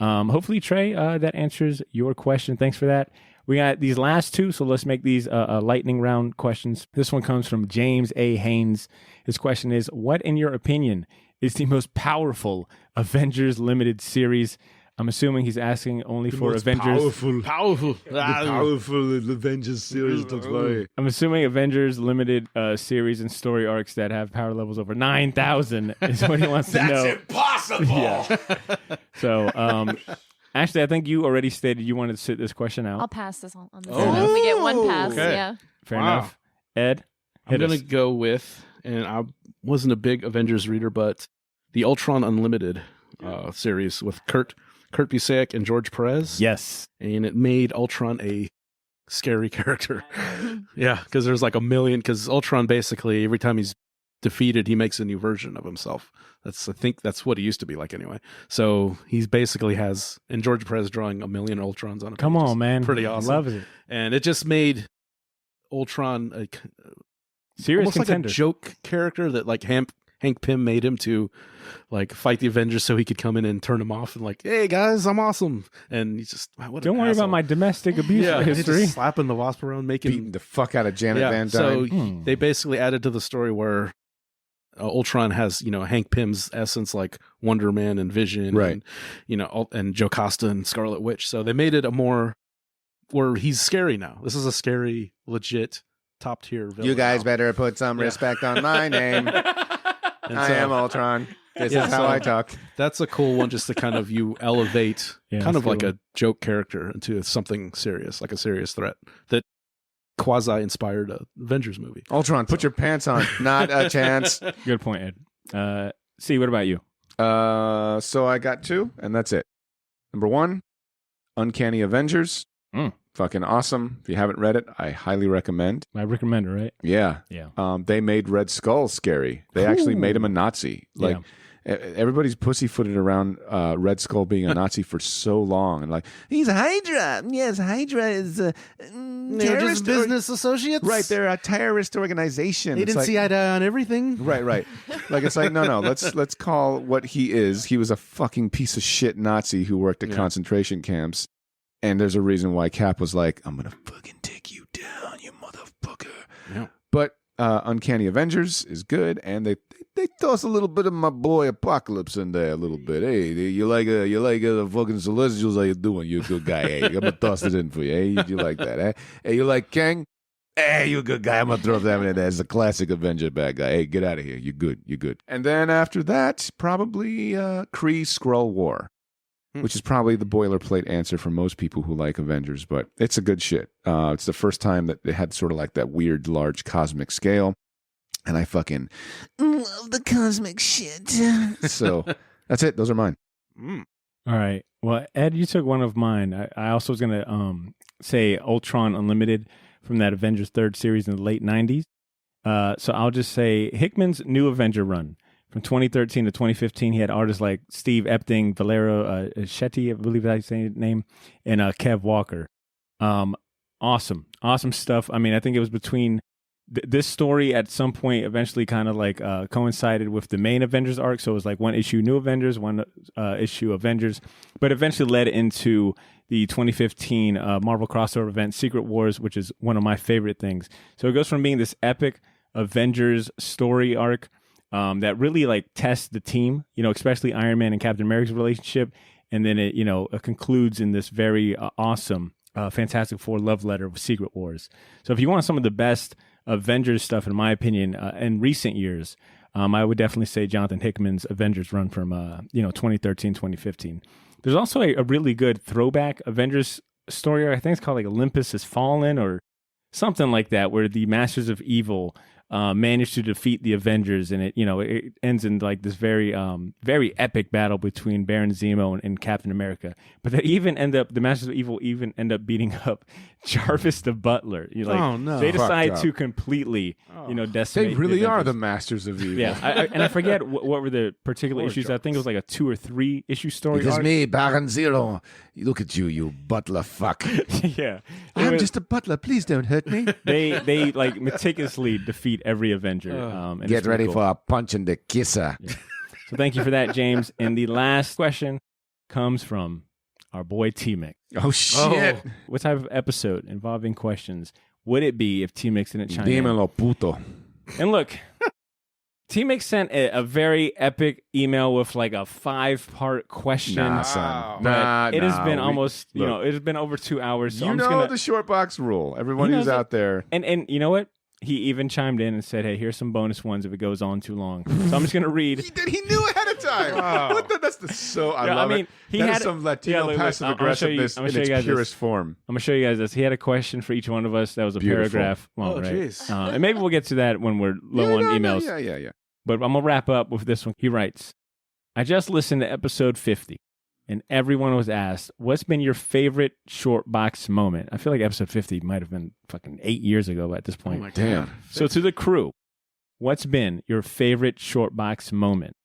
hopefully, Trey, that answers your question. Thanks for that. We got these last 2, so let's make these lightning round questions. This one comes from James A. Haynes. His question is, what, in your opinion, is the most powerful Avengers limited series? I'm assuming he's asking only for Avengers. Powerful Avengers series. That's right. I'm assuming Avengers limited series and story arcs that have power levels over 9,000 is what he wants to know. That's impossible. Yeah. So, Ashley, I think you already stated you wanted to sit this question out. I'll pass this on this one. We get one pass. Okay. Yeah. Fair enough. Ed, I'm going to go with, and I wasn't a big Avengers reader, but the Ultron Unlimited series with Kurt Busiek and George Perez. Yes. And it made Ultron a scary character. Yeah, because there's like a million, because Ultron basically, every time he's defeated, he makes a new version of himself. I think that's what he used to be like anyway. So he basically has, and George Perez drawing a million Ultrons on a page. Come on, man. Pretty awesome. I love it. And it just made Ultron a serious almost contender. Like a joke character that like Hank Pym made him to like fight the Avengers so he could come in and turn them off and like, hey guys, I'm awesome. And he's just, wow, what don't worry asshole. about my domestic abuse history. Just slapping the Wasp around, beating the fuck out of Janet Van Dyne. So they basically added to the story where Ultron has, Hank Pym's essence, like Wonder Man and Vision, right? And, and Jocasta and Scarlet Witch. So they made it a more where he's scary now. This is a scary, legit, top tier villain. You guys better put some respect on my name. I am Ultron. This is how I talk. That's a cool one, just to kind of elevate kind of like one. a joke character into something serious, like a serious threat that quasi-inspired a Avengers movie. Ultron, put your pants on. Not a chance. Good point, Ed. C, what about you? So I got 2, and that's it. Number 1, Uncanny Avengers. Fucking awesome. If you haven't read it, I highly recommend. I recommend it, right? Yeah. Yeah. They made Red Skull scary. They actually made him a Nazi. Like, everybody's pussyfooted around Red Skull being a Nazi for so long, and like, he's a Hydra. Yes, Hydra is a terrorist business associates. Right, they're a terrorist organization. They didn't see eye to eye on everything. Right. Like, it's like, no. Let's call what he is. He was a fucking piece of shit Nazi who worked at concentration camps, and there's a reason why Cap was like, I'm gonna fucking take you down, you motherfucker. Yeah. But Uncanny Avengers is good, and they toss a little bit of my boy Apocalypse in there a little bit. Hey, you like the fucking Celestials? How you doing? You a good guy. Hey, I'm gonna toss it in for you. Hey, you like that? Hey, you like Kang? Hey, you a good guy. I'm going to throw that in there. It's a classic Avenger bad guy. Hey, get out of here. You're good. You're good. And then after that, probably Kree-Skrull War, which is probably the boilerplate answer for most people who like Avengers, but it's a good shit. It's the first time that it had sort of like that weird, large cosmic scale, and I fucking love the cosmic shit. So that's it. Those are mine. All right. Well, Ed, you took one of mine. I also was going to say Ultron Unlimited from that Avengers 3rd series in the late 90s. So I'll just say Hickman's New Avenger run. From 2013 to 2015, he had artists like Steve Epting, Valero Shetty, I believe that's his name, and Kev Walker. Awesome stuff. I mean, I think it was between this story at some point eventually kind of like coincided with the main Avengers arc. So it was like one issue New Avengers, one issue Avengers, but eventually led into the 2015 Marvel crossover event, Secret Wars, which is one of my favorite things. So it goes from being this epic Avengers story arc that really like tests the team, especially Iron Man and Captain America's relationship. And then it, concludes in this very awesome Fantastic Four love letter with Secret Wars. So if you want some of the best Avengers stuff, in my opinion, in recent years, I would definitely say Jonathan Hickman's Avengers run from 2013, 2015. There's also a really good throwback Avengers story. I think it's called like Olympus Has Fallen or something like that, where the Masters of Evil managed to defeat the Avengers, and it ends in like this very epic battle between Baron Zemo and Captain America. But the Masters of Evil even end up beating up Jarvis the Butler. Oh no! Fucked They decide up. to completely decimate. They really the are the Avengers. Masters of Evil. Yeah, I forget what were the particular Poor issues. I think it was like a 2 or 3 issue story. It is arc. me, Baron Zero. Look at you butler fuck. Yeah, I'm just a butler. Please don't hurt me. they like meticulously defeat every Avenger. And it's Get pretty ready cool. for a punch in the kisser. Yeah. So thank you for that, James. And the last question comes from our boy T-Mix. Oh, shit. What type of episode involving questions would it be if T-Mix didn't chime in? Dímelo, puto. And look, T-Mix sent a very epic email with like a 5-part question. Nah, son. But it has been We- almost, look, it has been over 2 hours. So you I'm just know gonna, the short box rule. Everyone He who's knows it. out there. and you know what? He even chimed in and said, "Hey, here's some bonus ones if it goes on too long." So I'm just gonna read. He knew ahead of time. What the, that's the so I Yeah, love I mean, it. he That had is some Latino yeah, look, passive I'm gonna show you- aggressiveness I'm gonna in show its you guys purest this. form. I'm gonna show you guys this. He had a question for each one of us that was a Beautiful. paragraph long, Oh, right? jeez. And maybe we'll get to that when we're low on emails. Yeah. But I'm gonna wrap up with this one. He writes, "I just listened to episode 50, and everyone was asked, what's been your favorite short box moment?" I feel like episode 50 might have been fucking 8 years ago at this Oh point. my God. Damn. So to the crew, what's been your favorite short box moment?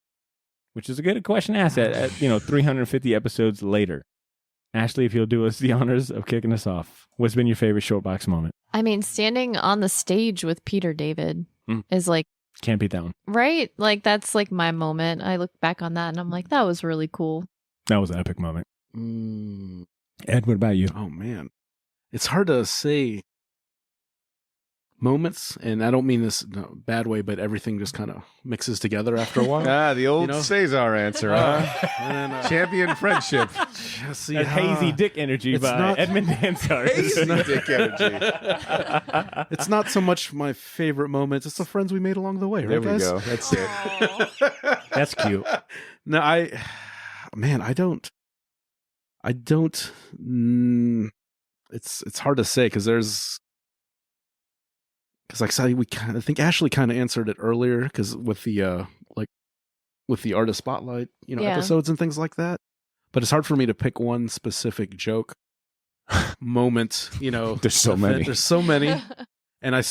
Which is a good question to ask at 350 episodes later. Ashley, if you'll do us the honors of kicking us off, what's been your favorite short box moment? I mean, standing on the stage with Peter David is like, Can't beat that one. right? Like, that's like my moment. I look back on that and I'm like, that was really cool. That was an epic moment. Mm, Ed, what about you? oh man, it's hard to say moments, and I don't mean this in a bad way, but everything just kind of mixes together after a while. The old know? Cesar answer, huh? And then, Champion friendship. see, That hazy dick energy it's by not- Edmund Danzar. Hazy dick energy. It's not so much my favorite moments; it's the friends we made along the way. There Right, we guys? go. That's it. That's cute. No, I don't. It's hard to say because like I said, I think Ashley kind of answered it earlier because with the with the artist spotlight, Yeah. episodes and things like that. But it's hard for me to pick one specific joke moment. There's so many. There's so many. And I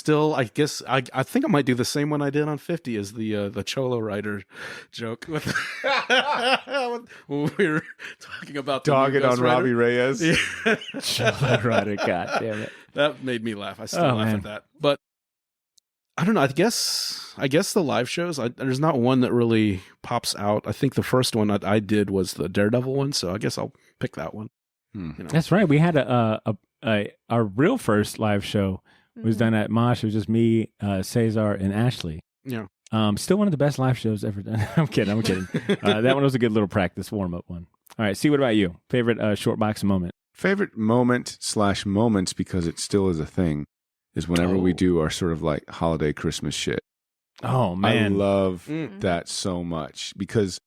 guess I think I might do the same one I did on 50 as the Cholo Rider joke when we were talking about the Dogging new on Ghost Rider. Robbie Reyes. Yeah. Cholo Rider, God damn it. That made me laugh. I still Oh, laugh man. at that. But I don't know. I guess the live shows. There's not one that really pops out. I think the first one I did was the Daredevil one, so I guess I'll pick that one. That's right. We had our real first live show was done at Mosh. It was just me, Cesar, and Ashley. Yeah. Still one of the best live shows ever done. I'm kidding. That one was a good little practice warm-up one. All right, see, what about you? Favorite short box moment? Favorite moment / moments, because it still is a thing, is whenever we do our sort of like holiday Christmas shit. Oh man, I love that so much because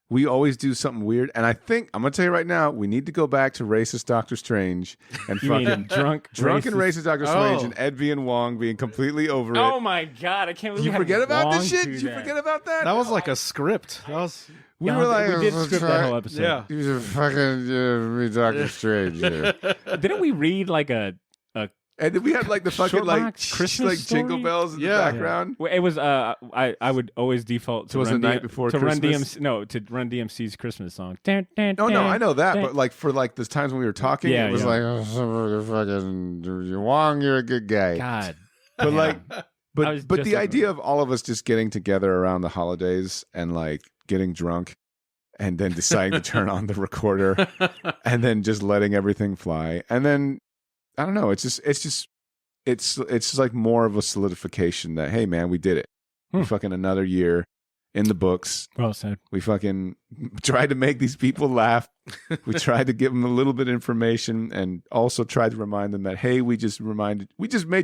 we always do something weird. And I think I'm gonna tell you right now, we need to go back to racist Doctor Strange and fucking drunk and racist Doctor Strange and Ed and Wong being completely over it. Oh my god, I can't believe you forget about this shit. Did you forget about that? That was like a script. That was. We were like, we did script that whole episode. Yeah. He was a fucking Doctor Strange. Didn't we read like a And then we had like the fucking like Shortbox Christmas like jingle story? bells in the background. Well, it was I would always default to So it was Run the night before Run Christmas? to Run DMC's Christmas song. No, I know that, but like for like those times when we were talking, it was like, oh, fucking Wong, you're a good guy. God, But like, was but just the over idea of all of us just getting together around the holidays and like getting drunk, and then deciding to turn on the recorder, and then just letting everything fly, and then I don't know, it's just like more of a solidification that hey man, we did it. We fucking another year in the books. Well said. We fucking tried to make these people laugh. We tried to give them a little bit of information and also tried to remind them that, hey, we just made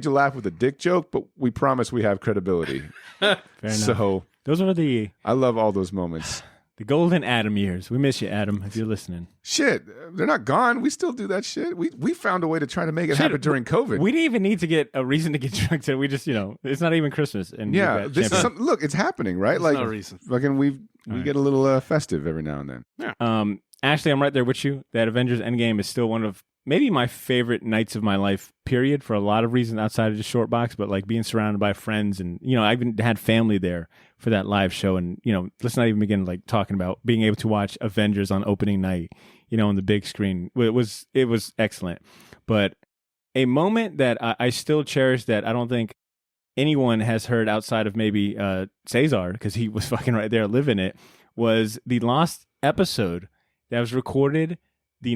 you laugh with a dick joke, but we promise we have credibility. Fair enough. So Those are the I love all those moments. golden Adam years. We miss you, Adam, if you're listening. Shit, they're not gone. We still do that shit. We found a way to try to make it happen during COVID. We didn't even need to get a reason to get drunk today. We just, it's not even Christmas. And yeah, this is something. Look, it's happening, right? There's like, no reason. Fucking, we get a little festive every now and then. Ashley, I'm right there with you. That Avengers Endgame is still one of maybe my favorite nights of my life, period, for a lot of reasons outside of just Shortbox, but like being surrounded by friends and, I even had family there for that live show. And, let's not even begin like talking about being able to watch Avengers on opening night, on the big screen. It was excellent. But a moment that I still cherish that I don't think anyone has heard outside of maybe Cesar, because he was fucking right there living it, was the lost episode that was recorded the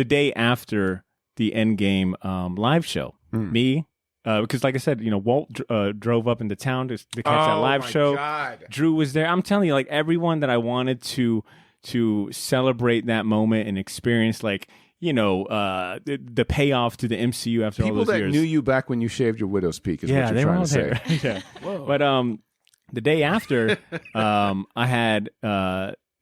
day after the Endgame live show. Me, because like I said, Walt drove up into town to catch that live show. God. Drew was there. I'm telling you, like everyone that I wanted to celebrate that moment and experience, like the payoff to the MCU after People all those that years. knew you back when you shaved your widow's peak is what they you're were trying all to say. there. Yeah. But the day after, I had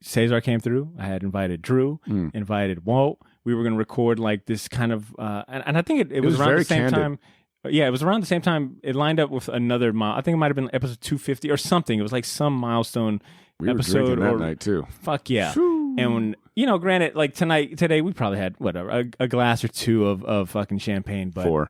Cesar came through. I had invited Drew, invited Walt. We were going to record like this kind of, and I think it was around the same time. Yeah, it was around the same time. It lined up with another I think it might have been episode 250 or something. It was like some milestone episode. We were drinking that night too. Fuck yeah. And granted, like today we probably had whatever a glass or two of fucking champagne. But 4.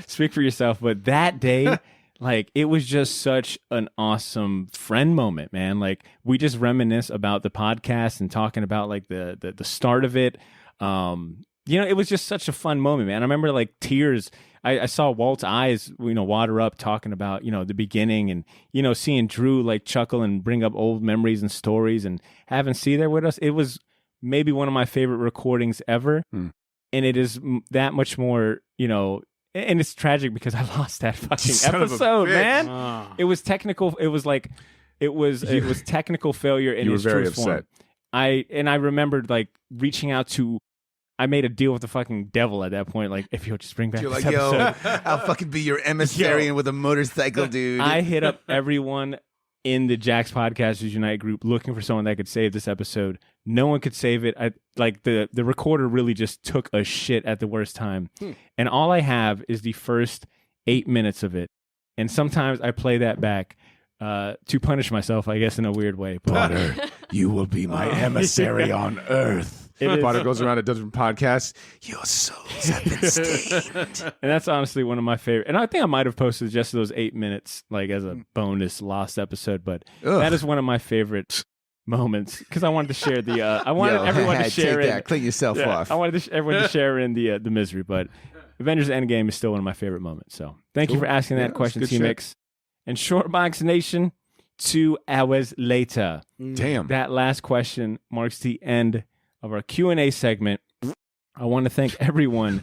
Speak for yourself. But that day. Like, it was just such an awesome friend moment, man. Like, we just reminisce about the podcast and talking about, like, the start of it. It was just such a fun moment, man. I remember, like, tears. I saw Walt's eyes, water up talking about, the beginning and, seeing Drew, like, chuckle and bring up old memories and stories and having C there with us. It was maybe one of my favorite recordings ever. And it is that much more, and it's tragic because I lost that fucking episode, man. It was technical. It was like, it was technical failure in its truest form. I remembered like reaching out to, I made a deal with the fucking devil at that point. Like, if you'll just bring back this episode. I'll fucking be your emissary with a motorcycle, dude. I hit up everyone in the Jax Podcasters Unite group looking for someone that could save this episode. No one could save it. The recorder really just took a shit at the worst time. And all I have is the first 8 minutes of it. And sometimes I play that back to punish myself, I guess, in a weird way. Potter, you will be my emissary on Earth. Potter goes around and does podcasts. Your souls have been stained. And that's honestly one of my favorite. And I think I might have posted just those 8 minutes, like as a bonus lost episode. But that is one of my favorite moments because I wanted to share the. I wanted everyone to share it. Clean yourself off. I wanted everyone to share in the misery. But Avengers Endgame is still one of my favorite moments. So thank you for asking that question, T-Mix. And Shortbox Nation, 2 hours later. Damn. That last question marks the end of our Q&A segment. I want to thank everyone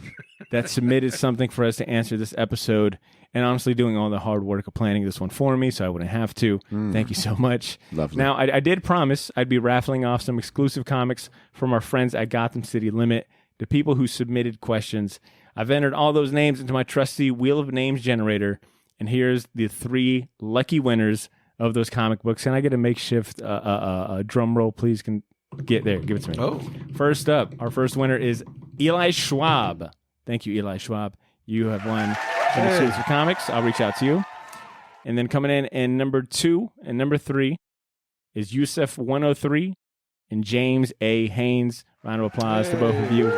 that submitted something for us to answer this episode and honestly doing all the hard work of planning this one for me so I wouldn't have to. Thank you so much. Lovely. Now, I did promise I'd be raffling off some exclusive comics from our friends at Gotham City Limit, the people who submitted questions. I've entered all those names into my trusty Wheel of Names generator, and here's the 3 lucky winners of those comic books. Can I get a makeshift drum roll, please? Can get there. Give it to me. Oh. First up, our first winner is Eli Schwab. Thank you, Eli Schwab. You have won the series of comics. I'll reach out to you. And then coming in number 2 and number 3 is Yusef 103 and James A. Haynes. Round of applause to both of you.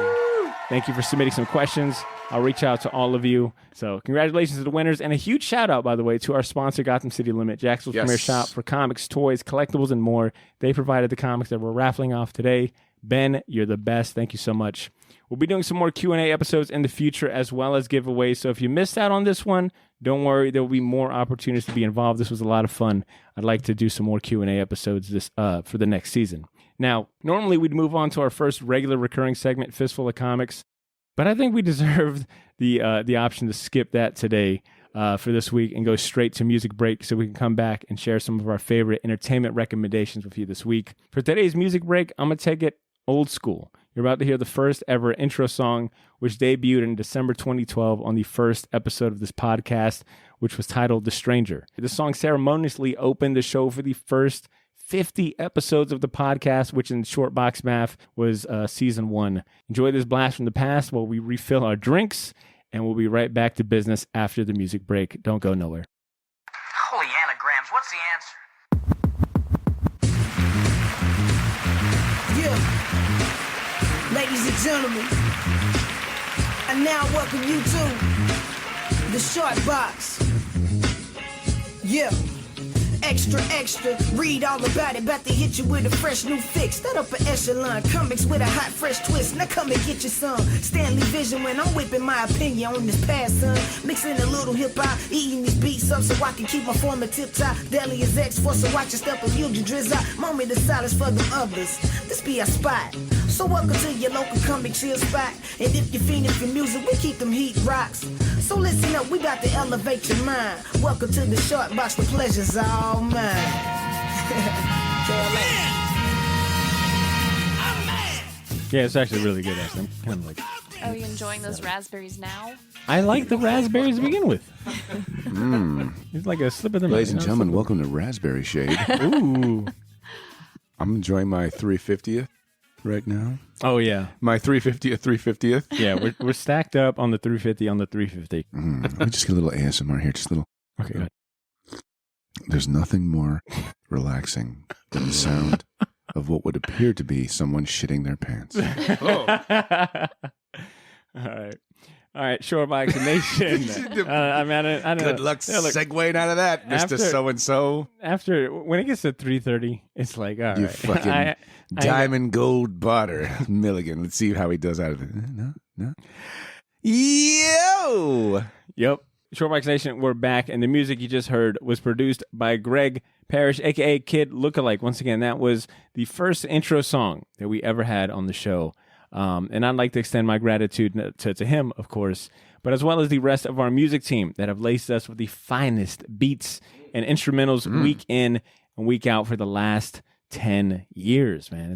Thank you for submitting some questions. I'll reach out to all of you. So congratulations to the winners. And a huge shout out, by the way, to our sponsor, Gotham City Limit, Jacksonville's premier shop for comics, toys, collectibles, and more. They provided the comics that we're raffling off today. Ben, you're the best. Thank you so much. We'll be doing some more Q&A episodes in the future as well as giveaways. So if you missed out on this one, don't worry. There will be more opportunities to be involved. This was a lot of fun. I'd like to do some more Q&A episodes for the next season. Now, normally we'd move on to our first regular recurring segment, Fistful of Comics, but I think we deserved the option to skip that today for this week and go straight to music break so we can come back and share some of our favorite entertainment recommendations with you this week. For today's music break, I'm going to take it old school. You're about to hear the first ever intro song, which debuted in December 2012 on the first episode of this podcast, which was titled The Stranger. The song ceremoniously opened the show for the first 50 episodes of the podcast, which in short box math was season 1. Enjoy this blast from the past while we refill our drinks, and we'll be right back to business after the music break. Don't go nowhere. Holy anagrams, what's the answer? Yeah. Ladies and gentlemen, I now welcome you to the Short Box. Yeah. Extra, extra, read all about it. About to hit you with a fresh new fix. That upper echelon comics with a hot, fresh twist. Now come and get you some Stanley Vision when I'm whipping my opinion on this past, son. Mixing a little hip-hop, eating these beats up so I can keep my form a tip-top. Daily is X for so watch your step of you, you drizz out. Moment of silence for the others. This be our spot. So welcome to your local comic chill spot. And if you're fiending for music, we keep them heat rocks. So listen up, we got to elevate your mind. Welcome to the Short Box, the pleasure's all mine. Yeah, it's actually really good. Actually, I'm kind of like. Oh, you enjoying those raspberries now? I like the raspberries to begin with. It's like a slip of them. Ladies and gentlemen, welcome to Raspberry Shade. Ooh. I'm enjoying my 350th right now. Oh yeah, my 350th. Yeah, we're stacked up on the 350 on the 350. Let me just get a little ASMR here, just a little. Okay, go ahead. There's nothing more relaxing than the sound of what would appear to be someone shitting their pants. All right, Short Box Nation. I don't Good luck segueing out of that, Mr. So-and-so. After, when it gets to 3:30, it's like, all you right. fucking diamond gold barter. Milligan. Let's see how he does out of it. No. Yo! Yep. Short Box Nation, we're back, and the music you just heard was produced by Greg Parrish, a.k.a. Kid Lookalike. Once again, that was the first intro song that we ever had on the show. And I'd like to extend my gratitude to him, of course, but as well as the rest of our music team that have laced us with the finest beats and instrumentals week in and week out for the last 10 years, man.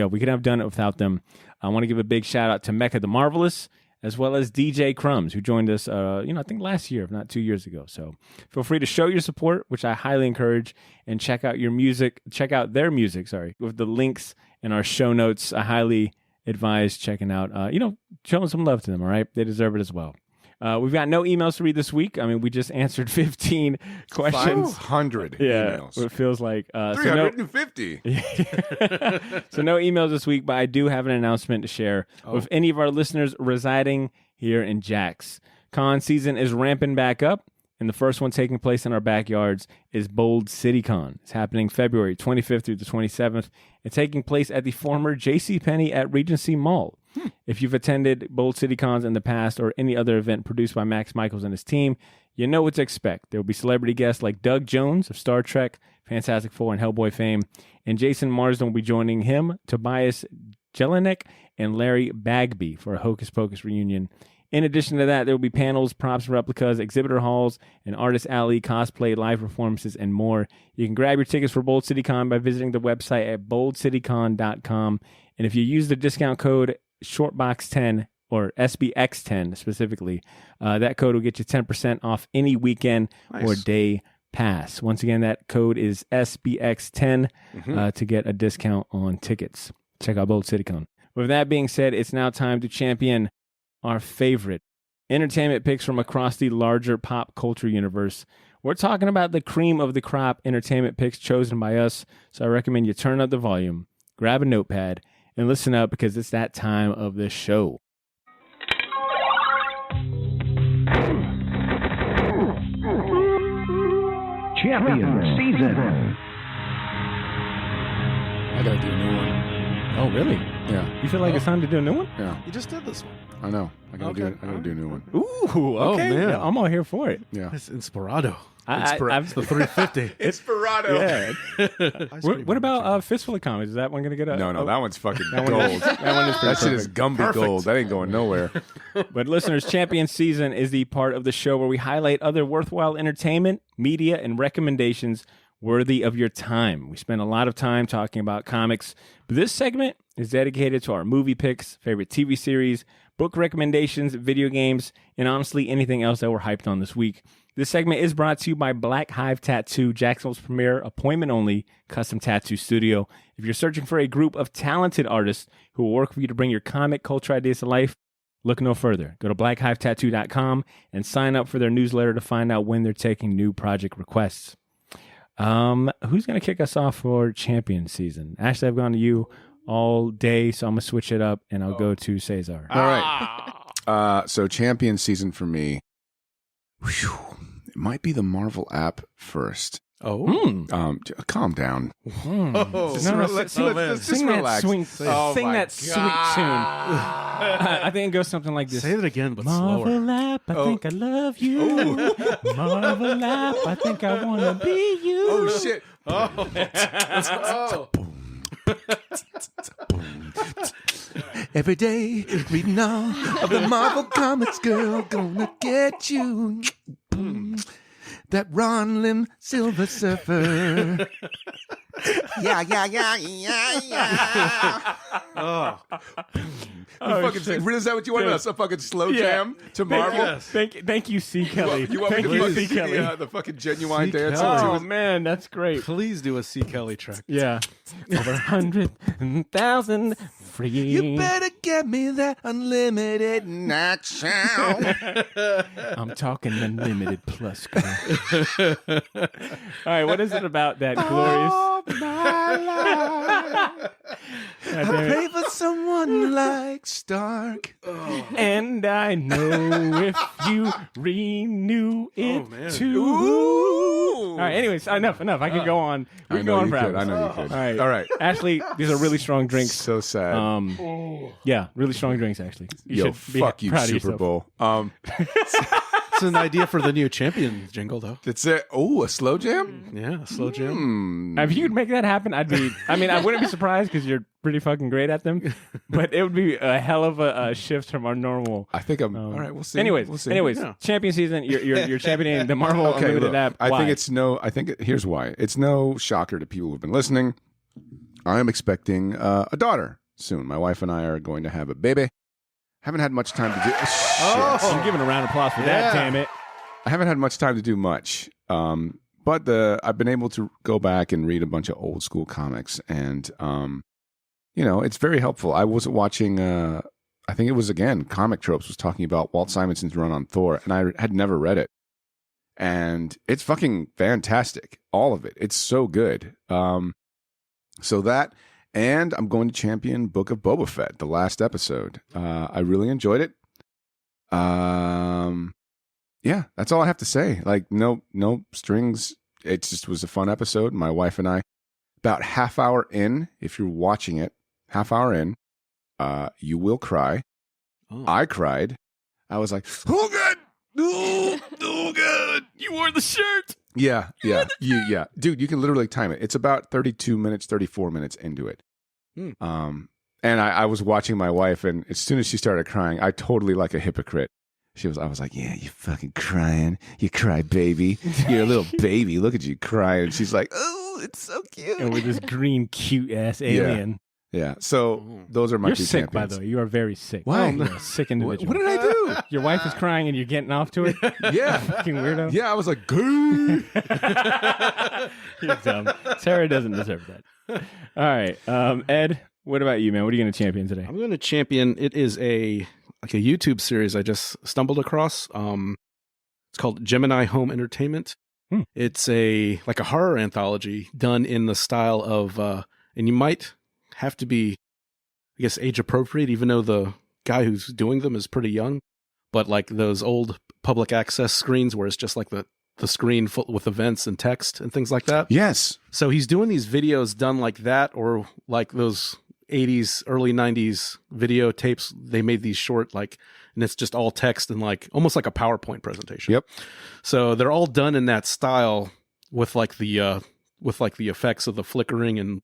We could have done it without them. I want to give a big shout out to Mecca the Marvelous, as well as DJ Crumbs, who joined us, I think last year, if not 2 years ago. So feel free to show your support, which I highly encourage, and check out their music, with the links in our show notes. I highly advise checking out, showing some love to them, all right? They deserve it as well. We've got no emails to read this week. I mean, we just answered 15 questions. 500 emails. It feels like. 350. So no emails this week, but I do have an announcement to share with any of our listeners residing here in Jax. Con season is ramping back up, and the first one taking place in our backyards is Bold City Con. It's happening February 25th through the 27th and taking place at the former JCPenney at Regency Mall. If you've attended Bold City Cons in the past or any other event produced by Max Michaels and his team, you know what to expect. There will be celebrity guests like Doug Jones of Star Trek, Fantastic Four, and Hellboy fame, and Jason Marsden will be joining him, Tobias Jelinek, and Larry Bagby for a Hocus Pocus reunion. In addition to that, there will be panels, props, replicas, exhibitor halls, an artist alley, cosplay, live performances, and more. You can grab your tickets for Bold City Con by visiting the website at boldcitycon.com. And if you use the discount code SHORTBOX10 or SBX10 specifically. That code will get you 10% off any weekend or day pass. Once again, that code is SBX10 to get a discount on tickets. Check out Bold CityCon. With that being said, it's now time to champion our favorite entertainment picks from across the larger pop culture universe. We're talking about the cream of the crop entertainment picks chosen by us, so I recommend you turn up the volume, grab a notepad, and listen up because it's that time of the show. Champion season. I gotta do a new one. Oh, really? Yeah. You feel like it's time to do a new one? Yeah. You just did this one. I know. I gotta do it. I gotta do a new one. Ooh, okay. man. Yeah, I'm all here for it. Yeah. It's Inspirado. It's the 350. Inspirado. Yeah. What about Fistful of Comedies? Is that one going to get a... No, that one's fucking that gold. one is That shit is Gumby gold. That ain't going nowhere. But listeners, Champion Season is the part of the show where we highlight other worthwhile entertainment, media, and recommendations worthy of your time. We spend a lot of time talking about comics, but this segment is dedicated to our movie picks, favorite TV series, book recommendations, video games, and honestly anything else that we're hyped on this week. This segment is brought to you by Black Hive Tattoo, Jacksonville's premier appointment-only custom tattoo studio. If you're searching for a group of talented artists who will work for you to bring your comic culture ideas to life, look no further. Go to blackhivetatattoo.com and sign up for their newsletter to find out when they're taking new project requests. Who's going to kick us off for Champion Season? Ashley, I've gone to you all day, so I'm going to switch it up, and I'll go to Cesar. All right. So Champion Season for me, it might be the Marvel app first. Oh. Calm down. Let's sing that sweet tune. I think it goes something like this. Say it again, but Marvel slower. app, I think I love you. Marvel app, I think I want to be you. Oh, shit. Every day, reading all of the Marvel comics, girl, gonna get you. That Ron Lim Silver Surfer. Yeah. Oh. Is that what you wanted? Us a fucking slow jam to Marvel? Thank you, C. Kelly. You want me to C. see Kelly. the fucking genuine dance? Oh, man, that's great. Please do a C. Kelly track. Yeah. Over 100,000 free. You better get me that unlimited night sound. I'm talking unlimited plus, girl. All right, what is it about that glorious... My life. I pray for someone like Stark. And I know if you renew it too. Ooh. All right, anyways, enough. I can go on. We can go on for hours. I know you could. All right. Ashley, these are really strong drinks. So sad. Yeah, really strong drinks, actually. Yo, fuck you, Super Bowl. It's an idea for the new champion jingle, though. That's it. Oh, a slow jam? Yeah, a slow jam. If you could make that happen, I wouldn't be surprised because you're pretty fucking great at them. But it would be a hell of a shift from our normal. I think I'm. All right, we'll see. Anyways, Yeah. Champion Season, you're championing the Marvel Unlimited app. I Why? think here's why. It's no shocker to people who've been listening. I am expecting a daughter soon. My wife and I are going to have a baby. Haven't had much time to do. I'm giving a round of applause for that. Damn it! I haven't had much time to do much. But I've been able to go back and read a bunch of old school comics, and it's very helpful. I was watching. I think it was Comic Tropes was talking about Walt Simonson's run on Thor, and I had never read it, and it's fucking fantastic. All of it. It's so good. So that. And I'm going to champion Book of Boba Fett, the last episode. I really enjoyed it. Yeah, that's all I have to say. Like, no strings. It just was a fun episode. My wife and I, about half hour in, if you're watching it, half hour in, you will cry. Oh. I cried. I was like, oh, God. Oh, God. You wore the shirt. Yeah. Dude, you can literally time it. It's about 32 minutes, 34 minutes into it. And I was watching my wife, and as soon as she started crying, I totally like a hypocrite. I was like, yeah, you fucking crying. You cry, baby. You're a little baby. Look at you crying. And she's like, oh, it's so cute. And with this green, cute ass alien. Yeah. So those are my You're two sick, champions. by the way. You are very sick. Why? You're a sick individual. What did I do? Your wife is crying and you're getting off to it? Yeah. Fucking weirdo. Yeah, I was like, "Goo." You're dumb. Sarah doesn't deserve that. All right. Ed, what about you, man? What are you going to champion today? I'm going to champion. It is a YouTube series I just stumbled across. It's called Gemini Home Entertainment. It's a horror anthology done in the style of, and you might have to be, I guess, age appropriate, even though the guy who's doing them is pretty young. But like those old public access screens where it's just like the screen full with events and text and things like that. Yes. So he's doing these videos done like that, or like those 80s, early 90s video tapes. They made these short, and it's just all text and almost like a PowerPoint presentation. Yep. So they're all done in that style with the effects of the flickering and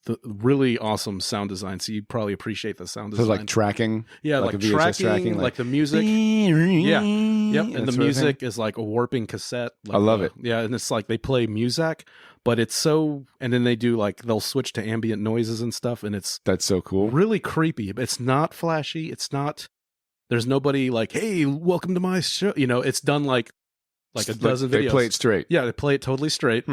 the really awesome sound design. So you'd probably appreciate the sound design. So like tracking? Yeah, like like a VHS tracking, like the music. Yeah. Yep. And the music is like a warping cassette. I love it. Yeah. And it's like they play Muzak, but it's so, and then they do they'll switch to ambient noises and stuff. And that's so cool. Really creepy. It's not flashy. It's not, there's nobody like, hey, welcome to my show. It's done like a dozen videos. They play it straight. Yeah. They play it totally straight.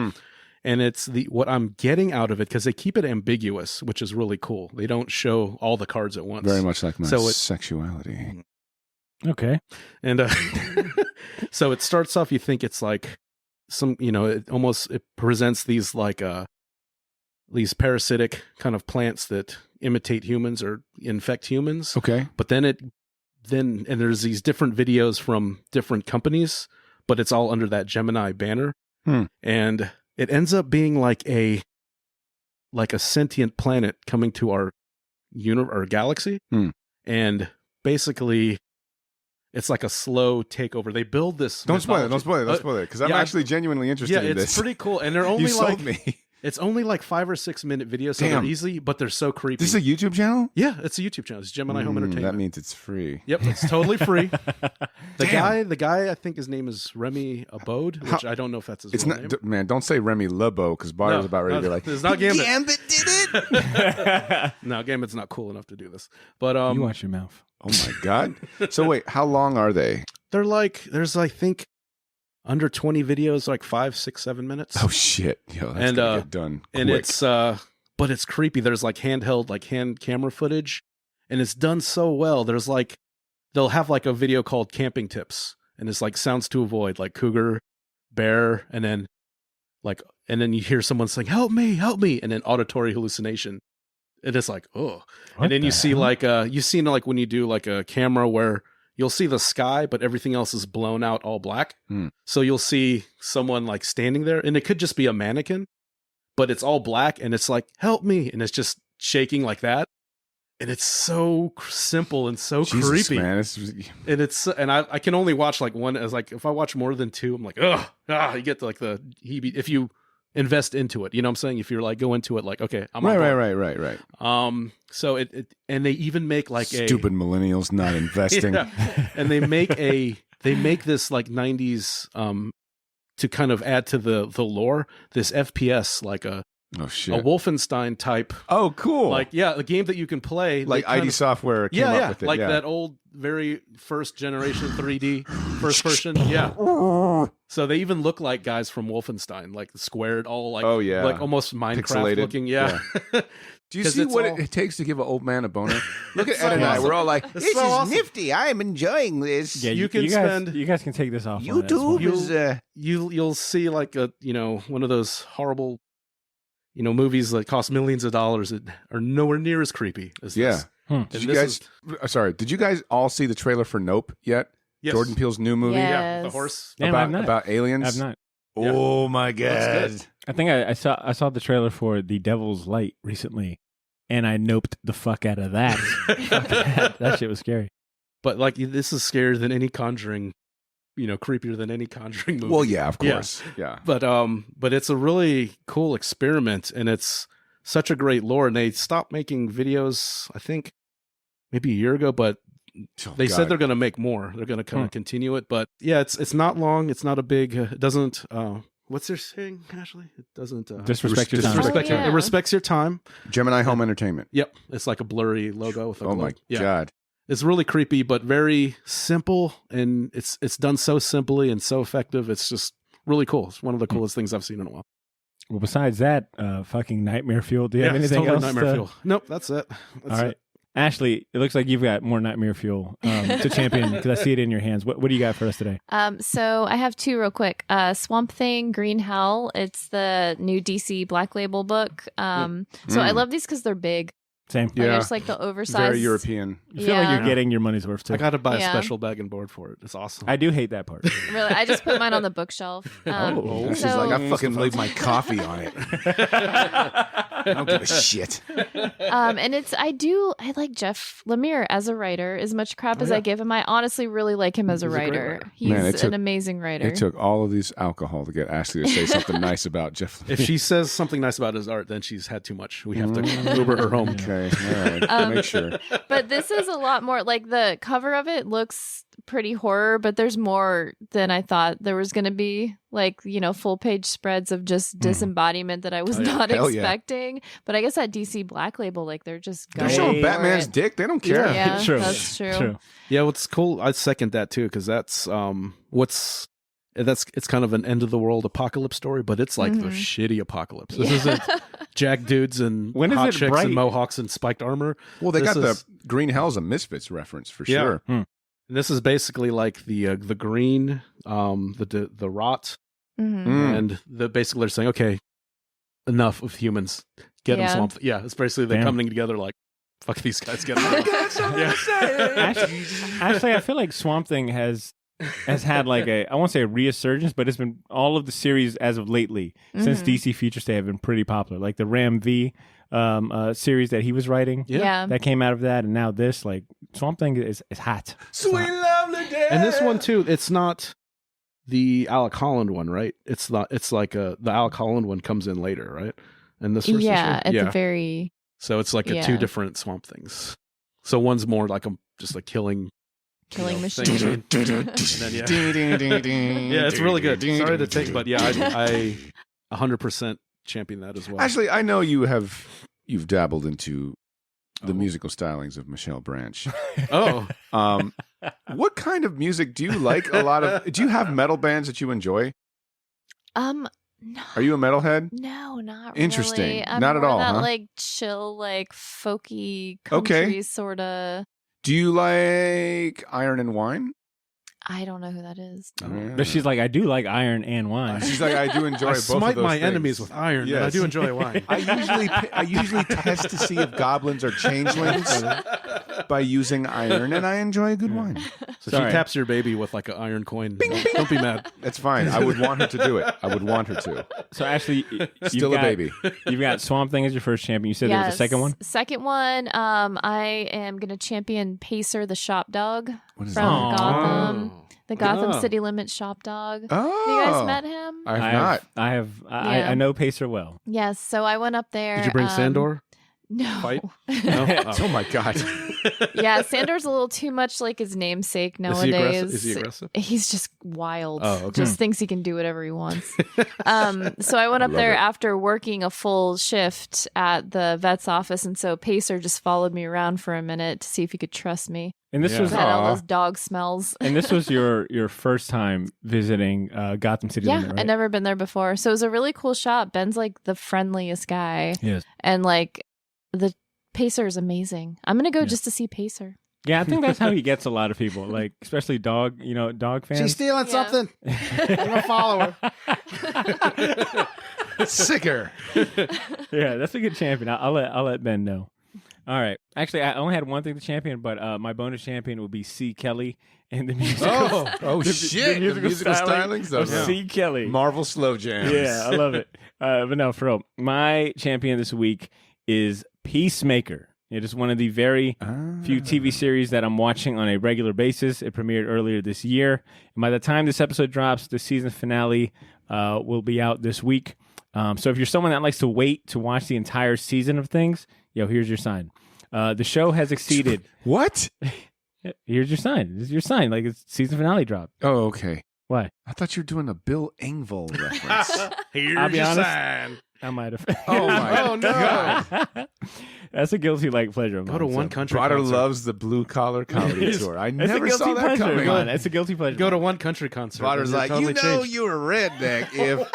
And it's what I'm getting out of it, because they keep it ambiguous, which is really cool. They don't show all the cards at once. Very much like my sexuality. Okay. And so it starts off, you think it's like some, it presents these these parasitic kind of plants that imitate humans or infect humans. Okay. But then and there's these different videos from different companies, but it's all under that Gemini banner. And it ends up being like a sentient planet coming to our galaxy. And basically it's like a slow takeover. They build this. Don't spoil it. Don't spoil it. Because I'm actually genuinely interested in this. Yeah, it's pretty cool. And they're only you sold me. It's only 5 or 6 minute videos, so they're easy, but they're so creepy. This is a YouTube channel? Yeah, it's a YouTube channel. It's Gemini Home Entertainment. That means it's free. Yep, it's totally free. The guy, I think his name is Remy Abode, which I don't know if that's his real name. Man, don't say Remy Lebo, because Barter was about ready to be like, it's not Gambit. Gambit did it! No, Gambit's not cool enough to do this. But you watch your mouth. Oh my God. So wait, how long are they? They're there's I think under 20 videos, 5, 6, 7 minutes. Oh shit! Yo, that's gonna get done quick. And it's but it's creepy. There's handheld hand camera footage, and it's done so well. There's they'll have a video called Camping Tips, and it's sounds to avoid, cougar, bear, and then you hear someone saying help me, and then auditory hallucination. It is oh, and then you see you've seen when you do a camera where you'll see the sky, but everything else is blown out all black. So you'll see someone standing there, and it could just be a mannequin, but it's all black, and it's help me, and it's just shaking like that. And it's so simple and so Jesus, creepy. Man, and I can only watch one, as if I watch more than two, I'm you get the heebie if you invest into it. You know what I'm saying? If you're go into it okay, I'm right. So it and they even make stupid millennials not investing. And they make this 90s to kind of add to the lore, this FPS a Wolfenstein type. Oh, cool. A game that you can play. ID Software came up with it. That old, very first generation 3D first person. Yeah. So they even look like guys from Wolfenstein, squared, all almost Minecraft pixelated looking. Yeah. Do you see what it takes to give an old man a boner? Look at Ed and I. We're all this is awesome. Nifty. I am enjoying this. Yeah, you guys can take this off. YouTube is you'll see one of those horrible movies that cost millions of dollars that are nowhere near as creepy as this. Did you guys all see the trailer for Nope yet? Yes. Jordan Peele's new movie? Yes. Yeah, the horse. About aliens? I've not. Oh my God. I think I saw the trailer for The Devil's Light recently, and I noped the fuck out of that. That shit was scary. But this is scarier than any Conjuring, creepier than any Conjuring movie. Well, yeah, of course. Yeah. But it's a really cool experiment, and it's such a great lore. And they stopped making videos, I think, maybe a year ago, but they said they're going to make more. They're going to kind of continue it. But yeah, it's not long. It's not a big, it doesn't what's their saying, Ashley? It doesn't Disrespect your time. Disrespect yeah. It respects your time. Gemini Home Entertainment. Yep, it's like a blurry logo with a Oh glow. my Yeah. God. It's really creepy, but very simple, and it's done so simply and so effective. It's just really cool. It's one of the coolest things I've seen in a while. Well, besides that, fucking Nightmare Fuel. Do you have it's anything totally else? Nightmare Fuel. Nope, that's it. That's All right. it. Ashley, it looks like you've got more Nightmare Fuel to champion because I see it in your hands. What do you got for us today? So I have two real quick. Swamp Thing, Green Hell. It's the new DC Black Label book. So I love these because they're big. Same. Like, I just like the oversized. Very European. I feel like Yeah. you're getting your money's worth too. I got to buy a Yeah. special bag and board for it. It's awesome. I do hate that part. Really, I just put mine on the bookshelf. She's So- like, I fucking laid my coffee on it. I don't give a shit. And I like Jeff Lemire as a writer. As much crap as I give him, I honestly really like him as a He's a great writer. writer. He's Man, it took- an amazing writer. It took all of these alcohol to get Ashley to say something nice about Jeff. If she says something nice about his art, then she's had too much. We have to Uber her home. Okay, all right. Make sure. But this is a lot more like the cover of it looks pretty horror, but there's more than I thought there was going to be. Like, full page spreads of just disembodiment that I was not Hell yeah. expecting. But I guess that DC Black Label, like they're just They're going showing for Batman's it. dick. They don't care. Yeah, True. that's true. Yeah, what's cool, I second that too, because that's it's kind of an end of the world apocalypse story, but it's like the shitty apocalypse. This isn't jack dudes and When is hot it chicks bright? and mohawks and spiked armor. Well, they This got is- the Green Hell's a Misfits reference for Yeah. sure. And this is basically like the green, the rot, Mhm. and basically they're saying, okay, enough of humans, get them Yeah. swamped. Yeah, it's basically they're Damn. coming together like, fuck these guys, get them. Actually, I feel like Swamp Thing has had like I won't say a resurgence, but it's been all of the series as of lately since DC Future State have been pretty popular. Like the Ram V series that he was writing, Yeah. that came out of that, and now this like Swamp Thing is hot. Sweet lovely day. And this one too, it's not the Alec Holland one, right? It's not. It's like the Alec Holland one comes in later, right? And this first Yeah, issue? at the very. So it's like Yeah. two different Swamp Things. So one's more like just like killing Killing things. machine. And then, yeah, it's really good. Sorry to take, but yeah, I 100% champion that as well. Actually, I know you've dabbled into the musical stylings of Michelle Branch. Oh, What kind of music do you like? Do you have metal bands that you enjoy? No. Are you a metalhead? No, not Interesting. really. I'm Not at more all, that, huh? like chill, like folky Okay. country sort of. Do you like Iron and Wine? I don't know who that is. But she's like, I do like iron and wine. She's like, I do enjoy I both of smite those my things. enemies with iron, and I Yes. do enjoy wine. I usually test to see if goblins are changelings by using iron, and I enjoy a good wine. So Sorry. she taps your baby with like an iron coin. Don't be mad. That's fine. I would want her to do it. I would want her to. So Ashley, Still a baby. You've got Swamp Thing as your first champion. You said there was a second one. Second one, I am going to champion Pacer, the shop dog What is from that? Gotham. The Gotham Oh. City Limits shop dog. Oh, Have you guys met him? I have not. I know Pacer well. Yes. So I went up there. Did you bring Sandor? No. Fight? No? Oh my god. Yeah, Sandor's a little too much like his namesake Is he aggressive? nowadays. Is he aggressive? He's just wild. Oh, okay. Just thinks he can do whatever he wants. So I went up love there it. after working a full shift at the vet's office, and so Pacer just followed me around for a minute to see if he could trust me. And this Yeah. was Had all Aw. those dog smells. and this was your first time visiting Gotham City Yeah, Limit, right? I'd never been there before. So it was a really cool shop. Ben's like the friendliest guy. Yes. And like the Pacer is amazing. I'm going to go just to see Pacer. Yeah, I think that's how he gets a lot of people, like especially dog fans. stealing Yeah. something. I'm gonna follow her. Sicker. Yeah, that's a good champion. I'll let Ben know. All right. Actually, I only had one thing to champion, but my bonus champion will be C. Kelly in the musical. Oh shit. The musical stylings of though. C. Kelly. Marvel slow jams. Yeah, I love it. But no, for real. My champion this week is Peacemaker. It is one of the very few TV series that I'm watching on a regular basis. It premiered earlier this year. And by the time this episode drops, the season finale will be out this week. So if you're someone that likes to wait to watch the entire season of things, here's your sign. The show has exceeded. What? Here's your sign. This is your sign. Like it's season finale drop. Oh, okay. Why? I thought you were doing a Bill Engvall reference. Here's I'll be your honest. sign. I might have. Oh my God. That's a guilty like pleasure. Go to one country Broder concert. loves the blue collar comedy tour. I It's never a guilty saw that pleasure. coming. Come on, it's a guilty pleasure. Go to one country concert. Broder's and like, you're totally changed. you're a redneck if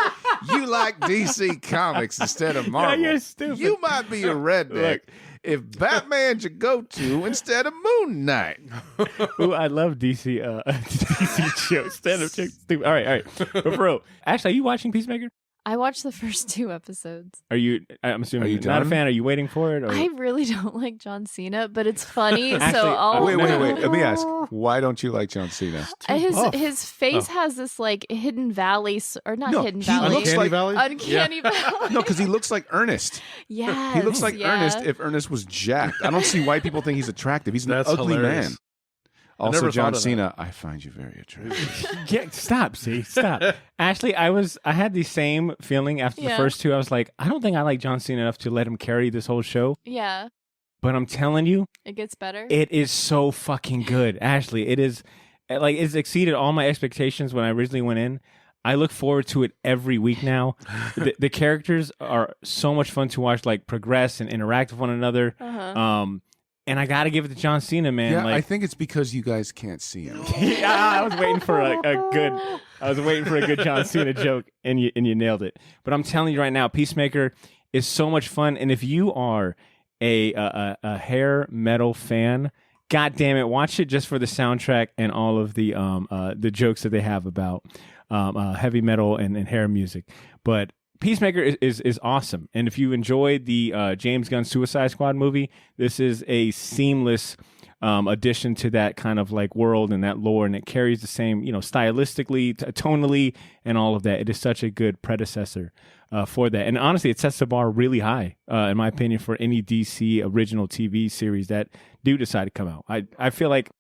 you like DC Comics instead of Marvel. you're stupid. You might be a redneck if Batman's your go-to instead of Moon Knight. Ooh, I love DC DC jokes. Stand up jokes. Stupid. All right. But bro, actually, are you watching Peacemaker? I watched the first 2 episodes. Are you? I'm assuming Are you you're not a done? fan. Are you waiting for it? Or? I really don't like John Cena, but it's funny. Actually, so I'll Wait. Let me ask. Why don't you like John Cena? His face has this like hidden valley, or not No, hidden he valley. looks like Uncanny valley. No, because he looks like Ernest. Yes, He looks like yeah. Ernest if Ernest was jacked. I don't see why people think he's attractive. He's an That's ugly hilarious. man. I Also, never John thought of Cena, I find you very attractive. Yeah, stop. Ashley, I had the same feeling after the Yeah. first 2. I was like, I don't think I like John Cena enough to let him carry this whole show. Yeah, But I'm telling you, it gets better. it is so fucking good. Ashley, it is like it's exceeded all my expectations when I originally went in. I look forward to it every week now. The characters are so much fun to watch, like progress and interact with one another. And I got to give it to John Cena, man. Yeah, like, I think it's because you guys can't see him. yeah, I was waiting for a good John Cena joke, and you nailed it. But I'm telling you right now, Peacemaker is so much fun, and if you are a hair metal fan, God damn it, watch it just for the soundtrack and all of the jokes that they have about heavy metal and hair music. But Peacemaker is awesome, and if you enjoyed the James Gunn Suicide Squad movie, this is a seamless addition to that kind of like world and that lore, and it carries the same, stylistically, tonally, and all of that. It is such a good predecessor for that, and honestly, it sets the bar really high, in my opinion, for any DC original TV series that do decide to come out. I feel like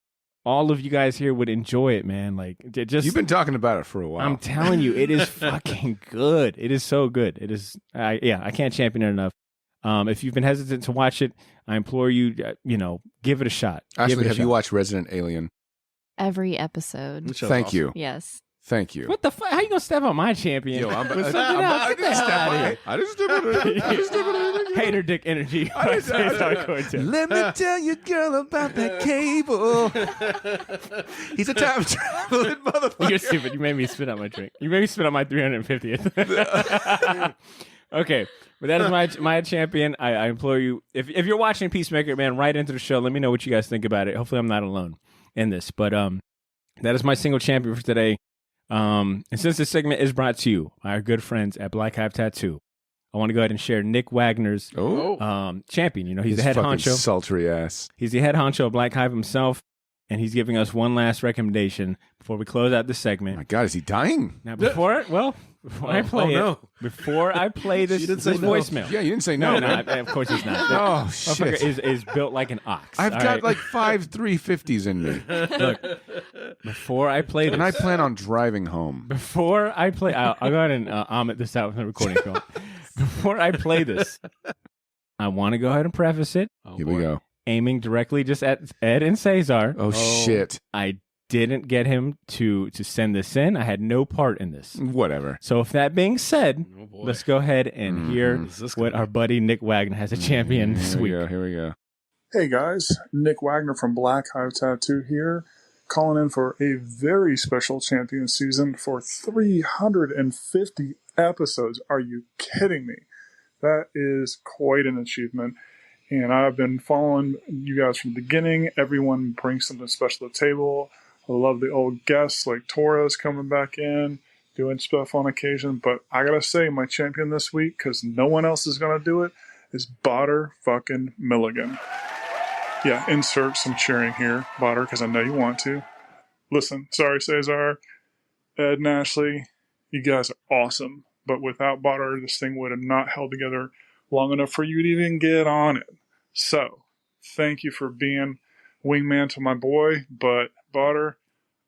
all of you guys here would enjoy it, man. Like, just You've been talking about it for a while. I'm telling you, it is fucking good. It is so good. It is, I can't champion it enough. If you've been hesitant to watch it, I implore you, give it a shot. Ashley, have you watched Resident Alien? Every episode. Thank you. Yes. Thank you. What the fuck? How you gonna step on my champion? Yo, I didn't step on it. I didn't step on it. Hater dick energy. Let me tell you, girl, about that cable. He's a time traveling motherfucker. You're stupid. You made me spit out my drink. You made me spit out my 350th. Okay, but that is my champion. I implore you, if you're watching Peacemaker, man, write into the show. Let me know what you guys think about it. Hopefully, I'm not alone in this. But that is my single champion for today. And since this segment is brought to you by our good friends at Black Hive Tattoo, I want to go ahead and share Nick Wagner's champion. He's the head honcho. Sultry ass. He's the head honcho of Black Hive himself, and he's giving us one last recommendation before we close out this segment. Oh my God, is he dying? Now, before I play this voicemail. Yeah, you didn't say no. No, of course he's not. Oh, Motherfucker shit. is built like an ox. I've all got right? like 5 350s in me. Look, before I play this, And I plan on driving home. before I play, I'll go ahead and omit this out from the recording film. Before I play this, I want to go ahead and preface it, Here we go. aiming directly just at Ed and Cesar. Oh, shit. I didn't get him to send this in. I had no part in this. Whatever. So, if that being said, let's go ahead and hear what our buddy Nick Wagner has a champion this week. Here we go. Hey guys, Nick Wagner from Black Hive Tattoo here, calling in for a very special champion season for 350 episodes. Are you kidding me? That is quite an achievement. And I've been following you guys from the beginning. Everyone brings something special to the table. I love the old guests like Torres coming back in, doing stuff on occasion. But I gotta say, my champion this week, because no one else is gonna do it, is Botter fucking Milligan. Yeah, insert some cheering here, Botter, because I know you want to. Listen, sorry, Cesar, Ed and Ashley, you guys are awesome. But without Botter, this thing would have not held together long enough for you to even get on it. So, thank you for being wingman to my boy, but Botter,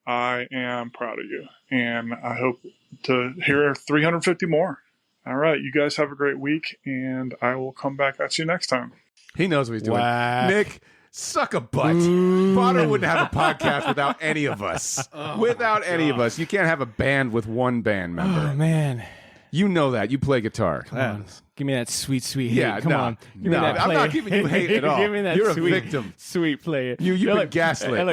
I am proud of you. And I hope to hear 350 more. All right, you guys have a great week, and I will come back at you next time. He knows what he's doing. Whack. Nick, Suck a butt. Potter wouldn't have a podcast without any of us. Any of us. You can't have a band with one band member. Oh, man. You know that. You play guitar. Give me that sweet hate. Yeah, Come on. Give me that I'm not giving you hate at all. Give me that You're sweet, a victim. Sweet play. You've been gaslit.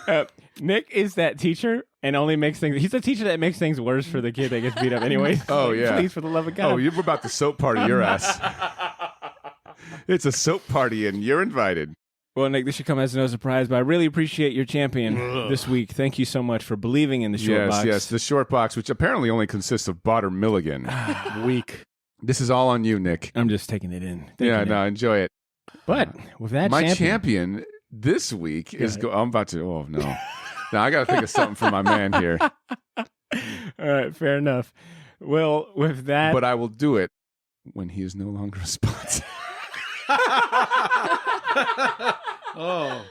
Look, Nick is that teacher and only makes things. He's the teacher that makes things worse for the kid that gets beat up anyway. Oh, yeah. Please, for the love of God. Oh, you're about to soap party your ass. It's a soap party and you're invited. Well, Nick, this should come as no surprise, but I really appreciate your champion this week. Thank you so much for believing in the short box. Yes, the short box, which apparently only consists of Botter Milligan. Weak. This is all on you, Nick. I'm just taking it in. Enjoy it. But with that, my champion this week is. I'm about to. Oh no! Now I got to think of something for my man here. All right, fair enough. Well, with that, but I will do it when he is no longer a sponsor. Oh,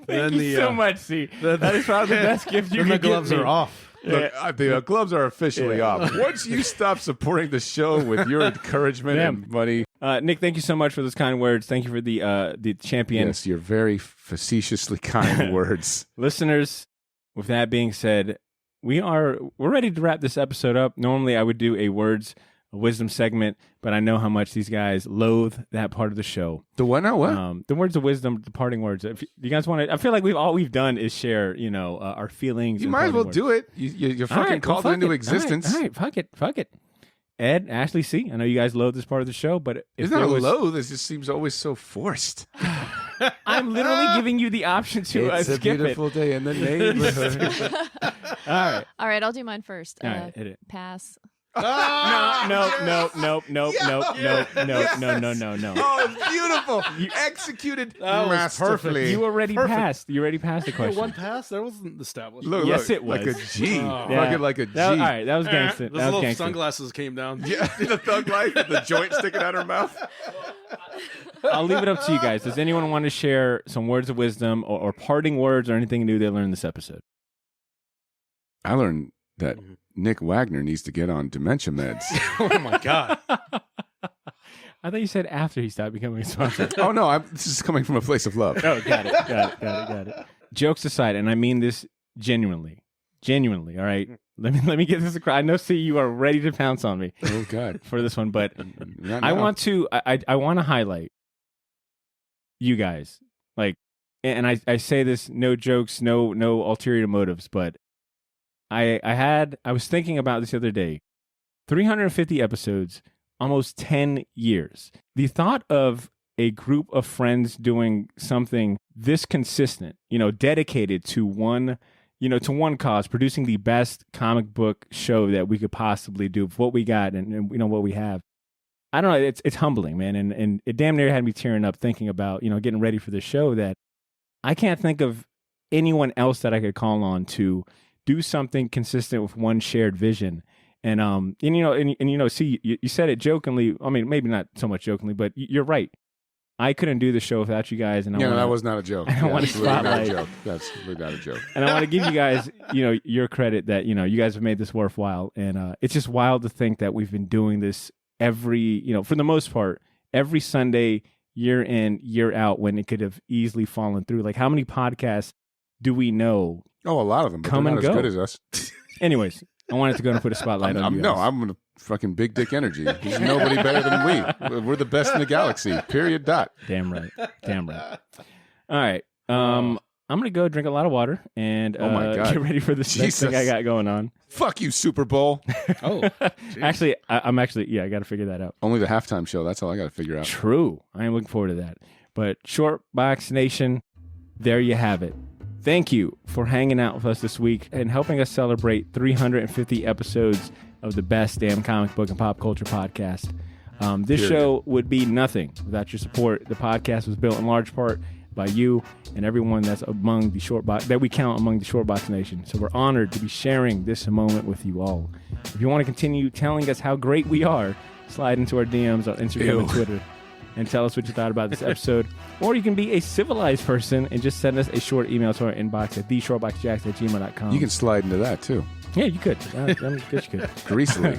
thank you so much. See, that is probably the best gift you can give me. The gloves are off. Look, the gloves are officially off. Once you stop supporting the show with your encouragement and money. Nick, thank you so much for those kind words. Thank you for the champion. Yes, your very facetiously kind words. Listeners, with that being said, we're ready to wrap this episode up. Normally I would do a wisdom segment, but I know how much these guys loathe that part of the show. The what now? What? The words of wisdom, the parting words. If you guys want to, I feel like all we've done is share, our feelings. You might as well do it. You're fucking called into existence. All right, fuck it. Ed, Ashley, C, I know you guys loathe this part of the show, but it's not loathe. It just seems always so forced. I'm literally giving you the option to it's skip it. It's a beautiful day in the neighborhood. All right, I'll do mine first. All right, hit it. Pass. No. Oh, it's beautiful. You executed masterfully. You already passed. You already passed the question. One pass? That wasn't established. Look, it was. Like a G. Like a G. All right, that was gangster. Those little sunglasses came down. Yeah, the thug life with the joint sticking out her mouth. I'll leave it up to you guys. Does anyone want to share some words of wisdom or parting words or anything new they learned this episode? I learned that Nick Wagner needs to get on dementia meds. Oh my God. I thought you said after he stopped becoming a sponsor. Oh no, this is coming from a place of love. Oh, got it. Jokes aside, and I mean this genuinely. All right, let me get this across. I know, see, you are ready to pounce on me. Oh God, for this one, but I want to highlight you guys, and I say this, no jokes, no ulterior motives, but I was thinking about this the other day. 350 episodes, almost 10 years. The thought of a group of friends doing something this consistent, dedicated to one cause, producing the best comic book show that we could possibly do, what we got and what we have. I don't know, it's humbling, man, and it damn near had me tearing up thinking about, getting ready for the show, that I can't think of anyone else that I could call on to do something consistent with one shared vision. And see, you said it jokingly. I mean, maybe not so much jokingly, but you're right. I couldn't do the show without you guys. And that was not a joke. I want to spotlight. That's really not a joke. And I want to give you guys, your credit that, you guys have made this worthwhile. And it's just wild to think that we've been doing this every, for the most part, every Sunday, year in, year out, when it could have easily fallen through. Like, how many podcasts do we know? Oh, a lot of them, but come they're and not go. as good as us. Anyways, I wanted to go and put a spotlight on you guys. I'm going to fucking big dick energy. There's nobody better than we. We're the best in the galaxy. Period. Dot. Damn right. All right. I'm going to go drink a lot of water and oh my God. Get ready for this next thing I got going on. Fuck you, Super Bowl. Oh, actually, I got to figure that out. Only the halftime show. That's all I got to figure out. True. I am looking forward to that. But Short Box Nation, there you have it. Thank you for hanging out with us this week and helping us celebrate 350 episodes of the best damn comic book and pop culture podcast. This show would be nothing without your support. The podcast was built in large part by you and everyone that's among the Short Box, that we count among the Short Box Nation. So we're honored to be sharing this moment with you all. If you want to continue telling us how great we are, slide into our DMs on Instagram and Twitter and tell us what you thought about this episode. Or you can be a civilized person and just send us a short email to our inbox at theshortboxjacks@gmail.com. You can slide into that too. Yeah, you could. I guess you could. Greasily.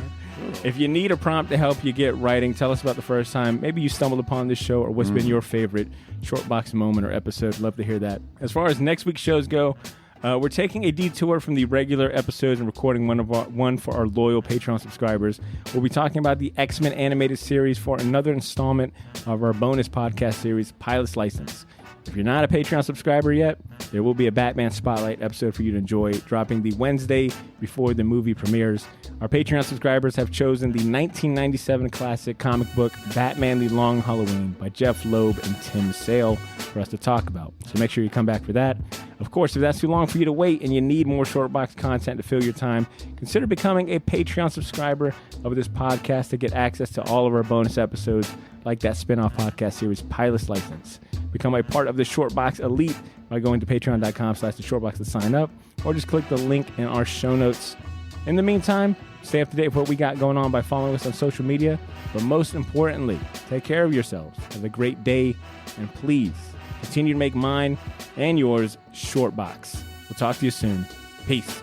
If you need a prompt to help you get writing, tell us about the first time maybe you stumbled upon this show or what's been your favorite short box moment or episode. Love to hear that. As far as next week's shows go, we're taking a detour from the regular episodes and recording one for our loyal Patreon subscribers. We'll be talking about the X-Men animated series for another installment of our bonus podcast series, Pilot's License. If you're not a Patreon subscriber yet, there will be a Batman Spotlight episode for you to enjoy, dropping the Wednesday before the movie premieres. Our Patreon subscribers have chosen the 1997 classic comic book Batman The Long Halloween by Jeff Loeb and Tim Sale for us to talk about. So make sure you come back for that. Of course, if that's too long for you to wait and you need more short box content to fill your time, consider becoming a Patreon subscriber of this podcast to get access to all of our bonus episodes, like that spin-off podcast series, Pilot's License. Become a part of the Shortbox Elite by going to patreon.com/theshortbox to sign up, or just click the link in our show notes. In the meantime, stay up to date with what we got going on by following us on social media, but most importantly, take care of yourselves. Have a great day, and please continue to make mine and yours Shortbox. We'll talk to you soon. Peace.